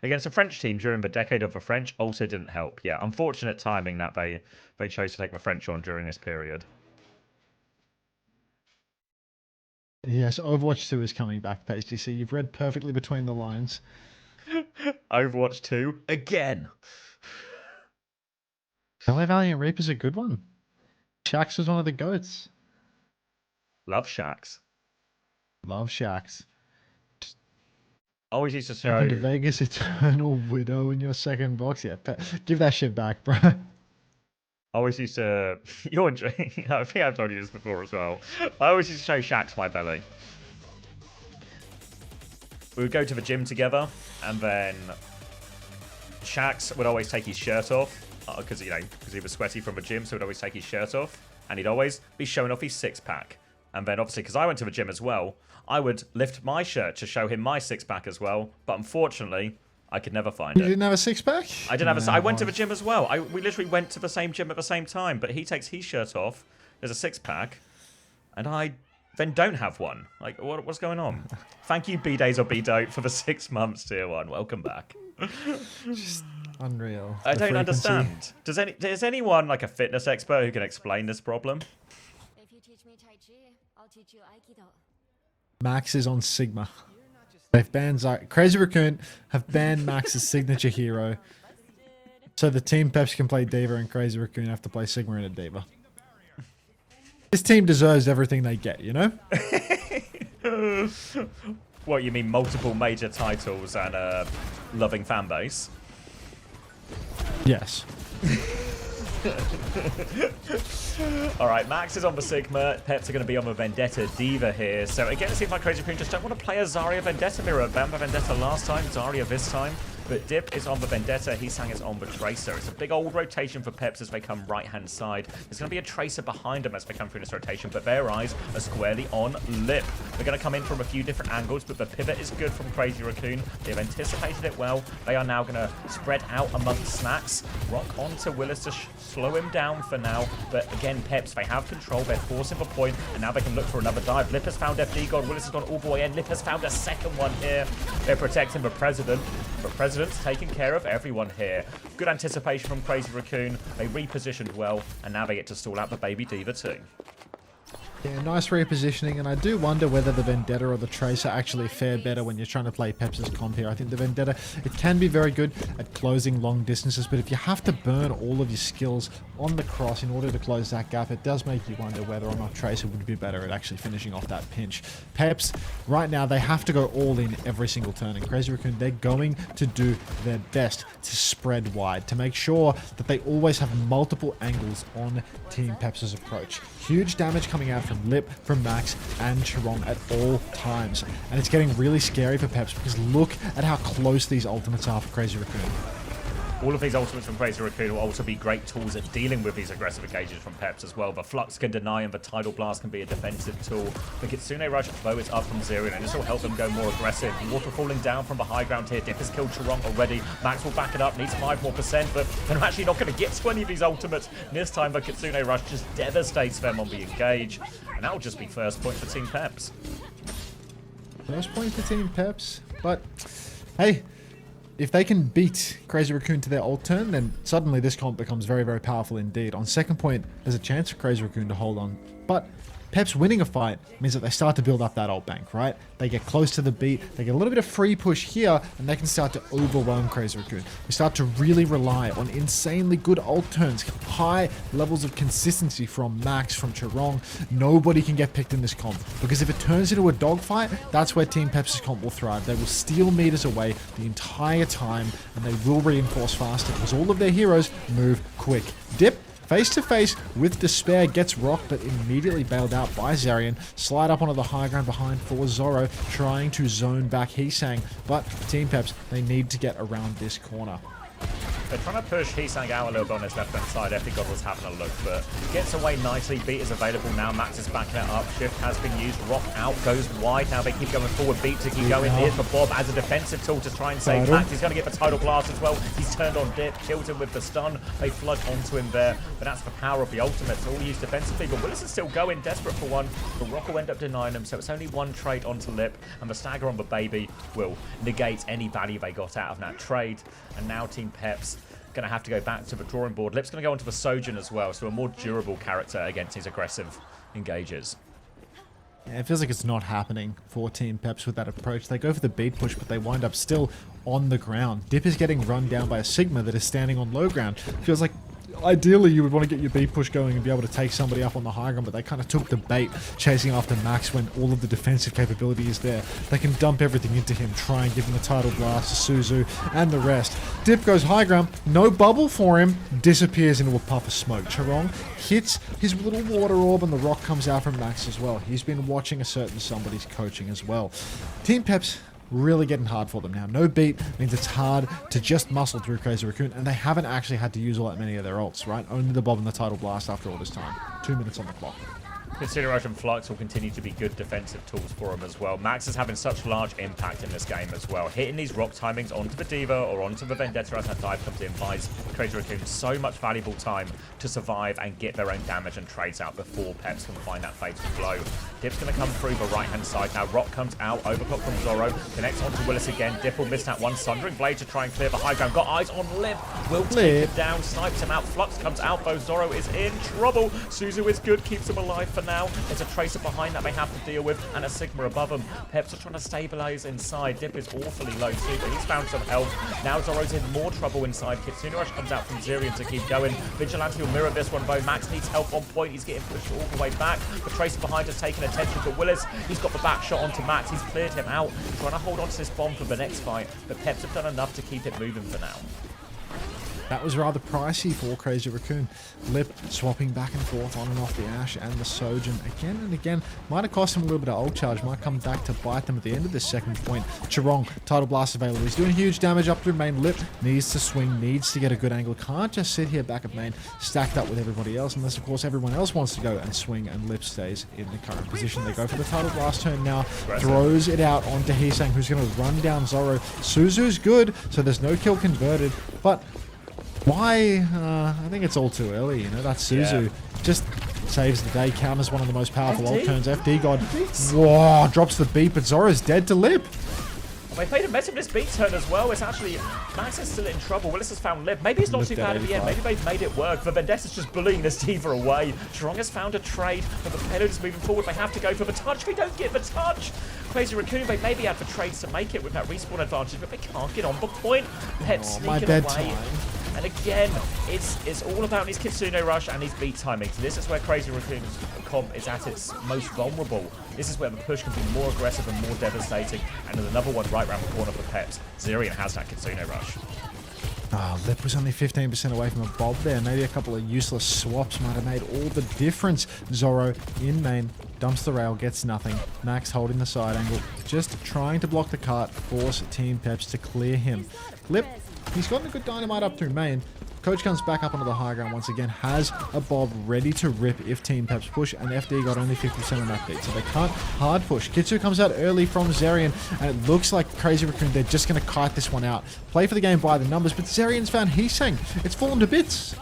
against a French team during the decade of the French also didn't help. Yeah, unfortunate timing that they chose to take the French on during this period. Yes, Overwatch 2 is coming back, Pasty C. You've read perfectly between the lines. Overwatch 2 again. LA Valiant Reaper's a good one. Shax was one of the goats. Love Shax. Love Shax. Always used to Welcome to show. Vegas Eternal Widow in your second box. Yeah, give that shit back, bro. Always used to. You're enjoying. I think I've told you this before as well. I always used to show Shax my belly. We would go to the gym together, and then Shax would always take his shirt off because he was sweaty from the gym, so he'd always take his shirt off, and he'd always be showing off his six-pack. And then obviously, because I went to the gym as well, I would lift my shirt to show him my six-pack as well. But unfortunately, I could never find it. You didn't have a six-pack? I didn't have a. I went to the gym as well. We literally went to the same gym at the same time. But he takes his shirt off. There's a six-pack, and I then don't have one. Like, what's going on? Thank you, B-Days or B-Dope, for the 6 months, Tier 1. Welcome back. Just unreal. I don't understand. Does anyone, like a fitness expert, who can explain this problem? If you teach me Tai Chi, I'll teach you Aikido. Max is on Sigma. They've banned Crazy Raccoon have banned Max's signature hero. So the team Peps can play Diva and Crazy Raccoon have to play Sigma and a Diva. This team deserves everything they get, you know? What, you mean multiple major titles and a loving fan base? Yes. Alright, Max is on the Sigma. Peps are going to be on the Vendetta Diva here. So again, it seems like Crazy Queen just don't want to play a Zarya Vendetta mirror. Bamba Vendetta last time, Zarya this time. But Dip is on the Vendetta, Heesang is on the Tracer. It's a big old rotation for Peps as they come right-hand side. There's going to be a Tracer behind them as they come through this rotation, but their eyes are squarely on Lip. They're going to come in from a few different angles, but the pivot is good from Crazy Raccoon. They've anticipated it well. They are now going to spread out amongst snacks. Rock onto Willis to slow him down for now. But again, Peps, they have control. They're forcing the point, and now they can look for another dive. Lip has found FD God. Willis has gone all the way in. Lip has found a second one here. They're protecting the President. But President's taking care of everyone here. Good anticipation from Crazy Raccoon. They repositioned well, and now they get to stall out the baby Diva too. Yeah, nice repositioning, and I do wonder whether the Vendetta or the Tracer actually fare better when you're trying to play Peps' comp here. I think the Vendetta, it can be very good at closing long distances, but if you have to burn all of your skills on the cross in order to close that gap, it does make you wonder whether or not Tracer would be better at actually finishing off that pinch. Peps, right now, they have to go all in every single turn, and Crazy Raccoon, they're going to do their best to spread wide, to make sure that they always have multiple angles on Team Peps' approach. Huge damage coming out from Lip, from Max, and Chiron at all times. And it's getting really scary for Peps because look at how close these ultimates are for Crazy Raccoon. All of these ultimates from Crazy Raccoon will also be great tools at dealing with these aggressive engages from Peps as well. The Flux can deny and the Tidal Blast can be a defensive tool. The Kitsune Rush, though it's up from 0, and this will help them go more aggressive. Water falling down from the high ground here. Dip has killed Chiron already. Max will back it up, needs 5 more %, but they're actually not going to get to any of these ultimates. And this time the Kitsune Rush just devastates them on the engage. And that will just be first point for Team Peps. First point for Team Peps, but hey, if they can beat Crazy Raccoon to their ult turn, then suddenly this comp becomes very, very powerful indeed. On second point, there's a chance for Crazy Raccoon to hold on, but Peps winning a fight means that they start to build up that ult bank, right? They get close to the beat, they get a little bit of free push here, and they can start to overwhelm Crazy Raccoon. We start to really rely on insanely good ult turns, high levels of consistency from Max, from Chirong. Nobody can get picked in this comp, because if it turns into a dogfight, that's where Team Peps' comp will thrive. They will steal meters away the entire time, and they will reinforce faster, because all of their heroes move quick. Dip, face to face with Despair, gets rocked but immediately bailed out by Zarian. Slide up onto the high ground behind for Zoro, trying to zone back Heesang, but Team Peps, they need to get around this corner. They're trying to push Heesang out a little bit on his left-hand side. Effie God was having a look, but gets away nicely. Beat is available now. Max is backing it up. Shift has been used. Rock out, goes wide. Now they keep going forward. Beat to keep going. Here's for Bob as a defensive tool to try and save Max. He's going to get the Tidal Blast as well. He's turned on Dip, killed him with the stun. They flood onto him there, but that's the power of the ultimate. It's all used defensively, but Willis is still going, desperate for one. But Rock will end up denying him, so it's only one trade onto Lip, and the stagger on the baby will negate any value they got out of that trade. And now Team Peps going to have to go back to the drawing board. Lip's going to go onto the Sojourn as well, so a more durable character against his aggressive engagers. Yeah, it feels like it's not happening for Team Peps with that approach. They go for the beat push, but they wind up still on the ground. Dip is getting run down by a Sigma that is standing on low ground. Feels like ideally you would want to get your beat push going and be able to take somebody up on the high ground, but they kind of took the bait chasing after Max when all of the defensive capability is there. They can dump everything into him, try and give him a Tidal Blast to Suzu and the rest. Dip goes high ground, no bubble for him, disappears into a puff of smoke. Chirong hits his little water orb and the rock comes out from Max as well. He's been watching a certain somebody's coaching as well. Team Peps really getting hard for them now. No beat means it's hard to just muscle through Crazy Raccoon, and they haven't actually had to use all that many of their ults, right? Only the Bob and the Tidal Blast after all this time. 2 minutes on the clock. Consideration Flux will continue to be good defensive tools for him as well. Max is having such large impact in this game as well. Hitting these rock timings onto the Diva or onto the Vendetta as that dive comes in buys Crazy Raccoon so much valuable time to survive and get their own damage and trades out before Peps can find that fatal blow. Dip's going to come through the right-hand side now. Rock comes out, overclock from Zoro, connects onto Willis again. Dip will miss that one. Sundering Blade to try and clear the high ground. Got eyes on Lip. Will take him down, snipes him out. Flux comes out though. Zoro is in trouble. Suzu is good, keeps him alive for now. There's a Tracer behind that they have to deal with and a Sigma above them. Peps are trying to stabilize inside. Dip is awfully low too, but he's found some help. Now Zoro's in more trouble inside. Kitsune Rush comes out from Zirian to keep going. Vigilante will mirror this one though. Max needs help on point. He's getting pushed all the way back. The Tracer behind has taken attention to Willis. He's got the back shot onto Max. He's cleared him out. Trying to hold on to this bomb for the next fight, but Peps have done enough to keep it moving for now. That was rather pricey for Crazy Raccoon. Lip swapping back and forth on and off the Ashe and the Sojourn again and again. Might have cost him a little bit of ult charge. Might come back to bite them at the end of this second point. Chirong, Tidal Blast available. He's doing huge damage up through main. Lip needs to swing, needs to get a good angle. Can't just sit here back at main, stacked up with everybody else, unless of course everyone else wants to go and swing, and Lip stays in the current position. They go for the Tidal Blast turn now. Throws it out onto Heesang, who's going to run down Zoro. Suzu's good, so there's no kill converted, but why? I think it's all too early, you know. That Suzu just saves the day. Counters one of the most powerful ult turns. FD God, whoa, drops the beat, but Zoro's dead to Lip. They played a mess of this beat turn as well. It's actually, Max is still in trouble. Willis has found Lip. Maybe it's not too bad at the end. Maybe they've made it work. The Vendetta's just bullying this Diva away. Chirong has found a trade, but the payload is moving forward. They have to go for the touch. They don't get the touch. Crazy Raccoon, they maybe had the trades to make it with that respawn advantage, but they can't get on the point. Peps sneaking away. And again, it's all about his Kitsune Rush and his beat timings. This is where Crazy Raccoon's comp is at its most vulnerable. This is where the push can be more aggressive and more devastating. And there's another one right around the corner for Peps. Zirian has that Kitsune Rush. Lip was only 15% away from a Bob there. Maybe a couple of useless swaps might have made all the difference. Zoro in main, dumps the rail, gets nothing. Max holding the side angle, just trying to block the cart, force Team Peps to clear him. Lip, he's gotten a good dynamite up through main. Coach comes back up onto the high ground once again, has a Bob ready to rip if Team Peps push, and FD got only 50% on that beat, so they can't hard push. Kitsu comes out early from Zarian, and it looks like Crazy Raccoon, they're just going to kite this one out. Play for the game by the numbers, but Zarian's found Heesang. It's fallen to bits.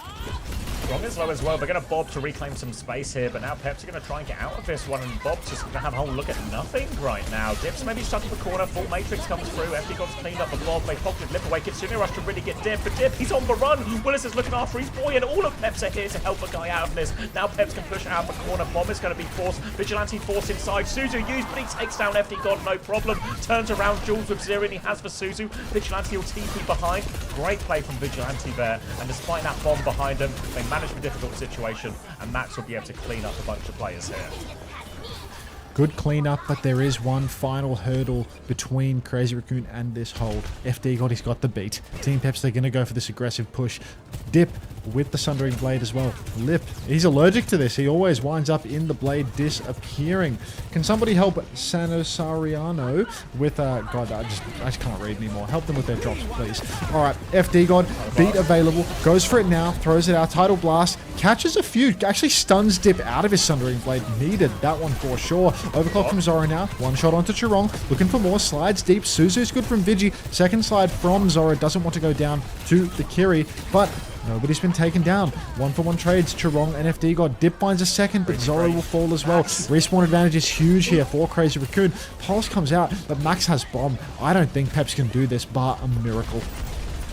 Strong is low as well. They're going to bob to reclaim some space here, but now Peps are going to try and get out of this one, and Bob's just going to have a whole look at nothing right now. Dip's maybe stuck in the corner. Full Matrix comes through. FD God's cleaned up the Bob. They pocketed Lip away. Kitsune Rush to really get Dip, but Dip, he's on the run. Willis is looking after his boy, and all of Peps are here to help the guy out of this. Now Peps can push out the corner. Bomb is going to be forced. Vigilante forced inside. Suzu used, but he takes down FD God, no problem. Turns around Jules with Zero, and he has for Suzu. Vigilante will TP behind. Great play from Vigilante there, and despite that bomb behind him, they managed a difficult situation, and Max will be able to clean up a bunch of players here. Good cleanup, but there is one final hurdle between Crazy Raccoon and this hold. FD God, he's got the beat. Team Peps, they're going to go for this aggressive push. Dip with the Sundering Blade as well. Lip, he's allergic to this. He always winds up in the blade disappearing. Can somebody help Sanosariano with, God, I just can't read anymore. Help them with their drops, please. All right, FD God, beat available. Goes for it now, throws it out. Tidal Blast, catches a few. Actually stuns Dip out of his Sundering Blade. Needed that one for sure. Overclock from Zoro now. One shot onto Chirong. Looking for more. Slides deep. Suzu's good from Vigi. Second slide from Zoro. Doesn't want to go down to the Kiri, but nobody's been taken down. 1-for-1 trades. Chirong and FD God. Dip finds a second, but Zoro will fall as well. Respawn advantage is huge here for Crazy Raccoon. Pulse comes out, but Max has bomb. I don't think Peps can do this, bar a miracle.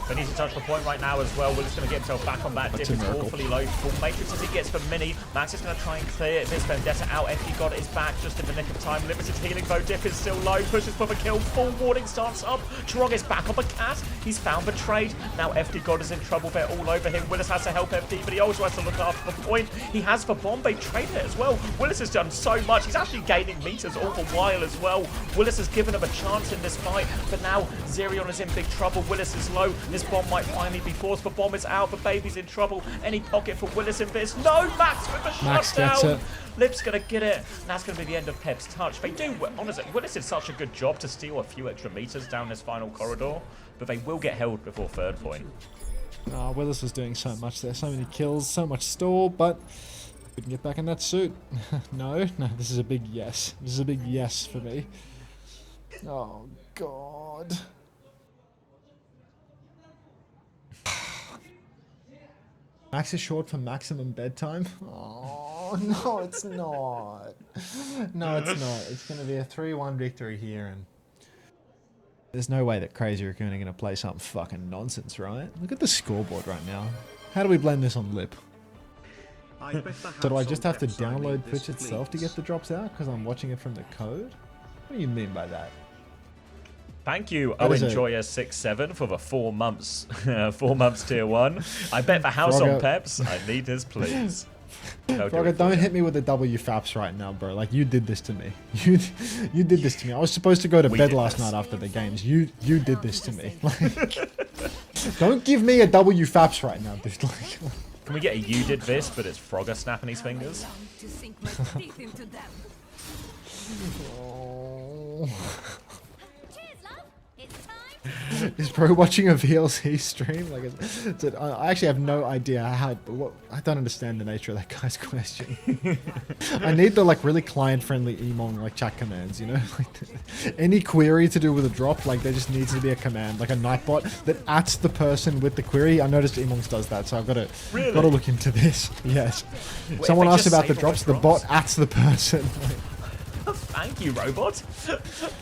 They need to touch the point right now as well. Willis going to get himself back on that. Dip is awfully low. Full Matrix as he gets for Mini. Max is going to try and clear this Vendetta out. FD God is back just in the nick of time. Limited healing though. Dip is still low. Pushes for the kill. Full warding starts up. Chirong is back on the cat. He's found the trade. Now FD God is in trouble. They're all over him. Willis has to help FD, but he also has to look after the point. He has the bomb. They trade it as well. Willis has done so much. He's actually gaining meters all the while as well. Willis has given him a chance in this fight, but now Zerion is in big trouble. Willis is low. This bomb might finally be forced. The bomb is out. The baby's in trouble. Any pocket for Willis in this? No! Max with the shutdown! Lip's going to get it. And that's going to be the end of Pep's touch. They do, honestly, Willis did such a good job to steal a few extra meters down this final corridor, but they will get held before third point. Willis was doing so much there. So many kills, so much stall, but we can get back in that suit. No, this is a big yes. This is a big yes for me. Oh, God. Max is short for maximum bedtime. Oh, no, it's not. No, it's not. It's going to be a 3-1 victory here, and there's no way that Crazy Raccoon are going to play some fucking nonsense, right? Look at the scoreboard right now. How do we blend this on Lip? So do I just have to download Twitch itself to get the drops out because I'm watching it from the code? What do you mean by that? Thank you, Owenjoyer67 for the 4 months, 4 months tier 1. I bet the house on Peps. I need his please. Frogger, don't hit me with the WFAPs right now, bro. Like, you did this to me. You did this to me. I was supposed to go to bed last night after the games. You did this to me. Like, don't give me a WFAPs right now, dude. Like, can we get a you did this, but it's Frogger snapping his fingers? Oh. Is bro watching a VLC stream? Like, I actually have no idea how. I don't understand the nature of that guy's question. I need the like really client-friendly Emong like chat commands, you know? Like, any query to do with a drop, like there just needs to be a command, like a Nightbot that ats the person with the query. I noticed Emongs does that, so I've got to look into this. Yes. Wait, someone asked about the drops. The bot ats the person. Like, thank you, robot.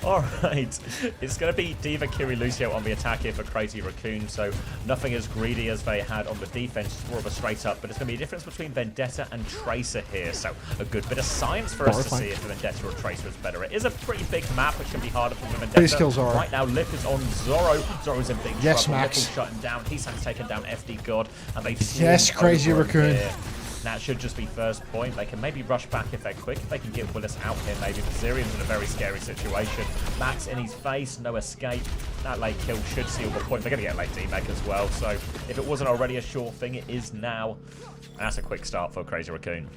Alright. It's going to be Diva, Kiri, Lucio on the attack here for Crazy Raccoon, so nothing as greedy as they had on the defense, more of a straight up, but it's going to be a difference between Vendetta and Tracer here, so a good bit of science for us to see if the Vendetta or Tracer is better. It is a pretty big map, which can be harder for the Vendetta. Please kill Zoro. Right now, Lip is on Zoro. Zoro's in big yes, trouble. Max. Lip will shut him down. He's taken down FD God, and they've yes, Crazy Raccoon. That should just be first point. They can maybe rush back if they're quick. If they can get Willis out here, maybe. But Zerion's in a very scary situation. Max in his face, no escape. That late kill should seal the point. They're going to get a late D-Mech as well. So if it wasn't already a sure thing, it is now. And that's a quick start for Crazy Raccoon.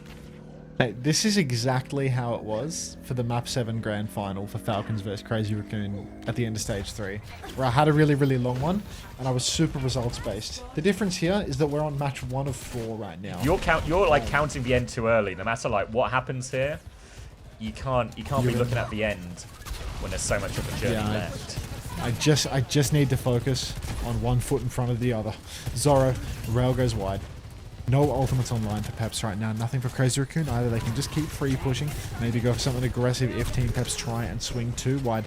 Hey, this is exactly how it was for the Map 7 Grand Final for Falcons vs Crazy Raccoon at the end of Stage 3, where I had a really, really long one, and I was super results-based. The difference here is that we're on match 1 of 4 right now. You're like counting the end too early. No matter like what happens here, you can't be looking at the end when there's so much of the journey left. I just need to focus on one foot in front of the other. Zoro, rail goes wide. No ultimates online for Peps right now. Nothing for Crazy Raccoon. Either they can just keep free pushing, maybe go for something aggressive if Team Peps try and swing too wide.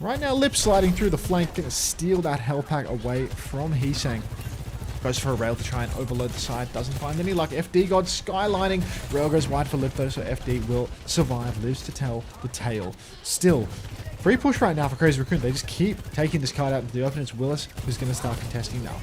Right now, Lip sliding through the flank, gonna steal that hell pack away from Heesang. Goes for a rail to try and overload the side. Doesn't find any luck. FD God skylining. Rail goes wide for Lip though, so FD will survive. Lives to tell the tale. Still, free push right now for Crazy Raccoon. They just keep taking this card out into the open. It's Willis who's going to start contesting now.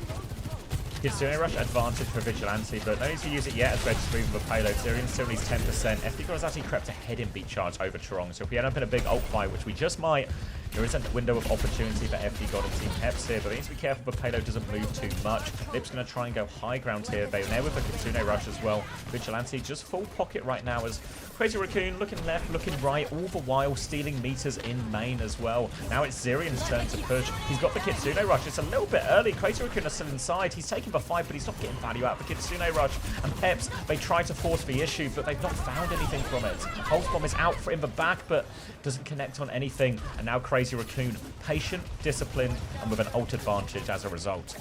Kitsune Rush advantage for Vigilante, but no need to use it yet as red screen with a payload. Zerion still needs 10%. FD God has actually crept ahead in beat charge over Chorong, so if we end up in a big ult fight, which we just might, there is a window of opportunity for FD God and Team Peps here, but they need to be careful the payload doesn't move too much. Lip's going to try and go high ground here. They're there with the Kitsune Rush as well. Vigilante just full pocket right now as Crazy Raccoon looking left, looking right, all the while stealing meters in main as well. Now it's Zerion's turn to push. He's got the Kitsune Rush. It's a little bit early. Crazy Raccoon is still inside. He's taking the fight, but he's not getting value out of the Kitsune Rush. And Peps, they try to force the issue, but they've not found anything from it. Pulse Bomb is out for in the back, but doesn't connect on anything. And now Crazy Raccoon, patient, disciplined, and with an ult advantage as a result.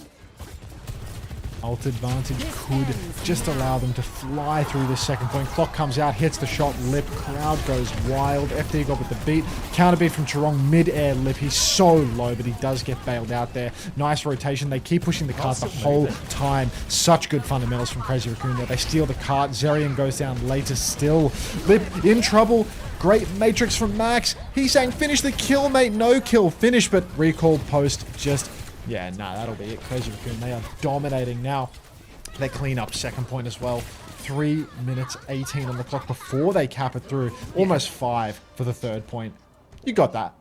Ult advantage could just allow them to fly through this second point. Clock comes out, hits the shot. Lip, crowd goes wild. FD got with the beat. Counter beat from Chorong, mid-air Lip. He's so low, but he does get bailed out there. Nice rotation. They keep pushing the cart the whole time. Such good fundamentals from Crazy Raccoon there. They steal the cart. Zerion goes down later still. Lip in trouble. Great matrix from Max. He's saying finish the kill, mate. No kill finish, but recall post just... yeah, nah, that'll be it. Crazy Raccoon, they are dominating now. They clean up second point as well. 3 minutes 18 on the clock before they cap it through. Almost 5 for the third point. You got that.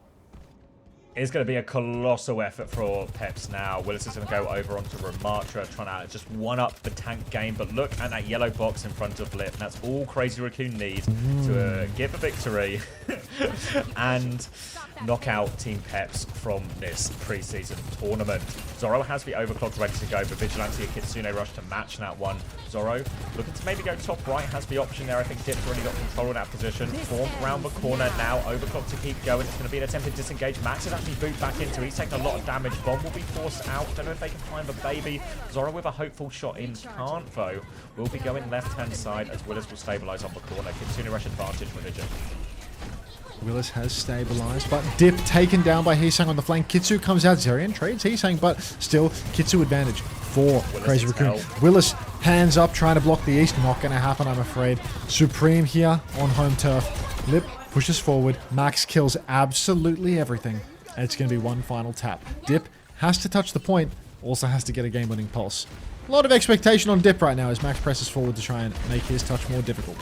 It's going to be a colossal effort for Peps now. Willis is going to go over onto Ramatra, trying to just one-up the tank game. But look at that yellow box in front of Lip. And that's all Crazy Raccoon needs to get the victory and knock out Team Peps from this preseason tournament. Zoro has the overclock ready to go, but Vigilante and Kitsune Rush to match that one. Zoro looking to maybe go top right, has the option there. I think Dip's already got control of that position. Form round the corner now, overclock to keep going. It's going to be an attempted disengage. Max is actually boot back into. He's taking a lot of damage. Bomb will be forced out. Don't know if they can find the baby. Zoro with a hopeful shot in. Can't though. Will be going left-hand side as Willis will stabilize on the corner. Kitsune Rush advantage religion. Willis has stabilized, but Dip taken down by Heesang on the flank. Kitsu comes out. Zerion trades Heesang, but still Kitsu advantage for Crazy Raccoon. Willis hands up trying to block the east. Not going to happen, I'm afraid. Supreme here on home turf. Lip pushes forward. Max kills absolutely everything. And it's going to be one final tap. Dip has to touch the point. Also has to get a game-winning pulse. A lot of expectation on Dip right now as Max presses forward to try and make his touch more difficult.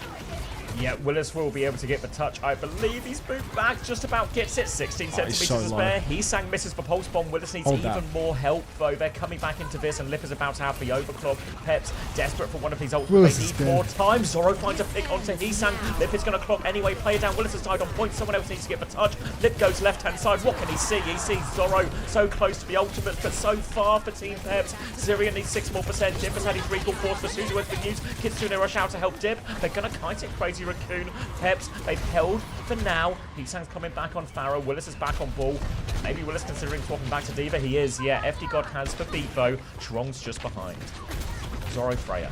Yeah, Willis will be able to get the touch. I believe he's moved back, just about gets it. 16 centimeters so to spare. Heesang misses the pulse bomb. Willis needs even more help, though. They're coming back into this, and Lip is about to have the overclock. Peps desperate for one of these ults. They need more time. Zoro finds a pick onto Heesang. Lip is going to clock anyway. Play it down. Willis has died on point. Someone else needs to get the touch. Lip goes left-hand side. What can he see? He sees Zoro so close to the ultimate, but so far for Team Peps. Zerion needs 6% more. Dip has had his recall force for Suzu has been used. Kitsune rush out to help Dip. They're going to kite it. Crazy Raccoon. Peps, they've held for now. Heesang's coming back on Pharaoh. Willis is back on ball. Maybe Willis considering swapping back to Diva. He is, yeah. FD God has the beat though. Chorong's just behind. Zoro Freya.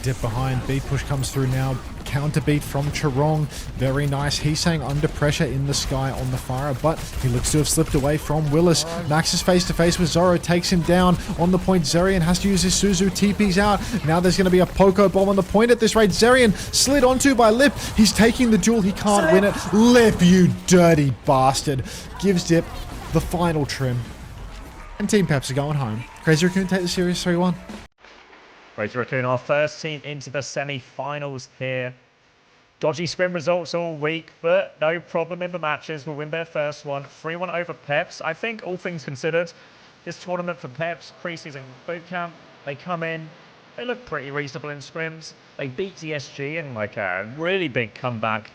Dip behind. Beat push comes through now. Counter beat from Chorong. Very nice. Heesang under pressure in the sky on the fire, but he looks to have slipped away from Willis. Max is face to face with Zoro. Takes him down on the point. Zerion has to use his Suzu. TP's out. Now there's going to be a Poco bomb on the point at this rate. Zerion slid onto by Lip. He's taking the duel. He can't win it. Lip, you dirty bastard. Gives Dip the final trim. And Team Peps are going home. Crazy Raccoon take the series 3-1. Crazy Raccoon, our first team into the semi-finals here. Dodgy scrim results all week, but no problem in the matches. We'll win their first one. 3-1 over Peps. I think, all things considered, this tournament for Peps, Preseason Bootcamp, they come in, they look pretty reasonable in scrims. They beat DSG in like a really big comeback,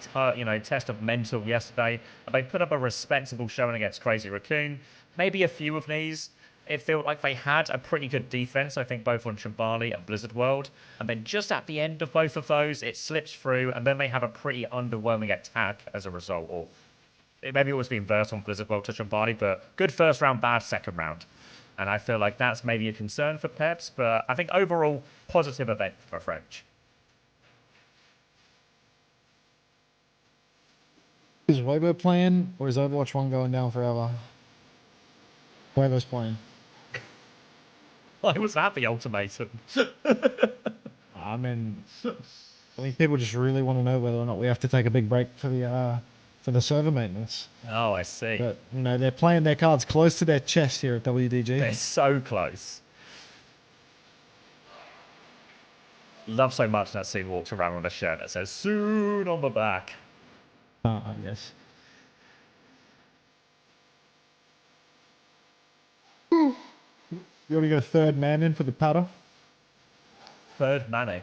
test of mental yesterday. And they put up a respectable showing against Crazy Raccoon. Maybe a few of these. It felt like they had a pretty good defense, I think, both on Shambali and Blizzard World. And then just at the end of both of those, it slips through, and then they have a pretty underwhelming attack as a result. Or maybe it was the inverse on Blizzard World to Shambali, but good first round, bad second round. And I feel like that's maybe a concern for Peps, but I think overall, positive event for French. Is Weibo playing, or is Overwatch 1 going down forever? Weibo's playing. Why was that the ultimatum? I mean, I think people just really want to know whether or not we have to take a big break for the server maintenance. Oh, I see. But you know, they're playing their cards close to their chest here at WDG. They're so close. Love so much that scene walks around with a shirt that says "soon" on the back. I guess. You want to go third man in for the patter? Third Manning.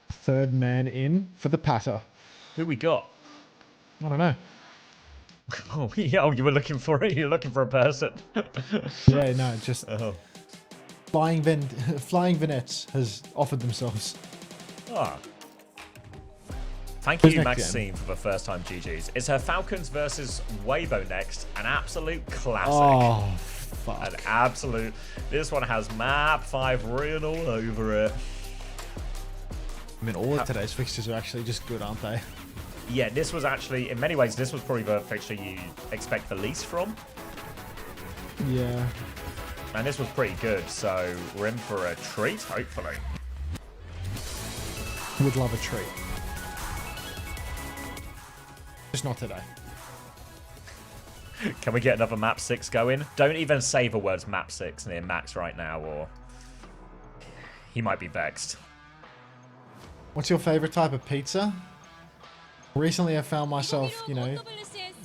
Third man in for the patter. Who we got? I don't know. Oh, yeah, oh, you were looking for it. You're looking for a person. Yeah, no, just Oh. Flying Vignettes has offered themselves. Ah. Thank Who's you, next, Maxine, for the first time GG's. It's her Falcons versus Weibo next. An absolute classic. Oh, fuck. An absolute. This one has map 5 written all over it. I mean, all of today's fixtures are actually just good, aren't they? Yeah, this was actually, in many ways, this was probably the fixture you expect the least from. Yeah. And this was pretty good, so we're in for a treat, hopefully. Would love a treat. Just not today. Can we get another map 6 going? Don't even say the words map 6 near Max right now, or he might be vexed. What's your favorite type of pizza? Recently, I found myself, you know,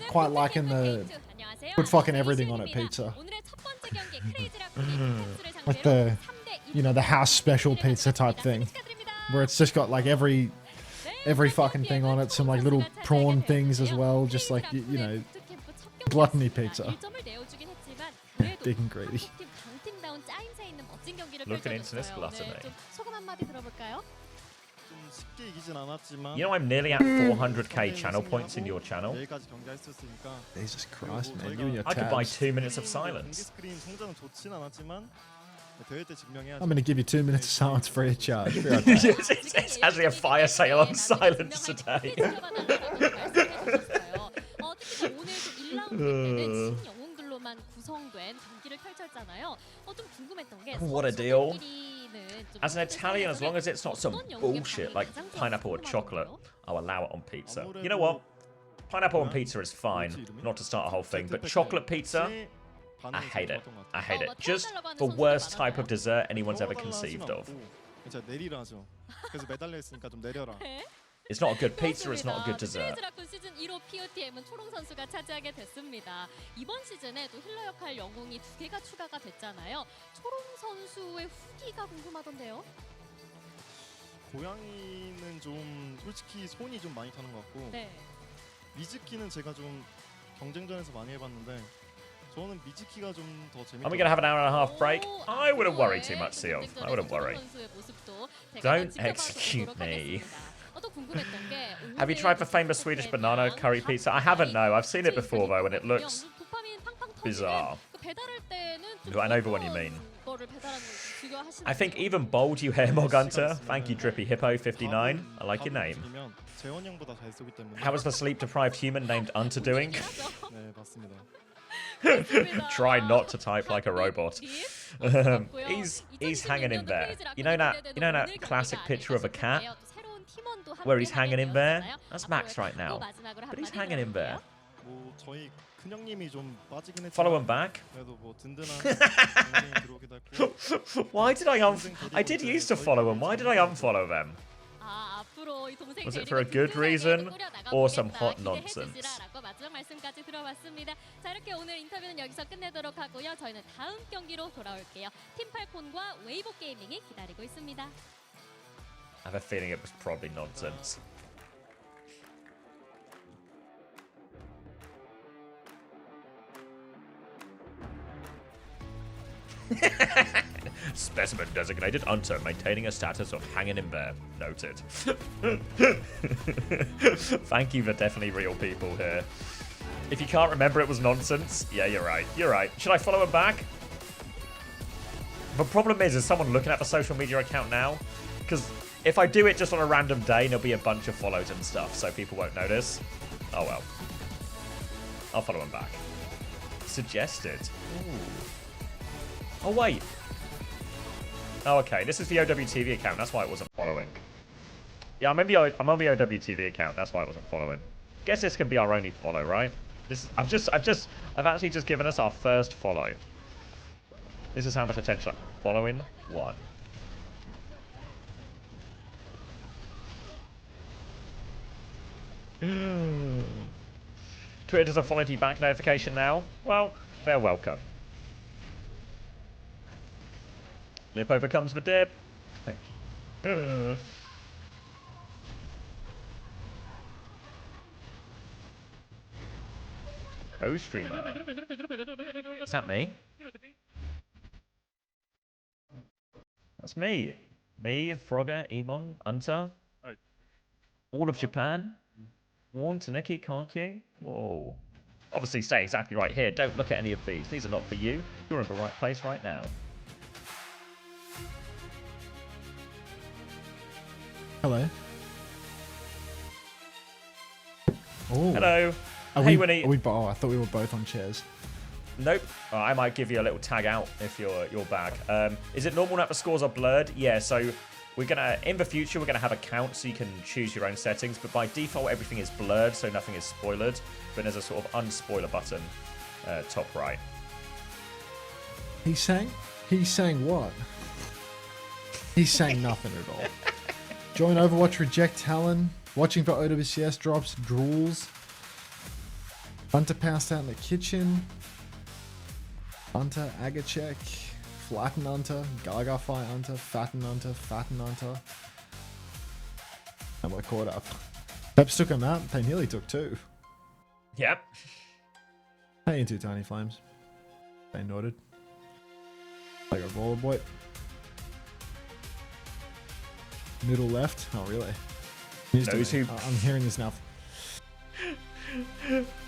quite liking the put fucking everything on it pizza. Like the, you know, the house special pizza type thing, where it's just got like every fucking thing on it, some like little prawn things as well, just like you know, gluttony pizza. Big and greedy. Looking into this gluttony. 소감 한마디 들어볼까요? 쉽게 이기진 않았지만 You know I'm nearly at 400k channel points in your channel. 여기까지 경기할 수 있으니까 Jesus Christ, man, you and your I could buy tabs. 2 minutes of 경기 silence. 스크린 성장은 좋진 않았지만 대회 때 증명해야죠. I'm gonna give you 2 minutes of silence free of charge. Be right back. It's actually a fire sale on silence today. What a deal. As an Italian, as long as it's not some bullshit like pineapple or chocolate, I'll allow it on pizza. You know what? Pineapple on pizza is fine, not to start a whole thing, but chocolate pizza, I hate it. I hate it. Just the worst type of dessert anyone's ever conceived of. 진짜 내리라죠. 그래서 매달려 있으니까 좀 내려라. It's not a good pizza, it's not a good dessert. 라쿤 시즌 1호 POTM은 초롱 선수가 차지하게 됐습니다. 이번 시즌에 또 힐러 역할 영웅이 2개가 추가가 됐잖아요. 초롱 선수의 후기가 궁금하던데요. 고양이는 좀 솔직히 손이 좀 많이 타는 것 같고 네. 미즈키는 제가 좀 경쟁전에서 많이 해봤는데 저는 미즈키가 좀 더 재밌어요. Are we going to have an hour and a half break? I wouldn't worry too much, Seal. I wouldn't worry. Don't execute me. Have you tried the famous Swedish banana curry pizza? I haven't, no. I've seen it before, though, and it looks bizarre. I know the one you mean. I think even bold, you hair mog hunter. Thank you, Drippy Hippo 59. I like your name. 재원 형보다 잘 쓰기 때문에. How is the sleep-deprived human named Unter doing? 네, 맞습니다. Try not to type like a robot. He's hanging in there. You know that classic picture of a cat where he's hanging in there? That's Max right now, but he's hanging in there. 뭐 저희 큰 형님이 좀 빠지긴 했지만 Follow him back. 그래도 뭐 든든한 경쟁이 들어오기도 했고. Why did I did used to follow him. Why did I unfollow them? Was it for a good reason or some hot nonsense? 마지막 말씀까지 들어봤습니다. 자, 이렇게 오늘 인터뷰는 여기서 끝내도록 하고요. 저희는 다음 경기로 돌아올게요. 팀팔콘과 웨이보 게이밍이 기다리고 있습니다. I have a feeling it was probably nonsense. Specimen designated Unter, maintaining a status of hanging in there. Noted. Thank you for definitely real people here. If you can't remember it was nonsense, yeah, you're right. You're right. Should I follow him back? The problem is someone looking at the social media account now, because if I do it just on a random day, there'll be a bunch of follows and stuff, so people won't notice. Oh well. I'll follow him back. Suggested. Ooh. Oh wait. Oh, okay. This is the OWTV account. That's why it wasn't following. Yeah, I'm on the OWTV account. That's why I wasn't following. Guess this can be our only follow, right? I've actually just given us our first follow. This is how much attention I'm following. 1. Twitter does a follow you back notification now. Well, they're welcome. Lip overcomes the dip. Oh, streamer. Is that me? That's me. Me, Frogger, Emon, Unta. All of Japan. Warren, Taniki, can't you? Whoa. Obviously stay exactly right here. Don't look at any of these. These are not for you. You're in the right place right now. Hello. Oh. Hello. Are Hey, we, Winnie. oh, I thought we were both on chairs. Nope. I might give you a little tag out if you're back. Is it normal that the scores are blurred? Yeah, so we're gonna in the future we're gonna have a count so you can choose your own settings, but by default everything is blurred so nothing is spoiled. But there's a sort of unspoiler button top right. He's saying what? He's saying nothing at all. Join Overwatch, reject Talon, watching for OWCS drops, drools. Hunter passed out in the kitchen. Hunter, Agachek, Flatten Hunter, Gaga Fight Hunter, Fatten Hunter, Fatten Hunter. And we're caught up. Peps took him out. They nearly took 2. Yep. Hey, into Tiny Flames. They nodded. Like a roller boy. Middle left. Oh, really? I'm hearing this now.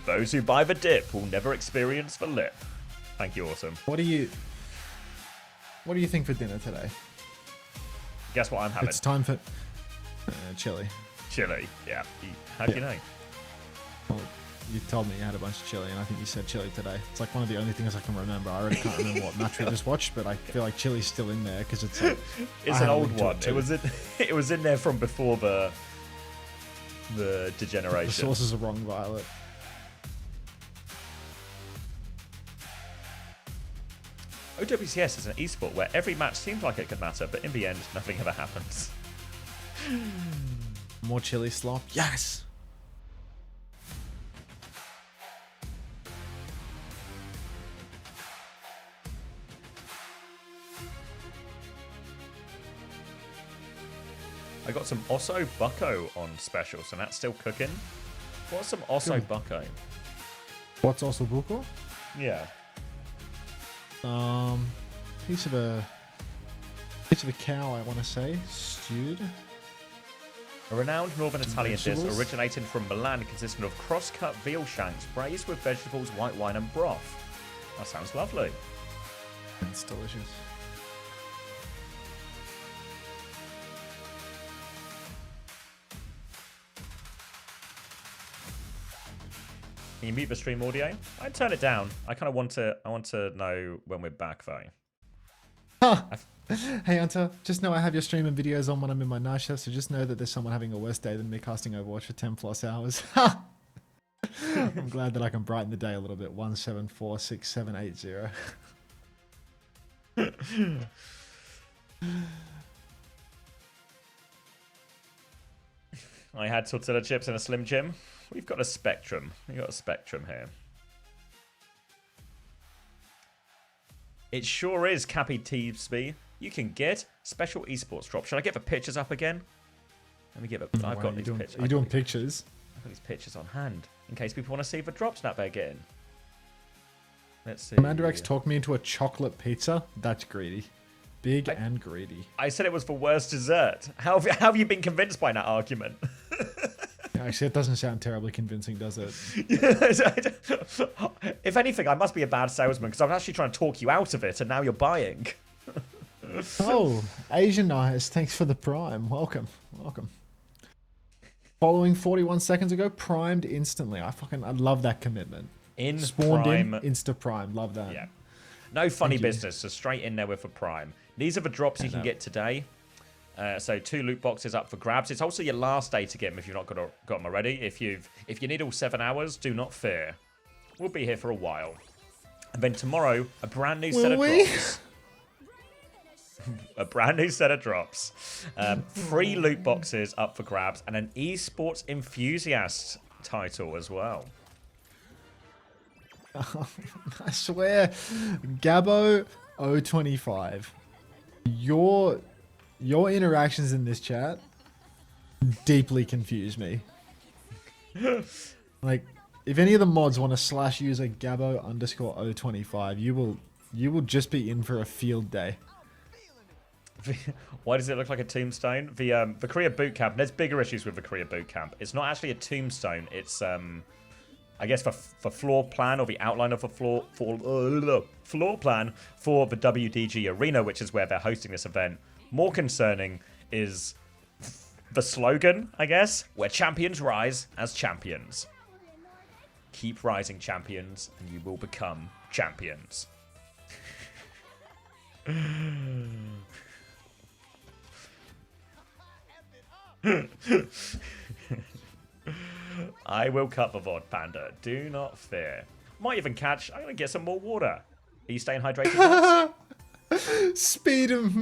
Those who buy the dip will never experience the lip. Thank you, awesome. What do you think for dinner today? Guess what I'm having? It's time for chili. Chili. Yeah. How do you know? Well, you told me you had a bunch of chili, and I think you said chili today. It's like one of the only things I can remember. I already can't remember what match we just watched, but I feel like chili's still in there because it's like, it's an old one. It was in there from before the degeneration. The sources are wrong, Violet. OWCS is an esport where every match seems like it could matter, but in the end, nothing ever happens. More chili slop. Yes! I got some Osso Bucko on special, so that's still cooking. What's some Osso Bucko? What's also buko? Yeah. Piece of a cow, I want to say, stewed. A renowned northern Italian dish Vegetables? originating from Milan, consisting of cross-cut veal shanks braised with vegetables, white wine, and broth. That sounds lovely. It's delicious. Can you mute the stream audio? I'd turn it down. I want to know when we're back though. Huh. Hey Hunter, just know I have your stream and videos on when I'm in my night shift, so just know that there's someone having a worse day than me casting Overwatch for 10 plus hours. I'm glad that I can brighten the day a little bit. 1746780. I had tortilla chips and a Slim Jim. We've got a spectrum. We've got a spectrum here. It sure is, Cappy Teebsby. You can get special esports drop. Should I get the pictures up again? Let me get the... I've got these pictures. Are you doing pictures? I've got these pictures on hand in case people want to see the drops that they're getting. Let's see. CommanderX talked me into a chocolate pizza. That's greedy. Big and greedy. I said it was the worst dessert. How have you been convinced by that argument? Actually, it doesn't sound terribly convincing, does it? If anything, I must be a bad salesman because I'm actually trying to talk you out of it, and now you're buying. Oh, Asian Eyes, thanks for the prime. Welcome. Following 41 seconds ago, primed instantly. I love that commitment. In Spawned prime. in, insta prime. Love that. Yeah. No funny Thank you. business, so straight in there with a prime. These are the drops you can get today. So 2 loot boxes up for grabs. It's also your last day to get them if you've not got them already. If you need all 7 hours, do not fear. We'll be here for a while. And then tomorrow, a brand new set of drops. A brand new set of drops. 3 loot boxes up for grabs and an esports enthusiast title as well. I swear, Gabbo 025. Your interactions in this chat deeply confuse me. Like, if any of the mods want to slash user Gabbo _ 025, you will just be in for a field day. Why does it look like a tombstone? The Korea Bootcamp, there's bigger issues with the Korea Bootcamp. It's not actually a tombstone. It's I guess the floor plan or the outline of a floor plan for the WDG Arena, which is where they're hosting this event. More concerning is the slogan, I guess, where champions rise as champions. Keep rising, champions, and you will become champions. I will cut the VOD, Panda. Do not fear. Might even catch. I'm going to get some more water. Are you staying hydrated, Max? Speed of